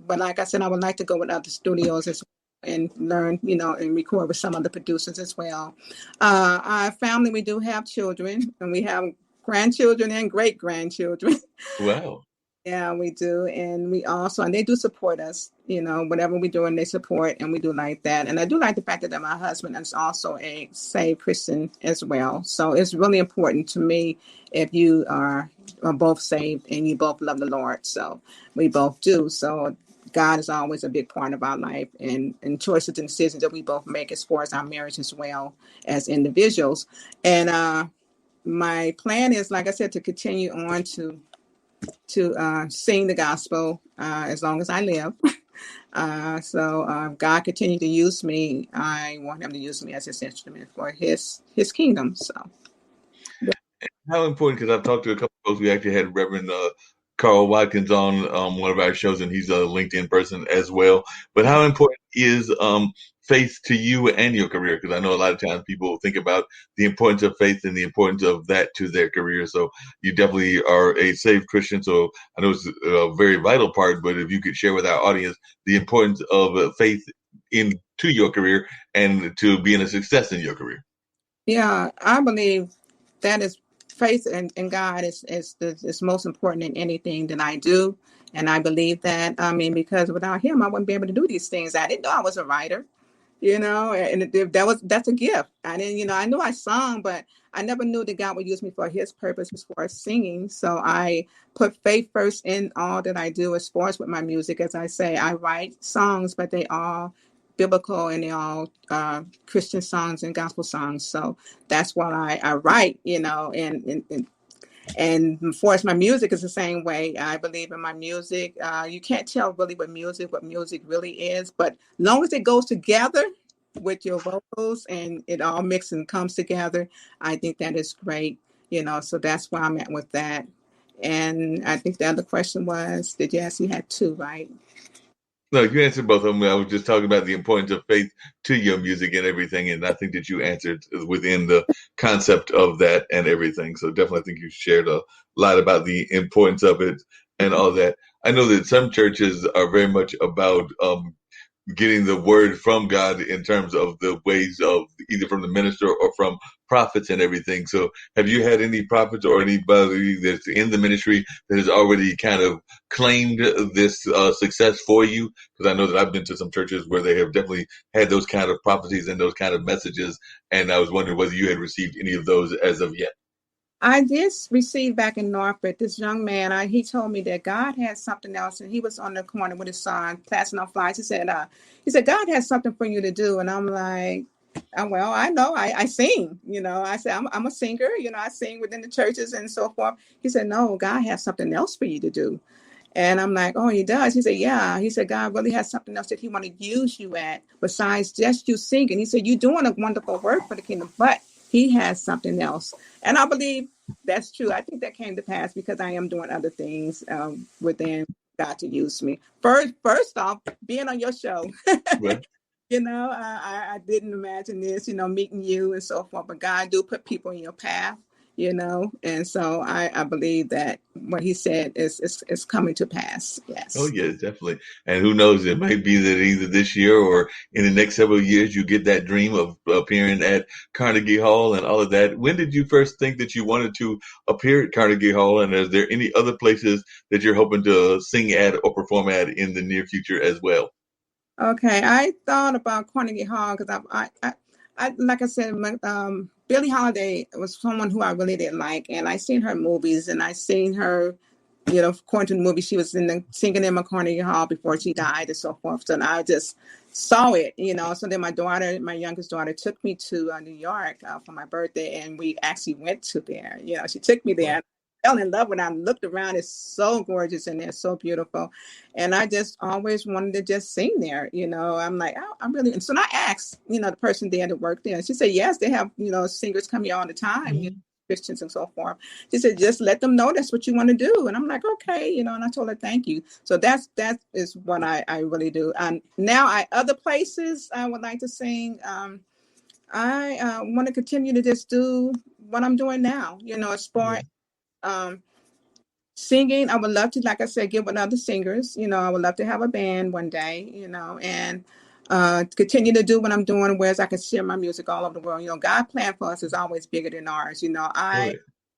But like I said, I would like to go with other studios as well and learn, and record with some other producers as well. Our family, we do have children, and we have grandchildren and great grandchildren. Wow. Yeah, we do. And they do support us, whatever we're doing, they support, and we do like that. And I do like the fact that my husband is also a saved Christian as well. So it's really important to me if you are both saved and you both love the Lord. So we both do. So God is always a big part of our life, and choices and decisions that we both make as far as our marriage as well as individuals. And my plan is, like I said, to continue on to sing the gospel as long as I live. So God continue to use me. I want him to use me as his instrument for his kingdom. So How important, because I've talked to a couple of folks. We actually had Reverend Carl Watkins on one of our shows, and he's a LinkedIn person as well. But how important is faith to you and your career? Because I know a lot of times people think about the importance of faith and the importance of that to their career. So you definitely are a saved Christian. So I know it's a very vital part, but if you could share with our audience the importance of faith into your career and to being a success in your career. Yeah, I believe that is faith in God is most important in anything that I do. And I believe that, because without him, I wouldn't be able to do these things. I didn't know I was a writer, and that's a gift. I didn't, I knew I sung, but I never knew that God would use me for his purpose as far as singing. So I put faith first in all that I do as far as with my music. As I say, I write songs, but they all biblical and they all Christian songs and gospel songs. So that's what I write, and as far as my music is the same way. I believe in my music. You can't tell really what music really is, but long as it goes together with your vocals and it all mixes and comes together, I think that is great, so that's where I'm at with that. And I think the other question was, did you ask? You had two, right? No, you answered both of them. I was just talking about the importance of faith to your music and everything, and I think that you answered within the concept of that and everything. So definitely, I think you shared a lot about the importance of it and all that. I know that some churches are very much about getting the word from God in terms of the ways of either from the minister or from prophets and everything. So have you had any prophets or anybody that's in the ministry that has already kind of claimed this success for you? Because I know that I've been to some churches where they have definitely had those kind of prophecies and those kind of messages. And I was wondering whether you had received any of those as of yet. I did receive back in Norfolk, this young man, he told me that God had something else, and he was on the corner with his son, passing off flies. He said, God has something for you to do. And I'm like, well, I know, I sing, I said, I'm a singer, I sing within the churches and so forth. He said, no, God has something else for you to do. And I'm like, oh, he does? He said, yeah. He said, God really has something else that he want to use you at besides just you singing. He said, you're doing a wonderful work for the kingdom, but he has something else. And I believe that's true. I think that came to pass because I am doing other things within God to use me. First off, being on your show. Right. I didn't imagine this, meeting you and so forth, but God do put people in your path, and so I believe that what he said is coming to pass. Yes. Oh, yes, definitely. And who knows, it might be that either this year or in the next several years, you get that dream of appearing at Carnegie Hall and all of that. When did you first think that you wanted to appear at Carnegie Hall? And is there any other places that you're hoping to sing at or perform at in the near future as well? Okay, I thought about Carnegie Hall because I like I said, Billie Holiday was someone who I really didn't like, and I seen her movies, and I seen her, according to the movie, she was singing in Carnegie Hall before she died and so forth. So I just saw it, So then my youngest daughter, took me to New York for my birthday, and we actually went to there. She took me there. I fell in love when I looked around. It's so gorgeous and it's so beautiful. And I just always wanted to just sing there. I'm like, I'm really, and so I asked, the person there that worked there. She said, yes, they have, singers come here all the time, Christians and so forth. She said, just let them know that's what you want to do. And I'm like, okay, and I told her, thank you. So that is what I really do. Now other places I would like to sing. I want to continue to just do what I'm doing now, as far as singing. I would love to, like I said, get with other singers. I would love to have a band one day, and continue to do what I'm doing, whereas I can share my music all over the world. God plan for us is always bigger than ours.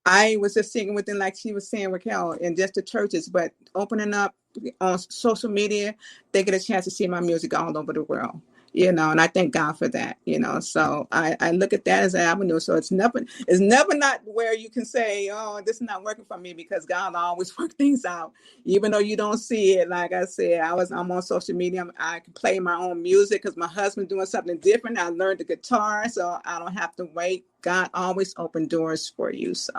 I was just singing within, like she was saying, Raquel, in just the churches, but opening up on social media, they get a chance to see my music all over the world. and I thank God for that, so I look at that as an avenue. So it's never not where you can say, oh, this is not working for me, because God always works things out, even though you don't see it. Like I said, I'm on social media. I can play my own music because my husband's doing something different. I learned the guitar, so I don't have to wait. God always opened doors for you. So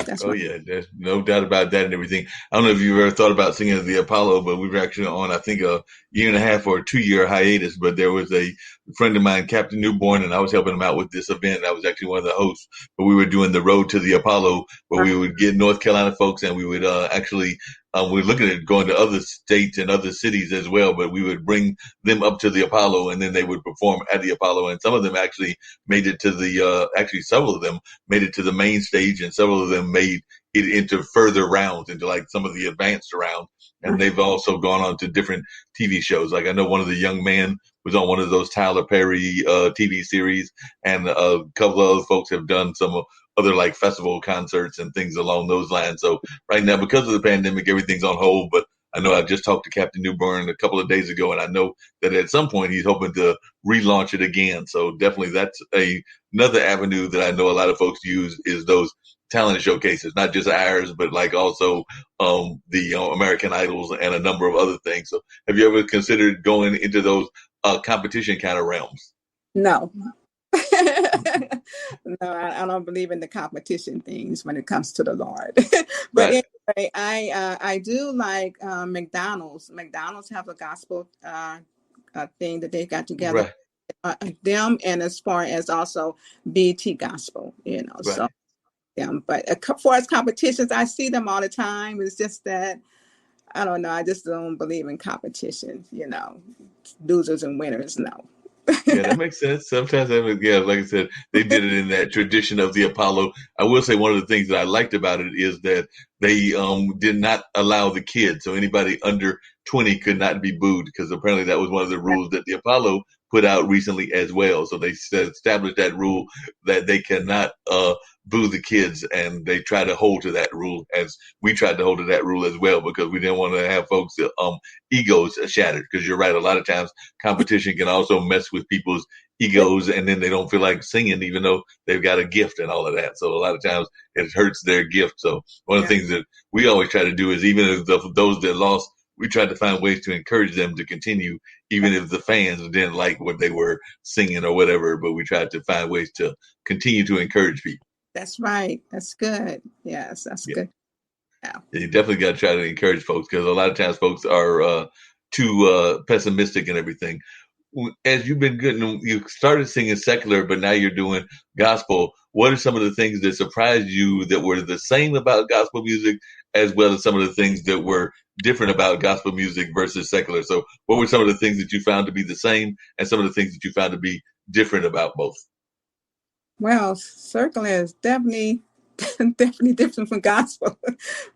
that's yeah, there's no doubt about that and everything. I don't know if you've ever thought about singing at the Apollo, but we were actually on, I think, a 1.5 or 2 year hiatus. But there was a friend of mine, Captain Newborn, and I was helping him out with this event. I was actually one of the hosts, but we were doing the road to the Apollo, where we would get North Carolina folks, and we would actually we're looking at going to other states and other cities as well, but we would bring them up to the Apollo, and then they would perform at the Apollo. And some of them actually made it to several of them made it to the main stage, and several of them made it into further rounds, into like some of the advanced rounds. And they've also gone on to different TV shows. Like I know one of the young men was on one of those Tyler Perry TV series, and a couple of other folks have done some other like festival concerts and things along those lines. So right now, because of the pandemic, everything's on hold. But I know I just talked to Captain Newburn a couple of days ago, and I know that at some point he's hoping to relaunch it again. So definitely that's another avenue that I know a lot of folks use, is those talent showcases, not just ours, but like also the American Idols and a number of other things. So have you ever considered going into those competition kind of realms? No. No, I don't believe in the competition things when it comes to the Lord. But right. Anyway, I do like McDonald's. McDonald's have a gospel thing that they got together. Right. Them, and as far as also BT Gospel, right. So them. But as far as competitions, I see them all the time. It's just that I don't know. I just don't believe in competition. Losers and winners. No. Yeah, that makes sense. Sometimes, like I said, they did it in that tradition of the Apollo. I will say one of the things that I liked about it is that they did not allow the kids. So anybody under 20 could not be booed, because apparently that was one of the rules that the Apollo put out recently as well. So they established that rule that they cannot boo the kids, and they try to hold to that rule, as we tried to hold to that rule as well, because we didn't want to have folks egos shattered. Because you're right, a lot of times competition can also mess with people's egos, and then they don't feel like singing even though they've got a gift and all of that. So a lot of times it hurts their gift. So one of the things that we always try to do is, even if those that lost, we tried to find ways to encourage them to continue, even if the fans didn't like what they were singing or whatever. But we tried to find ways to continue to encourage people. That's right. That's good. Yes, that's good. Yeah. You definitely got to try to encourage folks, because a lot of times folks are too pessimistic and everything. As you've been good, you started singing secular, but now you're doing gospel. What are some of the things that surprised you that were the same about gospel music, as well as some of the things that were different about gospel music versus secular? So what were some of the things that you found to be the same, and some of the things that you found to be different about both? Well, secular is definitely different from gospel,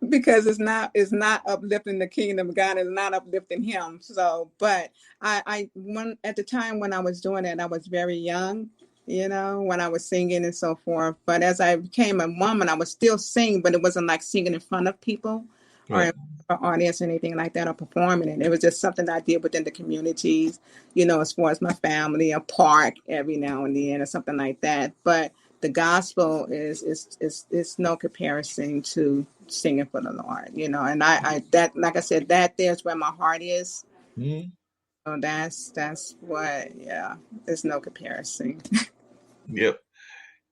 because it's not uplifting the kingdom of God. It's not uplifting him. So, but at the time when I was doing it, I was very young, when I was singing and so forth. But as I became a woman, I was still singing, but it wasn't like singing in front of people or audience or anything like that, or performing it. It was just something that I did within the communities, as far as my family, a park every now and then or something like that. But the gospel is no comparison to singing for the Lord, and I that, like I said, that there's where my heart is. Mm-hmm. So that's what, there's no comparison. Yep.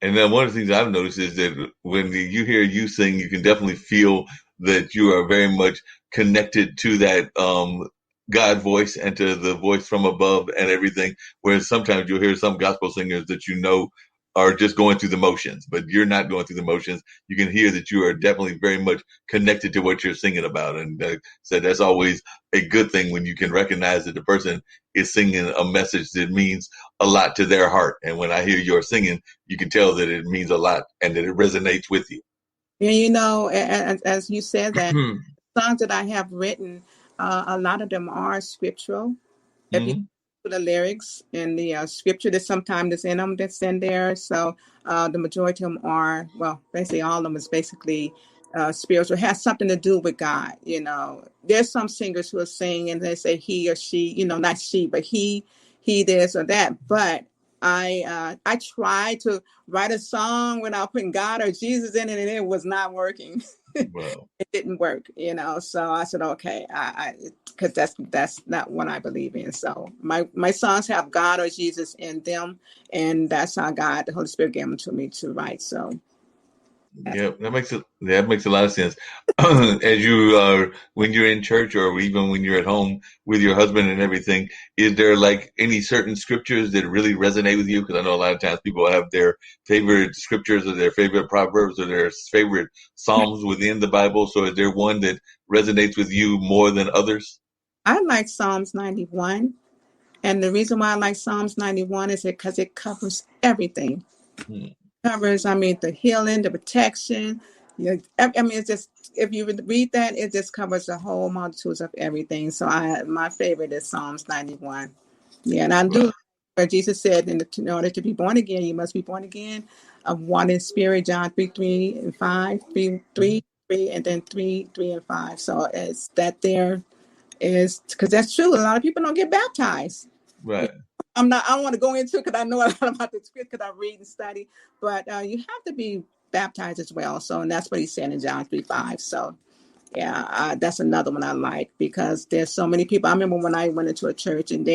And then one of the things I've noticed is that when you hear you sing, you can definitely feel that you are very much connected to that God voice and to the voice from above and everything. Whereas sometimes you'll hear some gospel singers that are just going through the motions, but you're not going through the motions. You can hear that you are definitely very much connected to what you're singing about. And so that's always a good thing, when you can recognize that the person is singing a message that means a lot to their heart. And when I hear your singing, you can tell that it means a lot and that it resonates with you. And as you said, that songs that I have written, a lot of them are scriptural. If you the lyrics and the scripture that sometimes is in them, that's in there. So the majority of them are, well, basically all of them is basically spiritual, has something to do with God. There's some singers who are singing and they say he or she, not she, but he he this or that. But I tried to write a song without putting God or Jesus in it, and it was not working. Wow. It didn't work, So I said, okay, because that's not what I believe in. So my songs have God or Jesus in them, and that's how God, the Holy Spirit, gave them to me to write. So. Yeah, that makes a lot of sense. As you are, when you're in church or even when you're at home with your husband and everything, is there like any certain scriptures that really resonate with you? Because I know a lot of times people have their favorite scriptures or their favorite proverbs or their favorite psalms within the Bible. So is there one that resonates with you more than others? I like Psalms 91. And the reason why I like Psalms 91 is because it covers everything. Covers, the healing, the protection. It's just, if you read that, it just covers the whole multitudes of everything. So my favorite is Psalms 91. Yeah, and I do where Jesus said, in order to be born again, you must be born again of water and spirit, John 3 and 5, 3, and then 3 and 5. So it's that there is, because that's true. A lot of people don't get baptized. Right. I don't want to go into it because I know a lot about the script because I read and study, but you have to be baptized as well. So, and that's what he said in John 3:5. So, yeah, that's another one I like because there's so many people. I remember when I went into a church and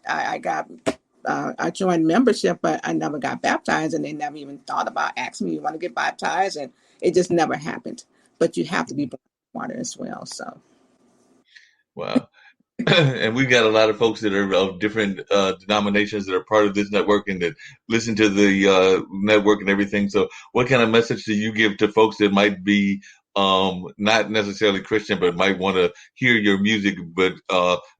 I joined membership, but I never got baptized, and they never even thought about asking me, "You want to get baptized?" And it just never happened. But you have to be born in water as well. So, wow. And we've got a lot of folks that are of different denominations that are part of this network and that listen to the network and everything. So what kind of message do you give to folks that might be not necessarily Christian, but might want to hear your music? But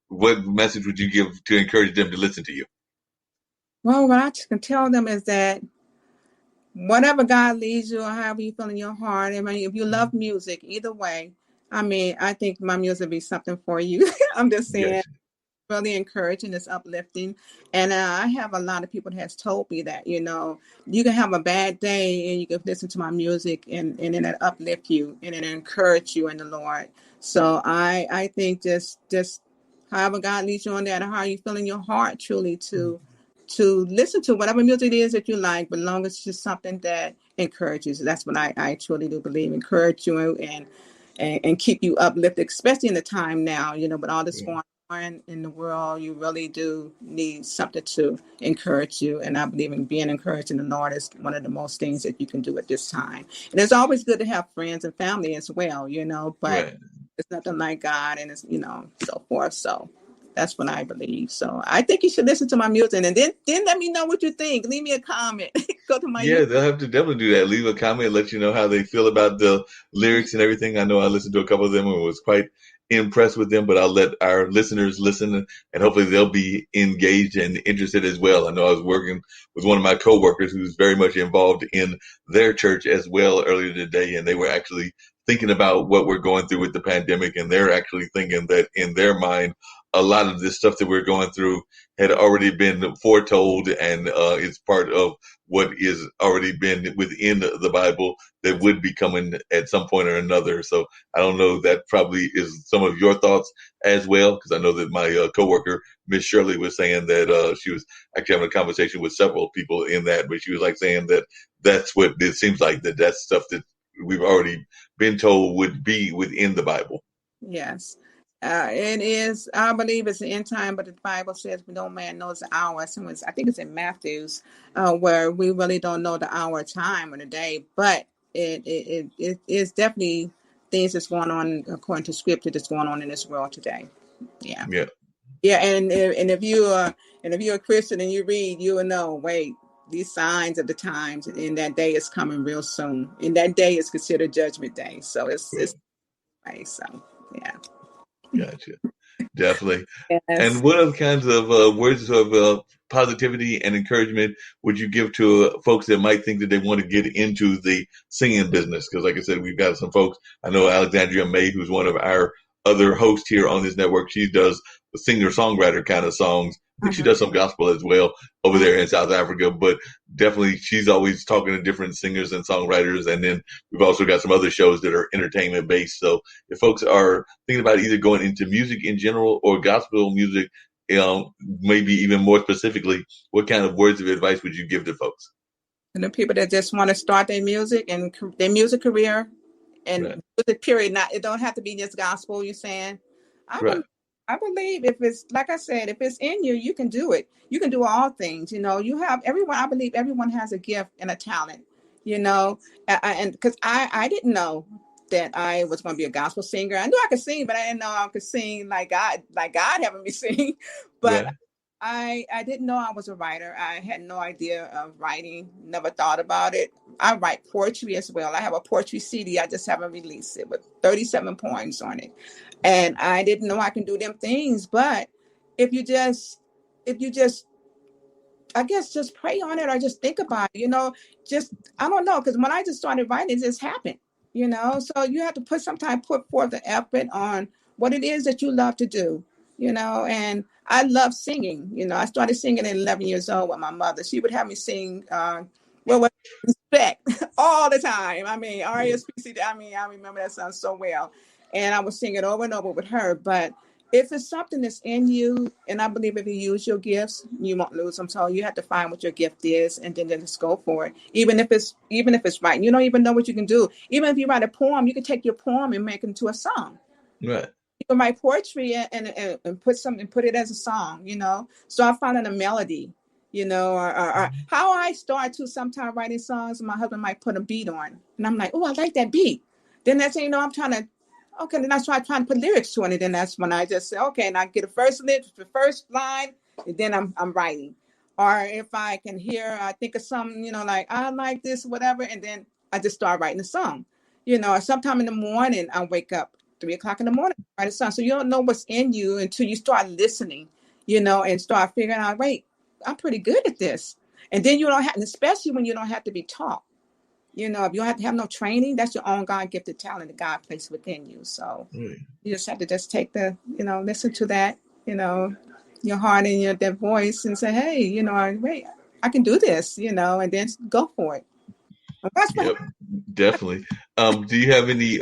what message would you give to encourage them to listen to you? Well, what I can tell them is that whatever God leads you or however you feel in your heart, if you love music, either way, I think my music will be something for you. I'm just saying, yes. Really encouraging, it's uplifting. And I have a lot of people that has told me that, you can have a bad day and you can listen to my music and it uplift you and it encourage you in the Lord. So I think just however God leads you on that, or how you feel in your heart truly to listen to whatever music it is that you like, but long as it's just something that encourages you. That's what I truly do believe, encourage you and keep you uplifted, especially in the time now, with all this going on in the world, you really do need something to encourage you. And I believe in being encouraged in the Lord is one of the most things that you can do at this time. And it's always good to have friends and family as well, but it's nothing like God and it's, so forth. So that's what I believe. So I think you should listen to my music and then let me know what you think. Leave me a comment. Go to my YouTube. They'll have to definitely do that. Leave a comment, let you know how they feel about the lyrics and everything. I know I listened to a couple of them and was quite impressed with them, but I'll let our listeners listen and hopefully they'll be engaged and interested as well. I know I was working with one of my coworkers who's very much involved in their church as well earlier today, and they were actually thinking about what we're going through with the pandemic, and they're actually thinking that in their mind, a lot of this stuff that we're going through had already been foretold and it's part of what is already been within the Bible that would be coming at some point or another. So I don't know, that probably is some of your thoughts as well, because I know that my coworker, Miss Shirley, was saying that she was actually having a conversation with several people in that, but she was like saying that that's what it seems like, that's stuff that we've already been told would be within the Bible. Yes. It is, I believe it's the end time, but the Bible says no man knows the hour. I think it's in Matthew's, where we really don't know the hour, time, or the day, but it is definitely things that's going on according to scripture that's going on in this world today. Yeah. And if you're a Christian and you read, you will know, wait, these signs of the times, and that day is coming real soon. And that day is considered Judgment Day. So it's right. So yeah. Gotcha. Definitely. Yes. And what other kinds of words of positivity and encouragement would you give to folks that might think that they want to get into the singing business? Because like I said, we've got some folks. I know Alexandria May, who's one of our other hosts here on this network. She does the singer-songwriter kind of songs. I think she does some gospel as well over there in South Africa, but definitely she's always talking to different singers and songwriters. And then we've also got some other shows that are entertainment based. So if folks are thinking about either going into music in general or gospel music maybe even more specifically, what kind of words of advice would you give to folks? And the people that just want to start their music and their music career and music period, not, it don't have to be just gospel, you're saying. I believe if it's, like I said, if it's in you, you can do it. You can do all things, you know. You have everyone, I believe everyone has a gift and a talent, you know. And because I didn't know that I was going to be a gospel singer. I knew I could sing, but I didn't know I could sing like God having me sing. But I didn't know I was a writer. I had no idea of writing, never thought about it. I write poetry as well. I have a poetry CD. I just haven't released it with 37 poems on it. And I didn't know I can do them things. But if you just, I guess, just pray on it or just think about it, you know, just, I don't know. Because when I just started writing, it just happened, you know. So you have to put forth the effort on what it is that you love to do, you know. And I love singing. You know, I started singing at 11 years old with my mother. She would have me sing, respect all the time. I mean, R.E.S.P.C. I mean, I remember that song so well. And I would sing it over and over with her. But if it's something that's in you, and I believe if you use your gifts, you won't lose them. So you have to find what your gift is and then just go for it. Even if it's writing, you don't even know what you can do. Even if you write a poem, you can take your poem and make it into a song. Right. You can write poetry and put it as a song, you know. So I found a melody, you know, or how I start to sometimes writing songs, and my husband might put a beat on, and I'm like, oh, I like that beat. Then that's, you know, then I start trying to put lyrics to it, and then that's when I just say, okay, and I get the first line, and then I'm writing. Or if I can I think of something, you know, like I like this, whatever, and then I just start writing a song, you know. Or sometime in the morning, I wake up 3 o'clock in the morning, write a song. So you don't know what's in you until you start listening, you know, and start figuring out, wait, I'm pretty good at this. And then you don't have, especially when you don't have to be taught. You know, if you don't have to have no training, that's your own God-gifted talent that God placed within you. So you just have to just take listen to that, you know, your heart and that voice and say, hey, you know, wait, I can do this, you know, and then go for it. Yep, definitely. Do you have any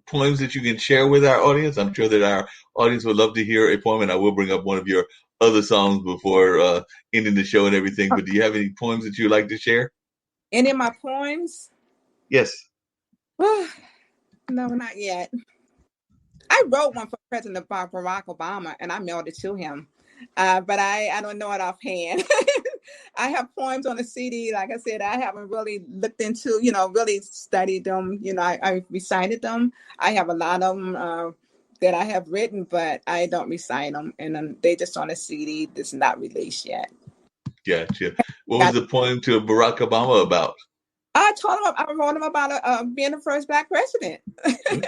poems that you can share with our audience? I'm sure that our audience would love to hear a poem, and I will bring up one of your other songs before ending the show and everything. But do you have any poems that you'd like to share? Any of my poems? Yes. No, not yet. I wrote one for President Barack Obama, and I mailed it to him. But I don't know it offhand. I have poems on the CD. Like I said, I haven't really looked into, you know, really studied them. You know, I recited them. I have a lot of them that I have written, but I don't recite them. And they just on a CD that's not released yet. Gotcha. What was the poem to Barack Obama about? I wrote him about being the first Black president. Okay.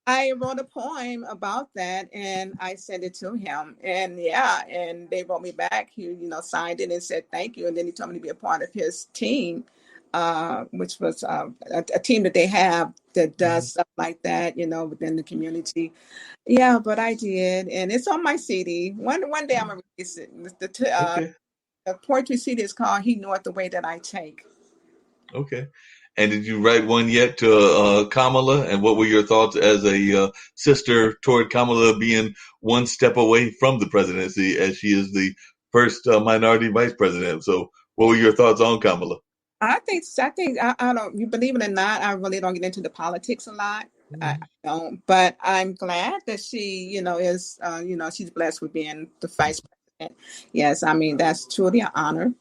I wrote a poem about that, and I sent it to him. And and they wrote me back. He, you know, signed it and said thank you. And then he told me to be a part of his team, which was a team that they have that does stuff like that, you know, within the community. Yeah, but I did, and it's on my CD. One day I'm gonna release it. The poetry CD is called "He Knoweth the Way That I Take." Okay. And did you write one yet to Kamala? And what were your thoughts as a sister toward Kamala being one step away from the presidency, as she is the first minority vice president? So what were your thoughts on Kamala? I think I don't, you believe it or not, I really don't get into the politics a lot. I don't, but I'm glad that she, you know, is, you know, she's blessed with being the vice president. Yes, I mean, that's truly an honor,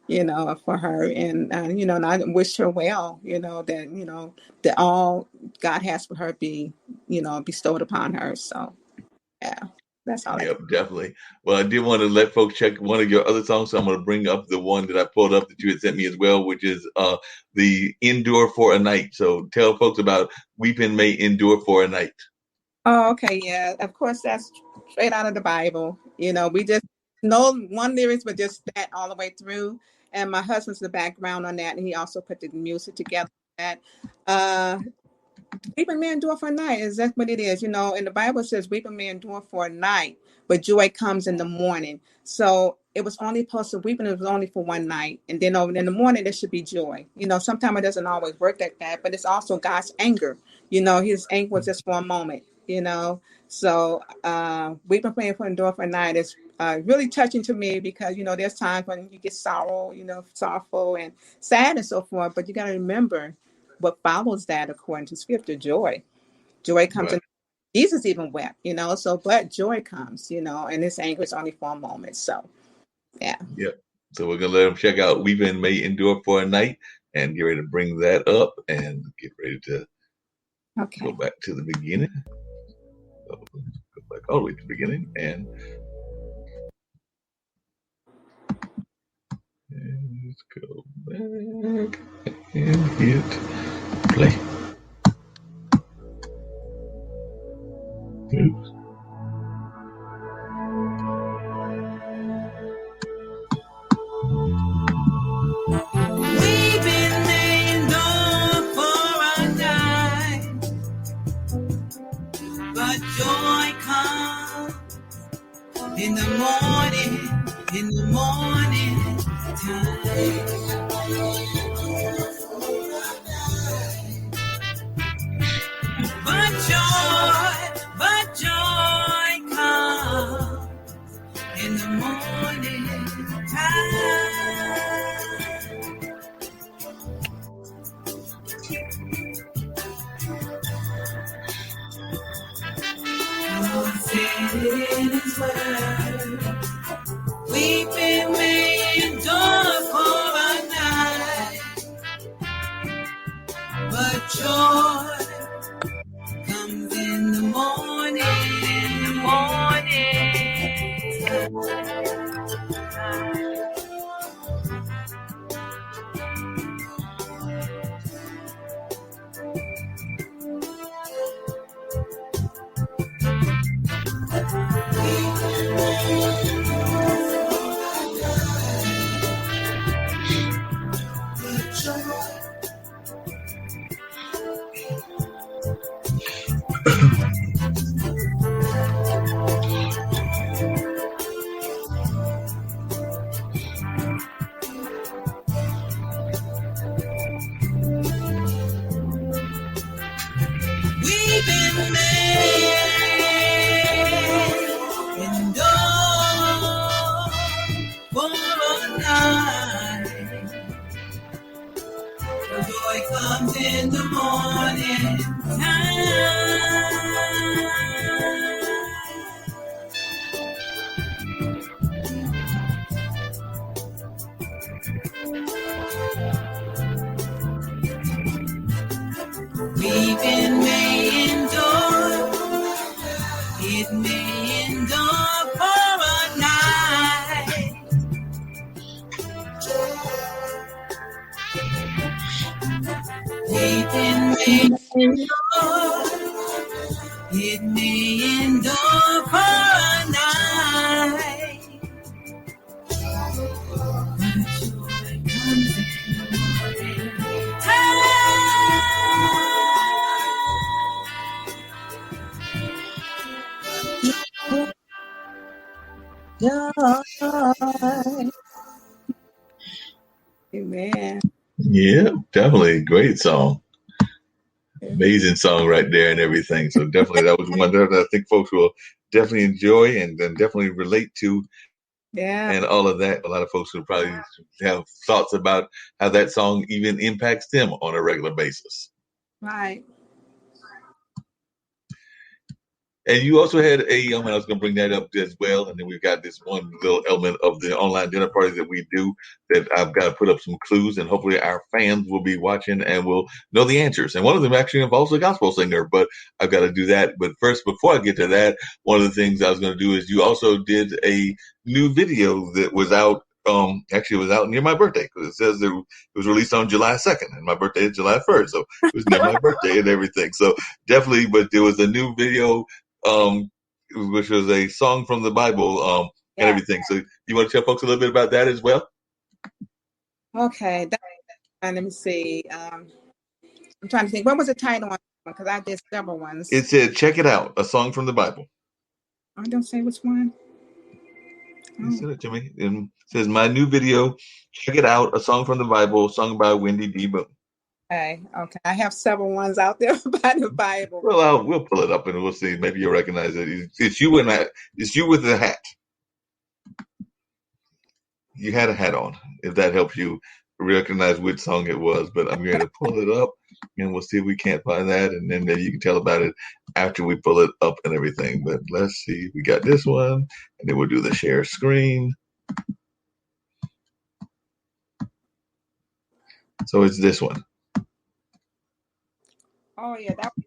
you know, for her. And, you know, and I wish her well, you know, that all God has for her be, you know, bestowed upon her. So, yeah, that's all. Yep, definitely. Well, I did want to let folks check one of your other songs. So I'm going to bring up the one that I pulled up that you had sent me as well, which is the Endure for a Night. So tell folks about Weeping May Endure for a Night. Oh, okay. Yeah, of course, that's straight out of the Bible. You know, we just know one lyrics, but just that all the way through. And my husband's the background on that, and he also put the music together. That weeping may endure for a night is that's what it is. You know, and the Bible says weeping may endure for a night, but joy comes in the morning. So it was only supposed to weeping. It was only for one night, and then in the morning there should be joy. You know, sometimes it doesn't always work like that, but it's also God's anger. You know, His anger was just for a moment. you know. So we've been praying for Endure for a Night. It's really touching to me because, you know, there's times when you get sorrowful and sad and so forth. But you got to remember what follows that according to Scripture: joy. Joy comes in. Jesus even wept, you know. So, but joy comes, you know, and this anger is only for a moment. So, yeah. Yep. So we're gonna let them check out "Weeping May Endure for a Night" and get ready to bring that up and get ready to go back to the beginning. So go back all the way to the beginning and let's go back and hit play. Oops. Weeping may endure for a night, but joy comes in the morning time. But joy comes in the morning time. God said it in His word, weeping may endure for a night, but joy comes in the morning. Weeping may endure for a night, but joy comes in the morning time. Weeping may endure, it may endure for a night. Weeping may endure, it may endure for a night. But joy comes in the morning time. Amen. Yeah, definitely great song. Amazing song right there and everything. So definitely that was one that I think folks will definitely enjoy and then definitely relate to. Yeah. And all of that. A lot of folks will probably have thoughts about how that song even impacts them on a regular basis. Right. And you also had I was going to bring that up as well. And then we've got this one little element of the online dinner party that we do that I've got to put up some clues, and hopefully our fans will be watching and will know the answers. And one of them actually involves a gospel singer, but I've got to do that. But first, before I get to that, one of the things I was going to do is you also did a new video that was out. Actually, it was out near my birthday because it says it was released on July 2nd, and my birthday is July 1st, so it was near my birthday and everything. So definitely, but there was a new video, which was a song from the Bible, and everything. So you want to tell folks a little bit about that as well? Okay. Let me see. I'm trying to think. What was the title on? Because I did several ones. It said, "Check It Out," a song from the Bible. I don't say which one. You said it to me. It says, "My new video, check it out, a song from the Bible, sung by Wendy Boone." Okay. I have several ones out there by the Bible. Well, we'll pull it up and we'll see. Maybe you'll recognize it. It's you in that. It's you with the hat. You had a hat on. If that helps you recognize which song it was, but I'm going to pull it up and we'll see if we can't find that, and then maybe you can tell about it after we pull it up and everything. But let's see. We got this one, and then we'll do the share screen. So it's this one. Oh yeah, that was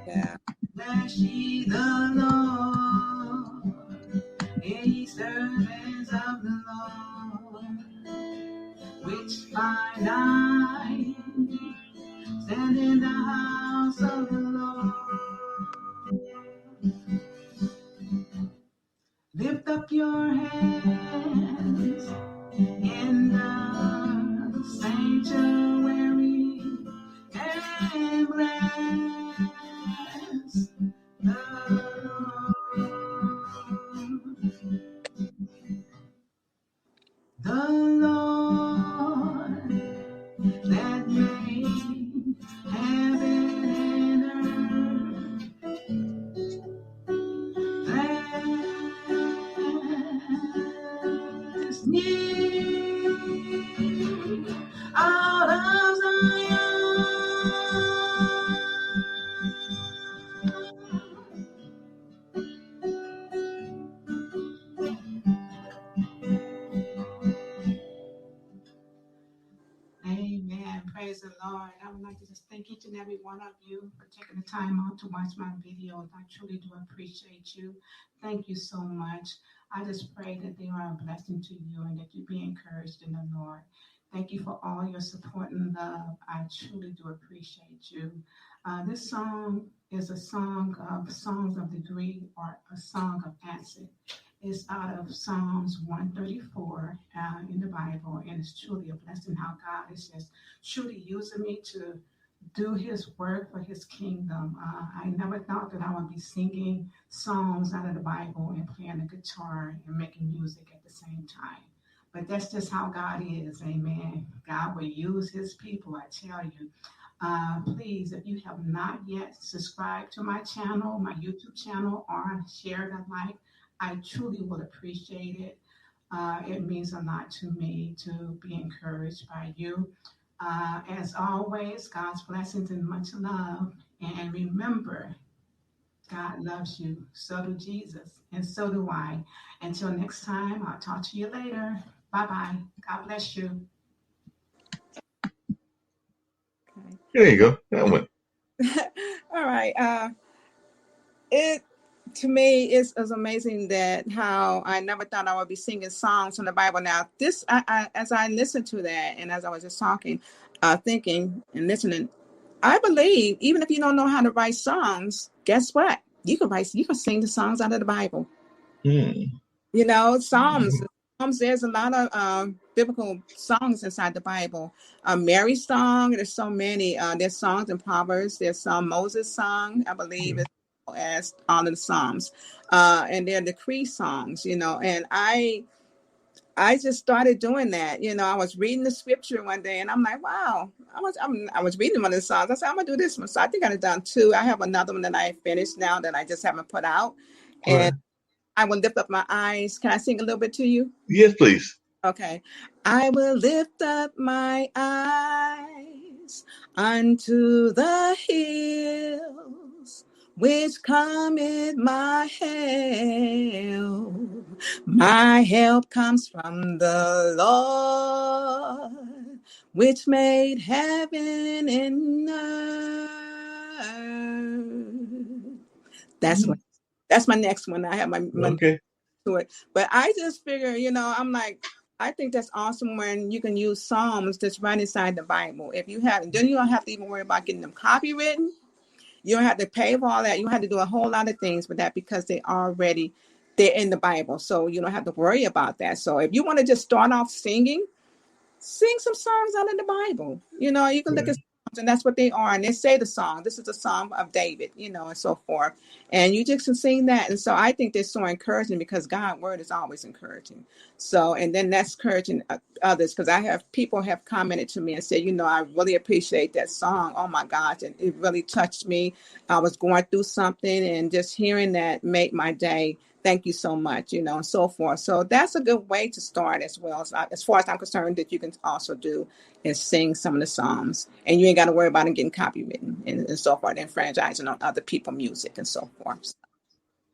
yeah. That she the Lord, ye servants of the Lord, which find I stand in the house of the Lord. Lift up your hands in the sanctuary and bless the Lord. The Lord that made heaven and earth. Bless me out of Zion. Amen. Praise the Lord. I would like to just thank each and every one of you for taking the time out to watch my videos. I truly do appreciate you. Thank you so much. I just pray that they are a blessing to you and that you be encouraged in the Lord. Thank you for all your support and love. I truly do appreciate you. This song is a song of songs of degree, or a song of acid. It's out of Psalms 134 in the Bible, and it's truly a blessing how God is just truly using me to do his work for his kingdom. I never thought that I would be singing songs out of the Bible and playing the guitar and making music at the same time. But that's just how God is, amen. God will use his people, I tell you. Please, if you have not yet subscribed to my channel, my YouTube channel, or shared a like, I truly would appreciate it. It means a lot to me to be encouraged by you. As always, God's blessings and much love. And remember, God loves you. So do Jesus. And so do I. Until next time, I'll talk to you later. Bye-bye. God bless you. There you go. That one. All right. It to me is amazing that how I never thought I would be singing songs from the Bible. Now, this as I listened to that, and as I was just talking, thinking and listening, I believe even if you don't know how to write songs, guess what? You can sing the songs out of the Bible. You know, Psalms. There's a lot of biblical songs inside the Bible. Mary's song. There's so many. There's songs in Proverbs. There's some Moses song, I believe, as all of the Psalms. And they're decree songs, you know. And I just started doing that. You know, I was reading the scripture one day, and I'm like, wow. I was reading one of the songs. I said, I'm gonna do this one. So I think I've done two. I have another one that I finished now that I just haven't put out. And I will lift up my eyes. Can I sing a little bit to you? Yes, please. Okay. I will lift up my eyes unto the hills, which cometh my help. My help comes from the Lord, which made heaven and earth. That's my next one. I have my okay. To it. But I just figure, you know, I'm like, I think that's awesome when you can use Psalms that's right inside the Bible. If you have, then you don't have to even worry about getting them copywritten. You don't have to pay for all that. You don't have to do a whole lot of things with that because they're in the Bible. So you don't have to worry about that. So if you want to just start off singing, sing some songs out of the Bible. You know, you can look at and that's what they are. And they say the song, this is a song of David, and so forth. And you just can sing that. And so I think they're so encouraging because God's word is always encouraging. So, and then that's encouraging others, because people have commented to me and said, I really appreciate that song. Oh my gosh. And it really touched me. I was going through something, and just hearing that made my day. Thank you so much, and so forth. So that's a good way to start as well. As far as I'm concerned, that you can also do is sing some of the songs, and you ain't got to worry about it getting copywritten and so forth, and franchising on other people's music and so forth.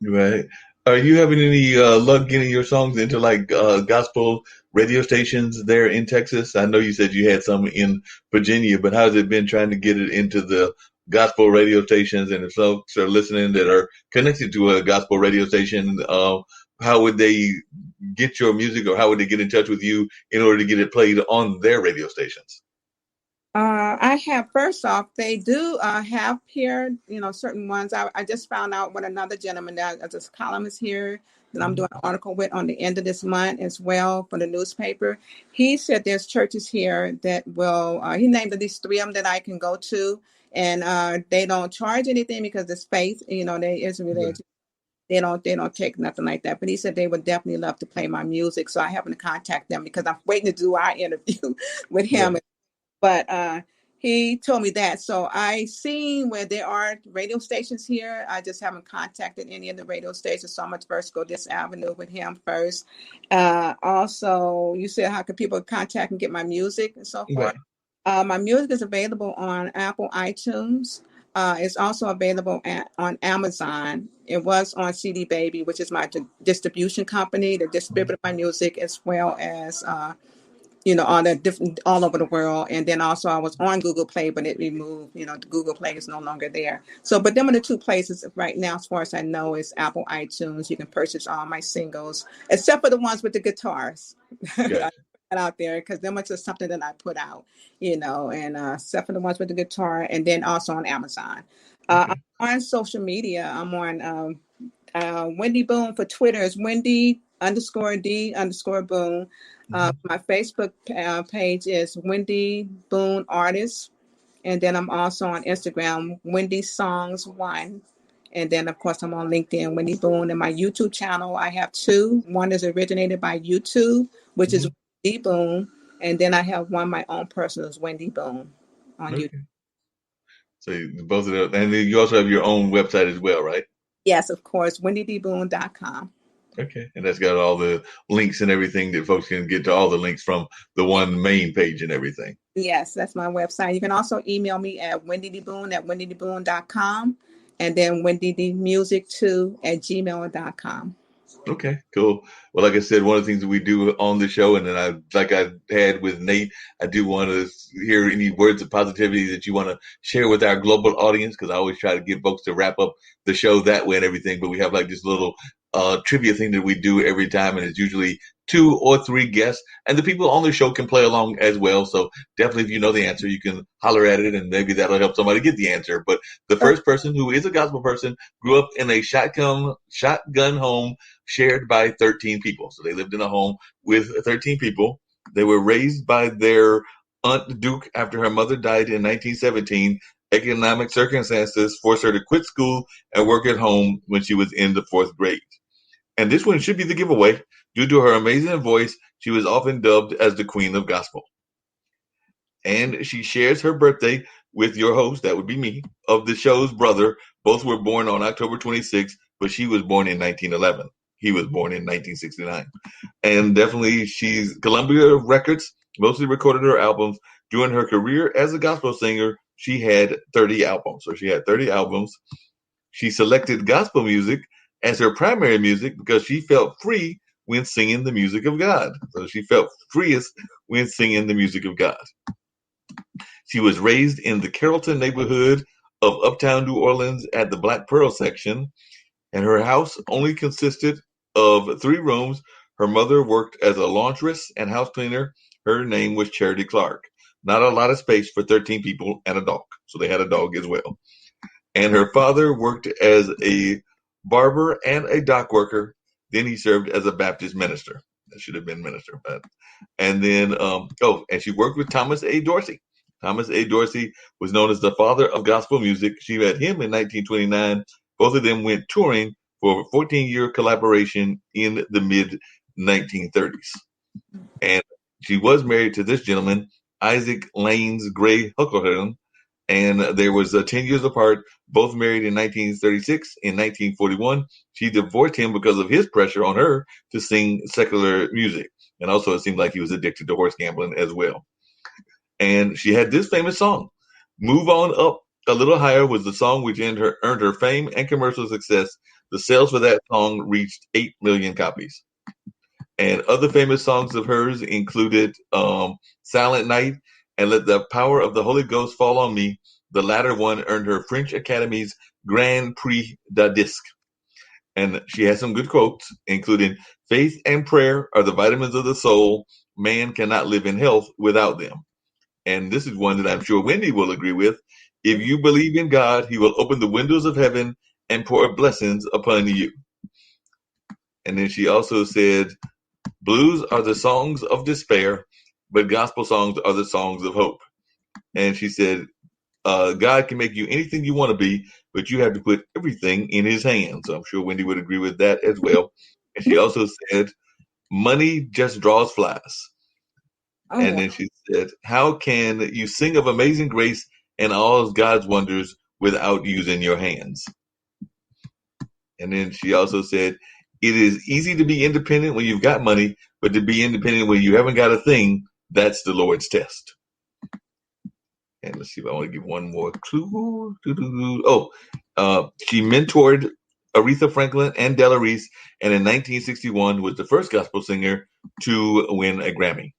Right. Are you having any luck getting your songs into like gospel radio stations there in Texas? I know you said you had some in Virginia, but how's it been trying to get it into the gospel radio stations? And if folks are listening that are connected to a gospel radio station, how would they get your music, or how would they get in touch with you in order to get it played on their radio stations? I have, first off, they do have here, certain ones. I just found out with another gentleman that as a columnist here that I'm doing an article with on the end of this month as well for the newspaper. He said there's churches here that will, he named at least 3 of them that I can go to, and they don't charge anything because it's faith, they isn't related. They don't take nothing like that. But he said they would definitely love to play my music. So I happen to contact them because I'm waiting to do our interview with him. Yeah. But he told me that. So I seen where there are radio stations here. I just haven't contacted any of the radio stations. So I'm going to first go this avenue with him first. Also, you said how can people contact and get my music and so forth? Right. My music is available on Apple iTunes. It's also available on Amazon. It was on CD Baby, which is my distribution company that distributed my music, as well as all over the world. And then also I was on Google Play, but it removed, Google Play is no longer there. So, but them are the 2 places right now, as far as I know, is Apple iTunes. You can purchase all my singles, except for the ones with the guitars. Gotcha. Out there, because them are just something that I put out, and except for the ones with the guitar, and then also on Amazon. Okay. I'm on social media. I'm on Wendy Boone for Twitter is Wendy_D_Boone. My Facebook page is Wendy Boone Artist, and then I'm also on Instagram, Wendy Songs 1. And then, of course, I'm on LinkedIn, Wendy Boone. And my YouTube channel, I have 2. One is originated by YouTube, which is Wendy Boone. And then I have one, my own personal, is Wendy Boone on YouTube. So both of those. And then you also have your own website as well, right? Yes, of course, wendydboone.com. Okay. And that's got all the links and everything that folks can get to all the links from the one main page and everything. Yes, that's my website. You can also email me at wendydboone@wendydboone.com. And then wendydmusic2@gmail.com. Okay, cool. Well, like I said, one of the things that we do on the show, and then I had with Nate, I do want to hear any words of positivity that you want to share with our global audience, because I always try to get folks to wrap up the show that way and everything. But we have like this little trivia thing that we do every time, and it's usually 2 or 3 guests, and the people on the show can play along as well. So definitely, if you know the answer, you can holler at it, and maybe that'll help somebody get the answer. But the first person who is a gospel person grew up in a shotgun home shared by 13 people. So they lived in a home with 13 people. They were raised by their Aunt Duke after her mother died in 1917. Economic circumstances forced her to quit school and work at home when she was in the 4th grade. And this one should be the giveaway. Due to her amazing voice, she was often dubbed as the Queen of Gospel. And she shares her birthday with your host, that would be me, of the show's brother. Both were born on October 26th, but she was born in 1911. He was born in 1969. And definitely, she's Columbia Records, mostly recorded her albums. During her career as a gospel singer, she had 30 albums. So she had 30 albums. She selected gospel music as her primary music because she felt free when singing the music of God. So she felt freest when singing the music of God. She was raised in the Carrollton neighborhood of uptown New Orleans at the Black Pearl section, and her house only consisted of 3 rooms. Her mother worked as a laundress and house cleaner. Her name was Charity Clark. Not a lot of space for 13 people and a dog. So they had a dog as well. And her father worked as a barber and a dock worker. Then he served as a Baptist minister. That should have been minister. And then, and she worked with Thomas A. Dorsey. Thomas A. Dorsey was known as the father of gospel music. She met him in 1929. Both of them went touring for a 14-year collaboration in the mid-1930s. And she was married to this gentleman, Isaac Lanes Gray Hucklehearn, and there was 10 years apart, both married in 1936. In 1941, she divorced him because of his pressure on her to sing secular music. And also it seemed like he was addicted to horse gambling as well. And she had this famous song, Move On Up a Little Higher, was the song which earned her fame and commercial success. The sales for that song reached 8 million copies. And other famous songs of hers included Silent Night and Let the Power of the Holy Ghost Fall on Me. The latter one earned her French Academy's Grand Prix de Disque. And she has some good quotes, including, faith and prayer are the vitamins of the soul. Man cannot live in health without them. And this is one that I'm sure Wendy will agree with. If you believe in God, he will open the windows of heaven and pour blessings upon you. And then she also said, blues are the songs of despair, but gospel songs are the songs of hope. And she said, God can make you anything you want to be, but you have to put everything in his hands. So I'm sure Wendy would agree with that as well. And she also said, money just draws flies. Oh, and then she said, how can you sing of amazing grace and all God's wonders without using your hands? And then she also said, it is easy to be independent when you've got money, but to be independent when you haven't got a thing, that's the Lord's test. And let's see if I want to give one more clue. She mentored Aretha Franklin and Della Reese, and in 1961 was the first gospel singer to win a Grammy.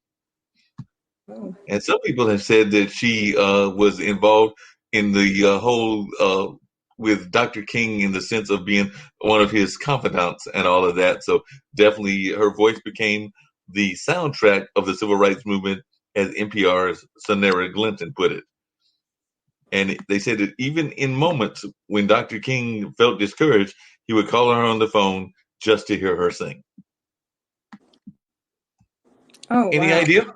Oh. And some people have said that she was involved in the whole with Dr. King in the sense of being one of his confidants and all of that. So definitely her voice became the soundtrack of the civil rights movement, as NPR's Sonera Glinton put it. And they said that even in moments when Dr. King felt discouraged, he would call her on the phone just to hear her sing. Oh, any idea?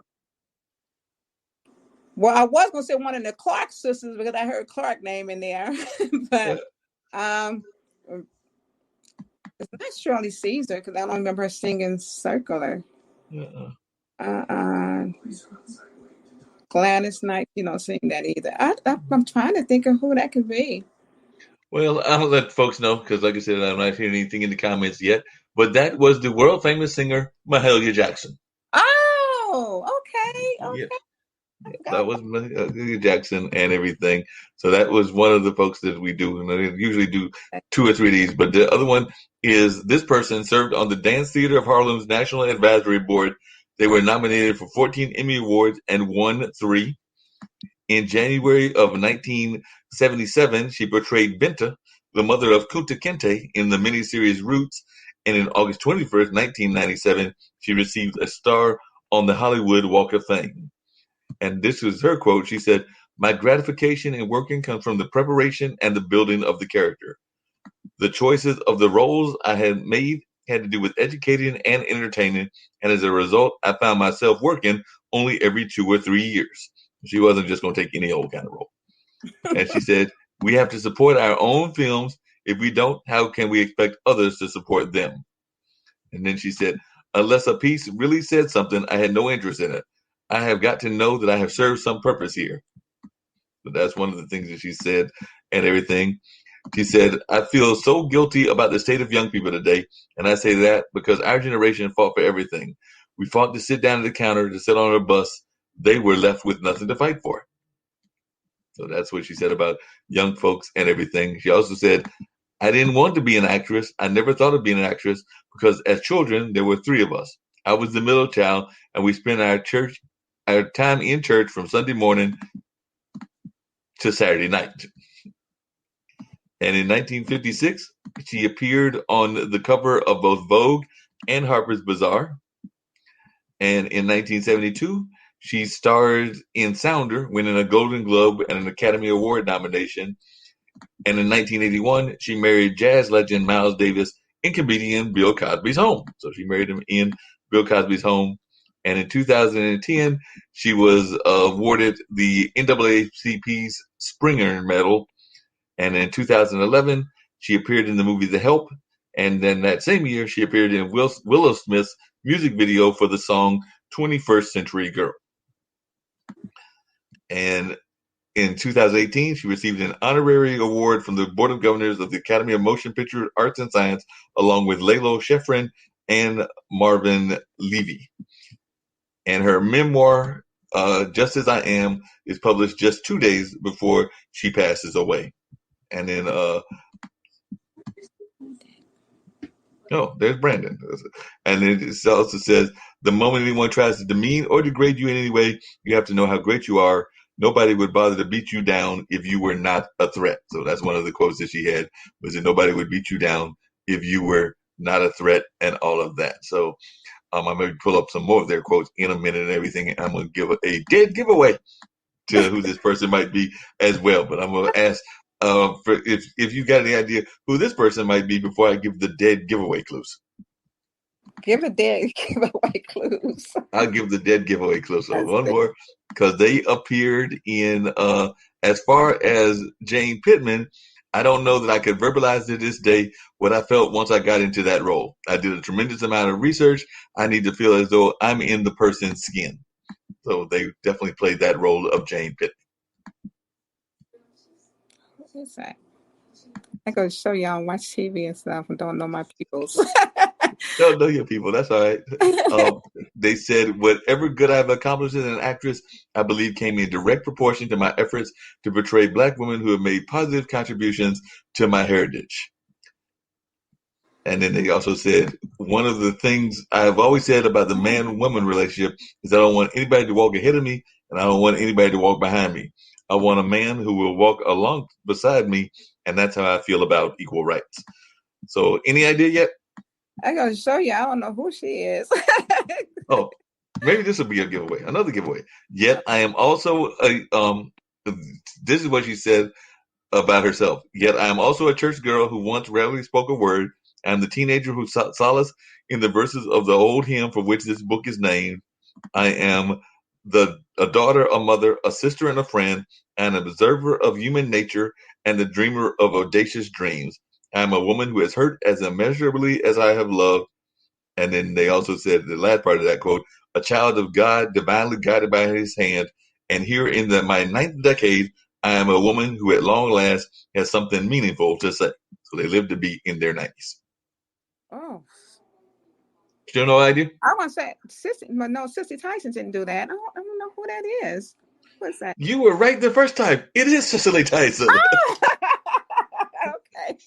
Well, I was going to say one of the Clark sisters because I heard Clark name in there, but it's not Shirley Caesar because I don't remember her singing Circular. Gladys Knight, sing that either. I'm trying to think of who that could be. Well, I'll let folks know because, like I said, I'm not hearing anything in the comments yet. But that was the world famous singer Mahalia Jackson. Oh, okay. Yeah. That was Mahalia Jackson and everything. So that was one of the folks that we do. And I usually do 2 or 3 of these. But the other one is this person served on the Dance Theater of Harlem's National Advisory Board. They were nominated for 14 Emmy Awards and won 3. In January of 1977, she portrayed Binta, the mother of Kunta Kinte, in the miniseries Roots. And in August 21st, 1997, she received a star on the Hollywood Walk of Fame. And this was her quote. She said, my gratification in working comes from the preparation and the building of the character. The choices of the roles I had made had to do with educating and entertaining. And as a result, I found myself working only every 2 or 3 years. She wasn't just going to take any old kind of role. And she said, we have to support our own films. If we don't, how can we expect others to support them? And then she said, unless a piece really said something, I had no interest in it. I have got to know that I have served some purpose here. But that's one of the things that she said and everything. She said, I feel so guilty about the state of young people today. And I say that because our generation fought for everything. We fought to sit down at the counter, to sit on a bus. They were left with nothing to fight for. So that's what she said about young folks and everything. She also said, I didn't want to be an actress. I never thought of being an actress because as children, there were 3 of us. I was the middle child, and we spent our time in church from Sunday morning to Saturday night. And in 1956, she appeared on the cover of both Vogue and Harper's Bazaar. And in 1972, she starred in Sounder, winning a Golden Globe and an Academy Award nomination. And in 1981, she married jazz legend Miles Davis in comedian Bill Cosby's home. So she married him in Bill Cosby's home. And in 2010, she was awarded the NAACP's Springer Medal. And in 2011, she appeared in the movie The Help. And then that same year, she appeared in Willow Smith's music video for the song 21st Century Girl. And in 2018, she received an honorary award from the Board of Governors of the Academy of Motion Picture Arts and Science, along with Lalo Schifrin and Marvin Levy. And her memoir, Just As I Am, is published just 2 days before she passes away. And then, there's Brandon. And it also says, the moment anyone tries to demean or degrade you in any way, you have to know how great you are. Nobody would bother to beat you down if you were not a threat. So that's one of the quotes that she had, was that nobody would beat you down if you were not a threat, and all of that. So I'm going to pull up some more of their quotes in a minute and everything. And I'm going to give a dead giveaway to who this person might be as well. But I'm going to ask for if you got any idea who this person might be before I give the dead giveaway clues. Give a dead giveaway clues. I'll give the dead giveaway clues. So one more, because they appeared in, as far as Jane Pittman, I don't know that I could verbalize to this day what I felt once I got into that role. I did a tremendous amount of research. I need to feel as though I'm in the person's skin. So they definitely played that role of Jane Pittman. What is that? I go show y'all watch TV and stuff and don't know my peoples. Don't know your people. That's all right. They said, whatever good I've accomplished as an actress, I believe came in direct proportion to my efforts to portray Black women who have made positive contributions to my heritage. And then they also said, one of the things I've always said about the man-woman relationship is I don't want anybody to walk ahead of me, and I don't want anybody to walk behind me. I want a man who will walk along beside me, and that's how I feel about equal rights. So any idea yet? I'm going to show you. I don't know who she is. Oh, maybe this will be a giveaway, another giveaway. Yet I am also this is what she said about herself. Yet I am also a church girl who once rarely spoke a word. I am the teenager who sought solace in the verses of the old hymn for which this book is named. I am a daughter, a mother, a sister, and a friend, an observer of human nature, and the dreamer of audacious dreams. I am a woman who has hurt as immeasurably as I have loved. And then they also said, the last part of that quote, a child of God, divinely guided by his hand. And here in my 9th decade, I am a woman who at long last has something meaningful to say. So they live to be in their 90s. Oh. Still no idea? I want to say, Sissy Tyson didn't do that. I don't know who that is. What's that? You were right the first time. It is Cicely Tyson. Oh! Okay.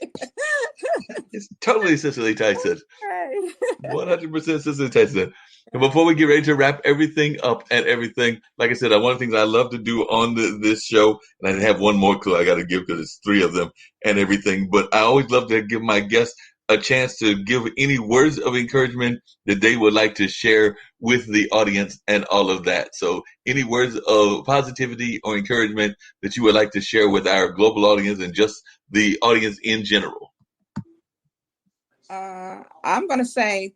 It's totally Cicely Tyson. Okay. 100% Cicely Tyson. And before we get ready to wrap everything up and everything, like I said, one of the things I love to do on this show, and I have one more clue I got to give because it's 3 of them and everything, but I always love to give my guests a chance to give any words of encouragement that they would like to share with the audience and all of that. So any words of positivity or encouragement that you would like to share with our global audience and just the audience in general. I'm going to say,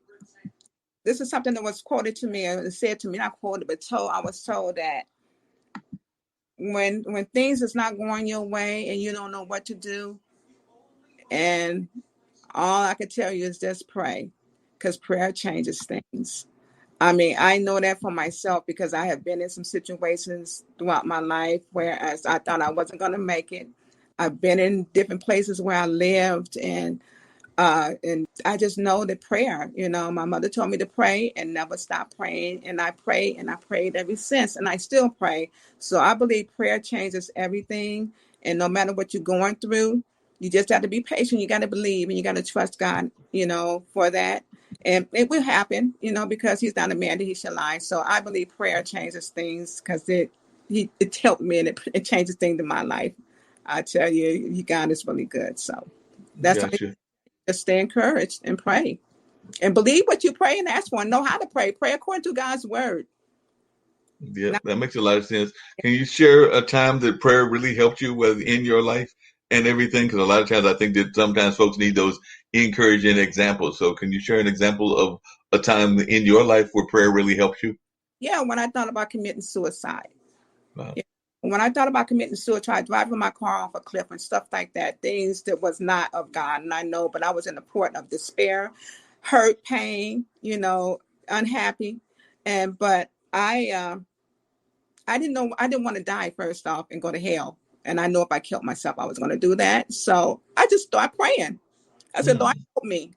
this is something that was quoted to me, or said to me, not quoted, but I was told that when things is not going your way and you don't know what to do, and all I can tell you is just pray, because prayer changes things. I mean, I know that for myself because I have been in some situations throughout my life where I thought I wasn't going to make it. I've been in different places where I lived, and I just know that prayer, my mother told me to pray and never stop praying. And I prayed and I prayed ever since, and I still pray. So I believe prayer changes everything. And no matter what you're going through, you just have to be patient. You got to believe and you got to trust God, for that. And it will happen, because he's not a man that he should lie. So I believe prayer changes things because it helped me and it changes things in my life. I tell you, God is really good. So that's Gotcha. Just stay encouraged and pray. And believe what you pray and ask for. And know how to pray. Pray according to God's word. Yeah, that makes a lot of sense. Can you share a time that prayer really helped you in your life and everything? Because a lot of times I think that sometimes folks need those encouraging examples. So can you share an example of a time in your life where prayer really helped you? Yeah, when I thought about committing suicide. Wow. Yeah. When I thought about committing suicide, driving my car off a cliff and stuff like that, things that was not of God. And I know, but I was in the port of despair, hurt, pain, unhappy. But I didn't know, I didn't want to die first off and go to hell. And I know if I killed myself, I was going to do that. So I just started praying. I said, Lord, help me.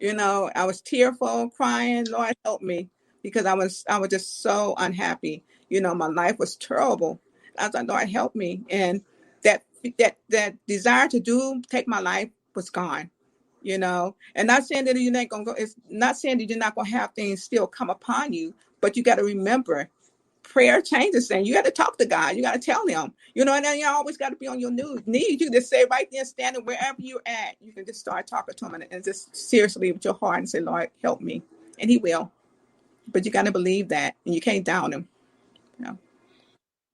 I was tearful, crying, Lord, help me. Because I was just so unhappy. My life was terrible. I was like, Lord, help me. And that desire to take my life was gone. And not saying that you're not gonna go, it's not saying that you're not gonna have things still come upon you, but you got to remember, prayer changes things. You got to talk to God. You got to tell him, and then you always got to be on your knees. You just say right there, standing wherever you're at, you can just start talking to him and just seriously with your heart and say, Lord, help me. And he will. But you got to believe that, and you can't down him.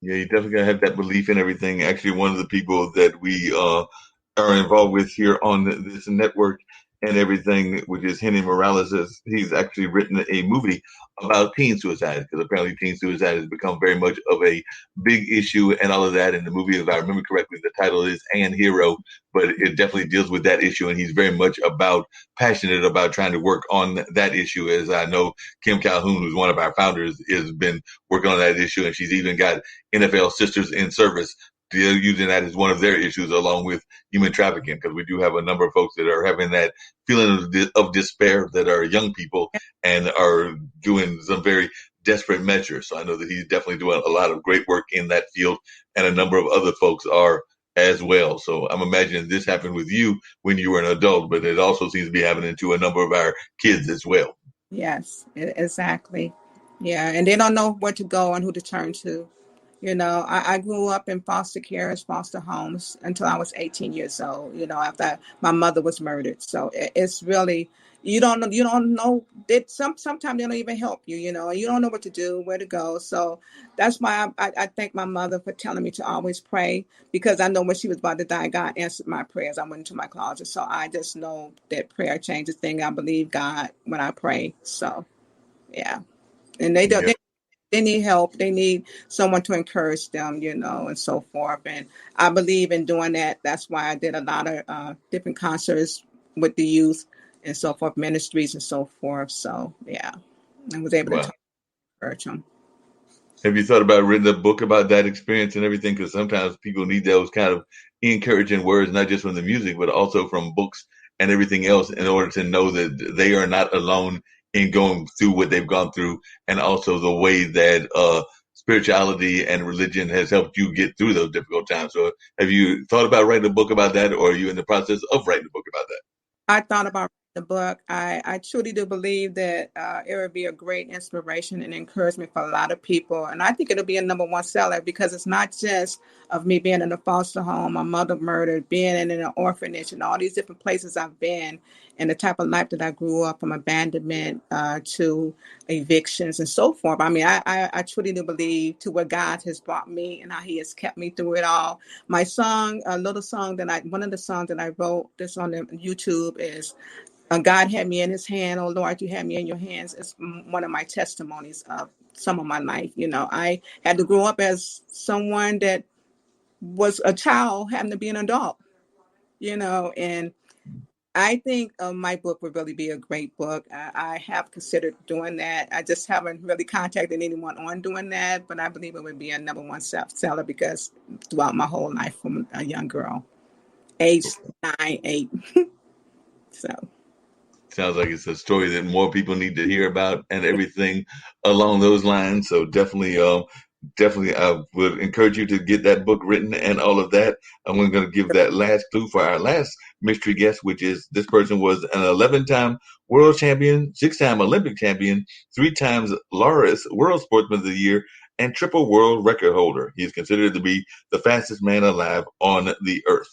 Yeah, you definitely gotta have that belief in everything. Actually, one of the people that we are involved with here on this network and everything, which is Henry Morales, he's actually written a movie about teen suicide, because apparently teen suicide has become very much of a big issue and all of that. And the movie, if I remember correctly, the title is "And Hero," but it definitely deals with that issue, and he's very much passionate about trying to work on that issue. As I know, Kim Calhoun, who's one of our founders, has been working on that issue, and she's even got NFL Sisters in Service. They're using that as one of their issues, along with human trafficking, because we do have a number of folks that are having that feeling of despair, that are young people and are doing some very desperate measures. So I know that he's definitely doing a lot of great work in that field, and a number of other folks are as well. So I'm imagining this happened with you when you were an adult, but it also seems to be happening to a number of our kids as well. Yes, exactly. Yeah, and they don't know where to go and who to turn to. I grew up in foster care, foster homes until I was 18 years old, after my mother was murdered. So it's really, you don't know that sometimes they don't even help you, and you don't know what to do, where to go. So that's why I thank my mother for telling me to always pray, because I know when she was about to die, God answered my prayers. I went into my closet. So I just know that prayer changes things. I believe God when I pray. So, yeah. And they don't. Yeah. They need help. They need someone to encourage them, and so forth. And I believe in doing that. That's why I did a lot of different concerts with the youth and so forth, ministries and so forth. So, yeah, I was able to encourage them. Have you thought about writing a book about that experience and everything? Because sometimes people need those kind of encouraging words, not just from the music, but also from books and everything else, in order to know that they are not alone in going through what they've gone through, and also the way that spirituality and religion has helped you get through those difficult times. So have you thought about writing a book about that, or are you in the process of writing a book about that? I thought about the book. I truly do believe that it would be a great inspiration and encouragement for a lot of people. And I think it'll be a #1 seller, because it's not just of me being in a foster home, my mother murdered, being in an orphanage, and all these different places I've been, and the type of life that I grew up, from abandonment to evictions and so forth. I mean, I truly do believe to where God has brought me and how he has kept me through it all. My song, one of the songs that I wrote that's on the YouTube is God had me in his hand. Oh, Lord, you had me in your hands. It's one of my testimonies of some of my life. I had to grow up as someone that was a child having to be an adult, and I think my book would really be a great book. I have considered doing that. I just haven't really contacted anyone on doing that, but I believe it would be a #1 seller, because throughout my whole life, from a young girl, age 9, 8. So. Sounds like it's a story that more people need to hear about, and everything along those lines. So definitely, I would encourage you to get that book written and all of that. I'm going to give that last clue for our last mystery guest, which is this person was an 11-time world champion, 6-time Olympic champion, 3 times Laureus World Sportsman of the Year, and triple world record holder. He is considered to be the fastest man alive on the earth.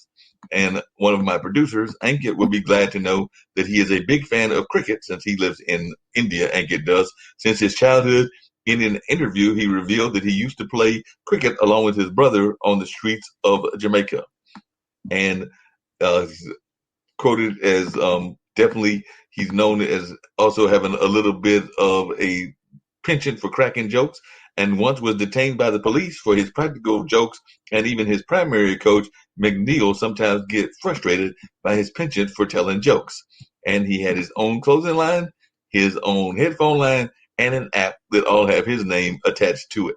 And one of my producers, Ankit, would be glad to know that he is a big fan of cricket, since he lives in India. Ankit does. Since his childhood, in an interview, he revealed that he used to play cricket along with his brother on the streets of Jamaica. And quoted as definitely, he's known as also having a little bit of a penchant for cracking jokes, and once was detained by the police for his practical jokes, and even his primary coach, McNeil, sometimes get frustrated by his penchant for telling jokes. And he had his own clothing line, his own headphone line, and an app that all have his name attached to it.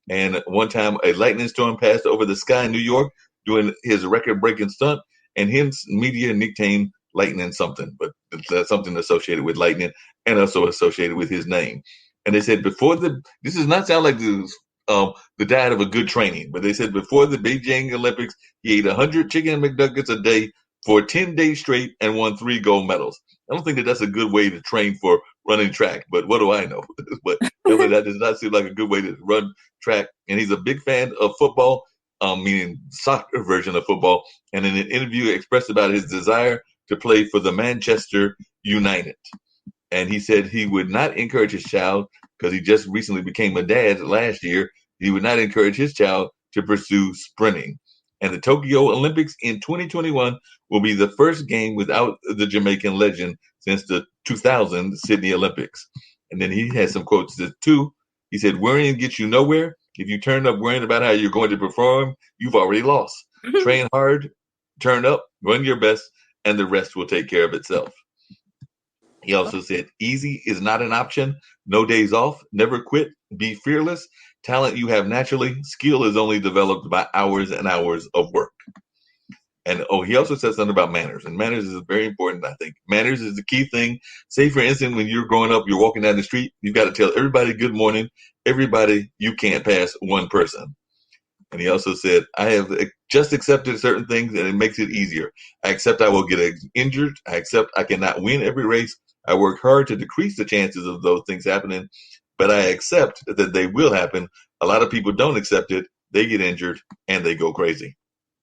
And one time a lightning storm passed over the sky in New York doing his record-breaking stunt, and hence media nicknamed Lightning something, but that's something associated with lightning and also associated with his name. And they said this does not sound like the diet of a good training, but they said before the Beijing Olympics, he ate 100 chicken McNuggets a day for 10 days straight and won 3 gold medals. I don't think that's a good way to train for running track, but what do I know? But definitely that does not seem like a good way to run track. And he's a big fan of football, meaning soccer version of football. And in an interview, expressed about his desire to play for the Manchester United. And he said he would not encourage his child, because he just recently became a dad last year, he would not encourage his child to pursue sprinting. And the Tokyo Olympics in 2021 will be the first game without the Jamaican legend since the 2000 Sydney Olympics. And then he has some quotes too. He said, worrying gets you nowhere. If you turn up worrying about how you're going to perform, you've already lost. Train hard, turn up, run your best, and the rest will take care of itself. He also said, easy is not an option. No days off. Never quit. Be fearless. Talent you have naturally. Skill is only developed by hours and hours of work. And he also said something about manners. And manners is very important, I think. Manners is the key thing. Say, for instance, when you're growing up, you're walking down the street, you've got to tell everybody good morning. Everybody, you can't pass one person. And he also said, I have just accepted certain things, and it makes it easier. I accept I will get injured. I accept I cannot win every race. I work hard to decrease the chances of those things happening, but I accept that they will happen. A lot of people don't accept it. They get injured, and they go crazy.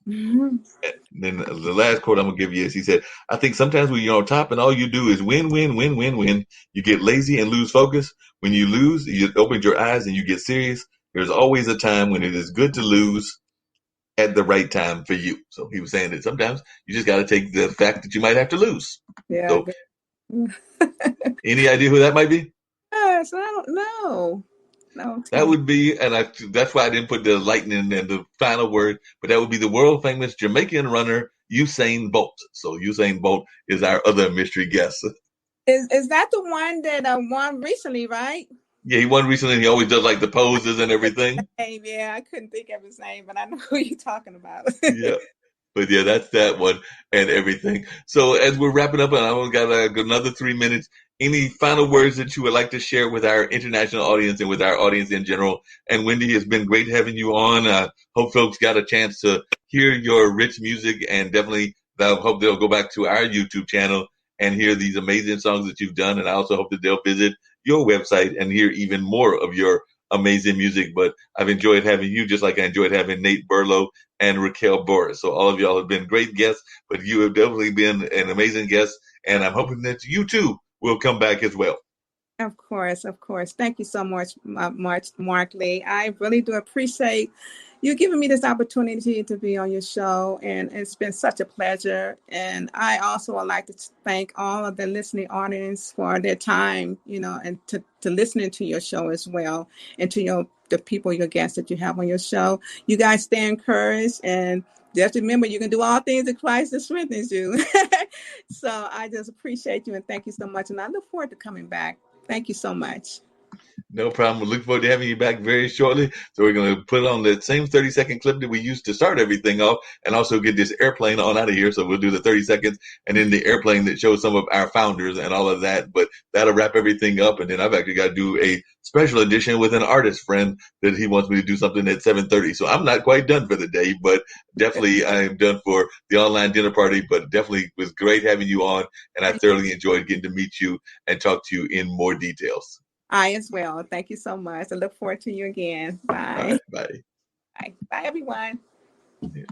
Mm-hmm. And then the last quote I'm going to give you is, he said, I think sometimes when you're on top and all you do is win, win, win, win, win, you get lazy and lose focus. When you lose, you open your eyes and you get serious. There's always a time when it is good to lose at the right time for you. So he was saying that sometimes you just got to take the fact that you might have to lose. Yeah. So, any idea who that might be? Yes, I don't know. No, that would be, and that's why I didn't put the lightning and the final word, but that would be the world famous Jamaican runner Usain Bolt. So Usain Bolt is our other mystery guest. Is that the one that won recently, right? Yeah, he won recently. And he always does like the poses and everything. Yeah, I couldn't think of his name, but I know who you're talking about. Yeah. But yeah, that's that one and everything. So as we're wrapping up, and I only got another 3 minutes, any final words that you would like to share with our international audience and with our audience in general? And Wendy, it's been great having you on. I hope folks got a chance to hear your rich music, and definitely I hope they'll go back to our YouTube channel and hear these amazing songs that you've done. And I also hope that they'll visit your website and hear even more of your amazing music. But I've enjoyed having you, just like I enjoyed having Nate Barlow and Raquel Borras. So all of y'all have been great guests, but you have definitely been an amazing guest. And I'm hoping that you too will come back as well. Of course. Thank you so much, Mark Lee. I really do appreciate you giving me this opportunity to be on your show, and it's been such a pleasure. And I also would like to thank all of the listening audience for their time, and to listening to your show as well, and to the people, your guests that you have on your show. You guys stay encouraged, and just remember, you can do all things in Christ that strengthens you. So I just appreciate you, and thank you so much. And I look forward to coming back. Thank you so much. No problem. We look forward to having you back very shortly. So we're going to put on that same 30-second clip that we used to start everything off, and also get this airplane on out of here. So we'll do the 30 seconds and then the airplane that shows some of our founders and all of that. But that'll wrap everything up. And then I've actually got to do a special edition with an artist friend that he wants me to do something at 7:30. So I'm not quite done for the day, but definitely I am done for the online dinner party. But definitely was great having you on, and I thoroughly enjoyed getting to meet you and talk to you in more details. I as well. Thank you so much. I look forward to you again. Bye. Bye. Bye. Bye, everyone. Yeah.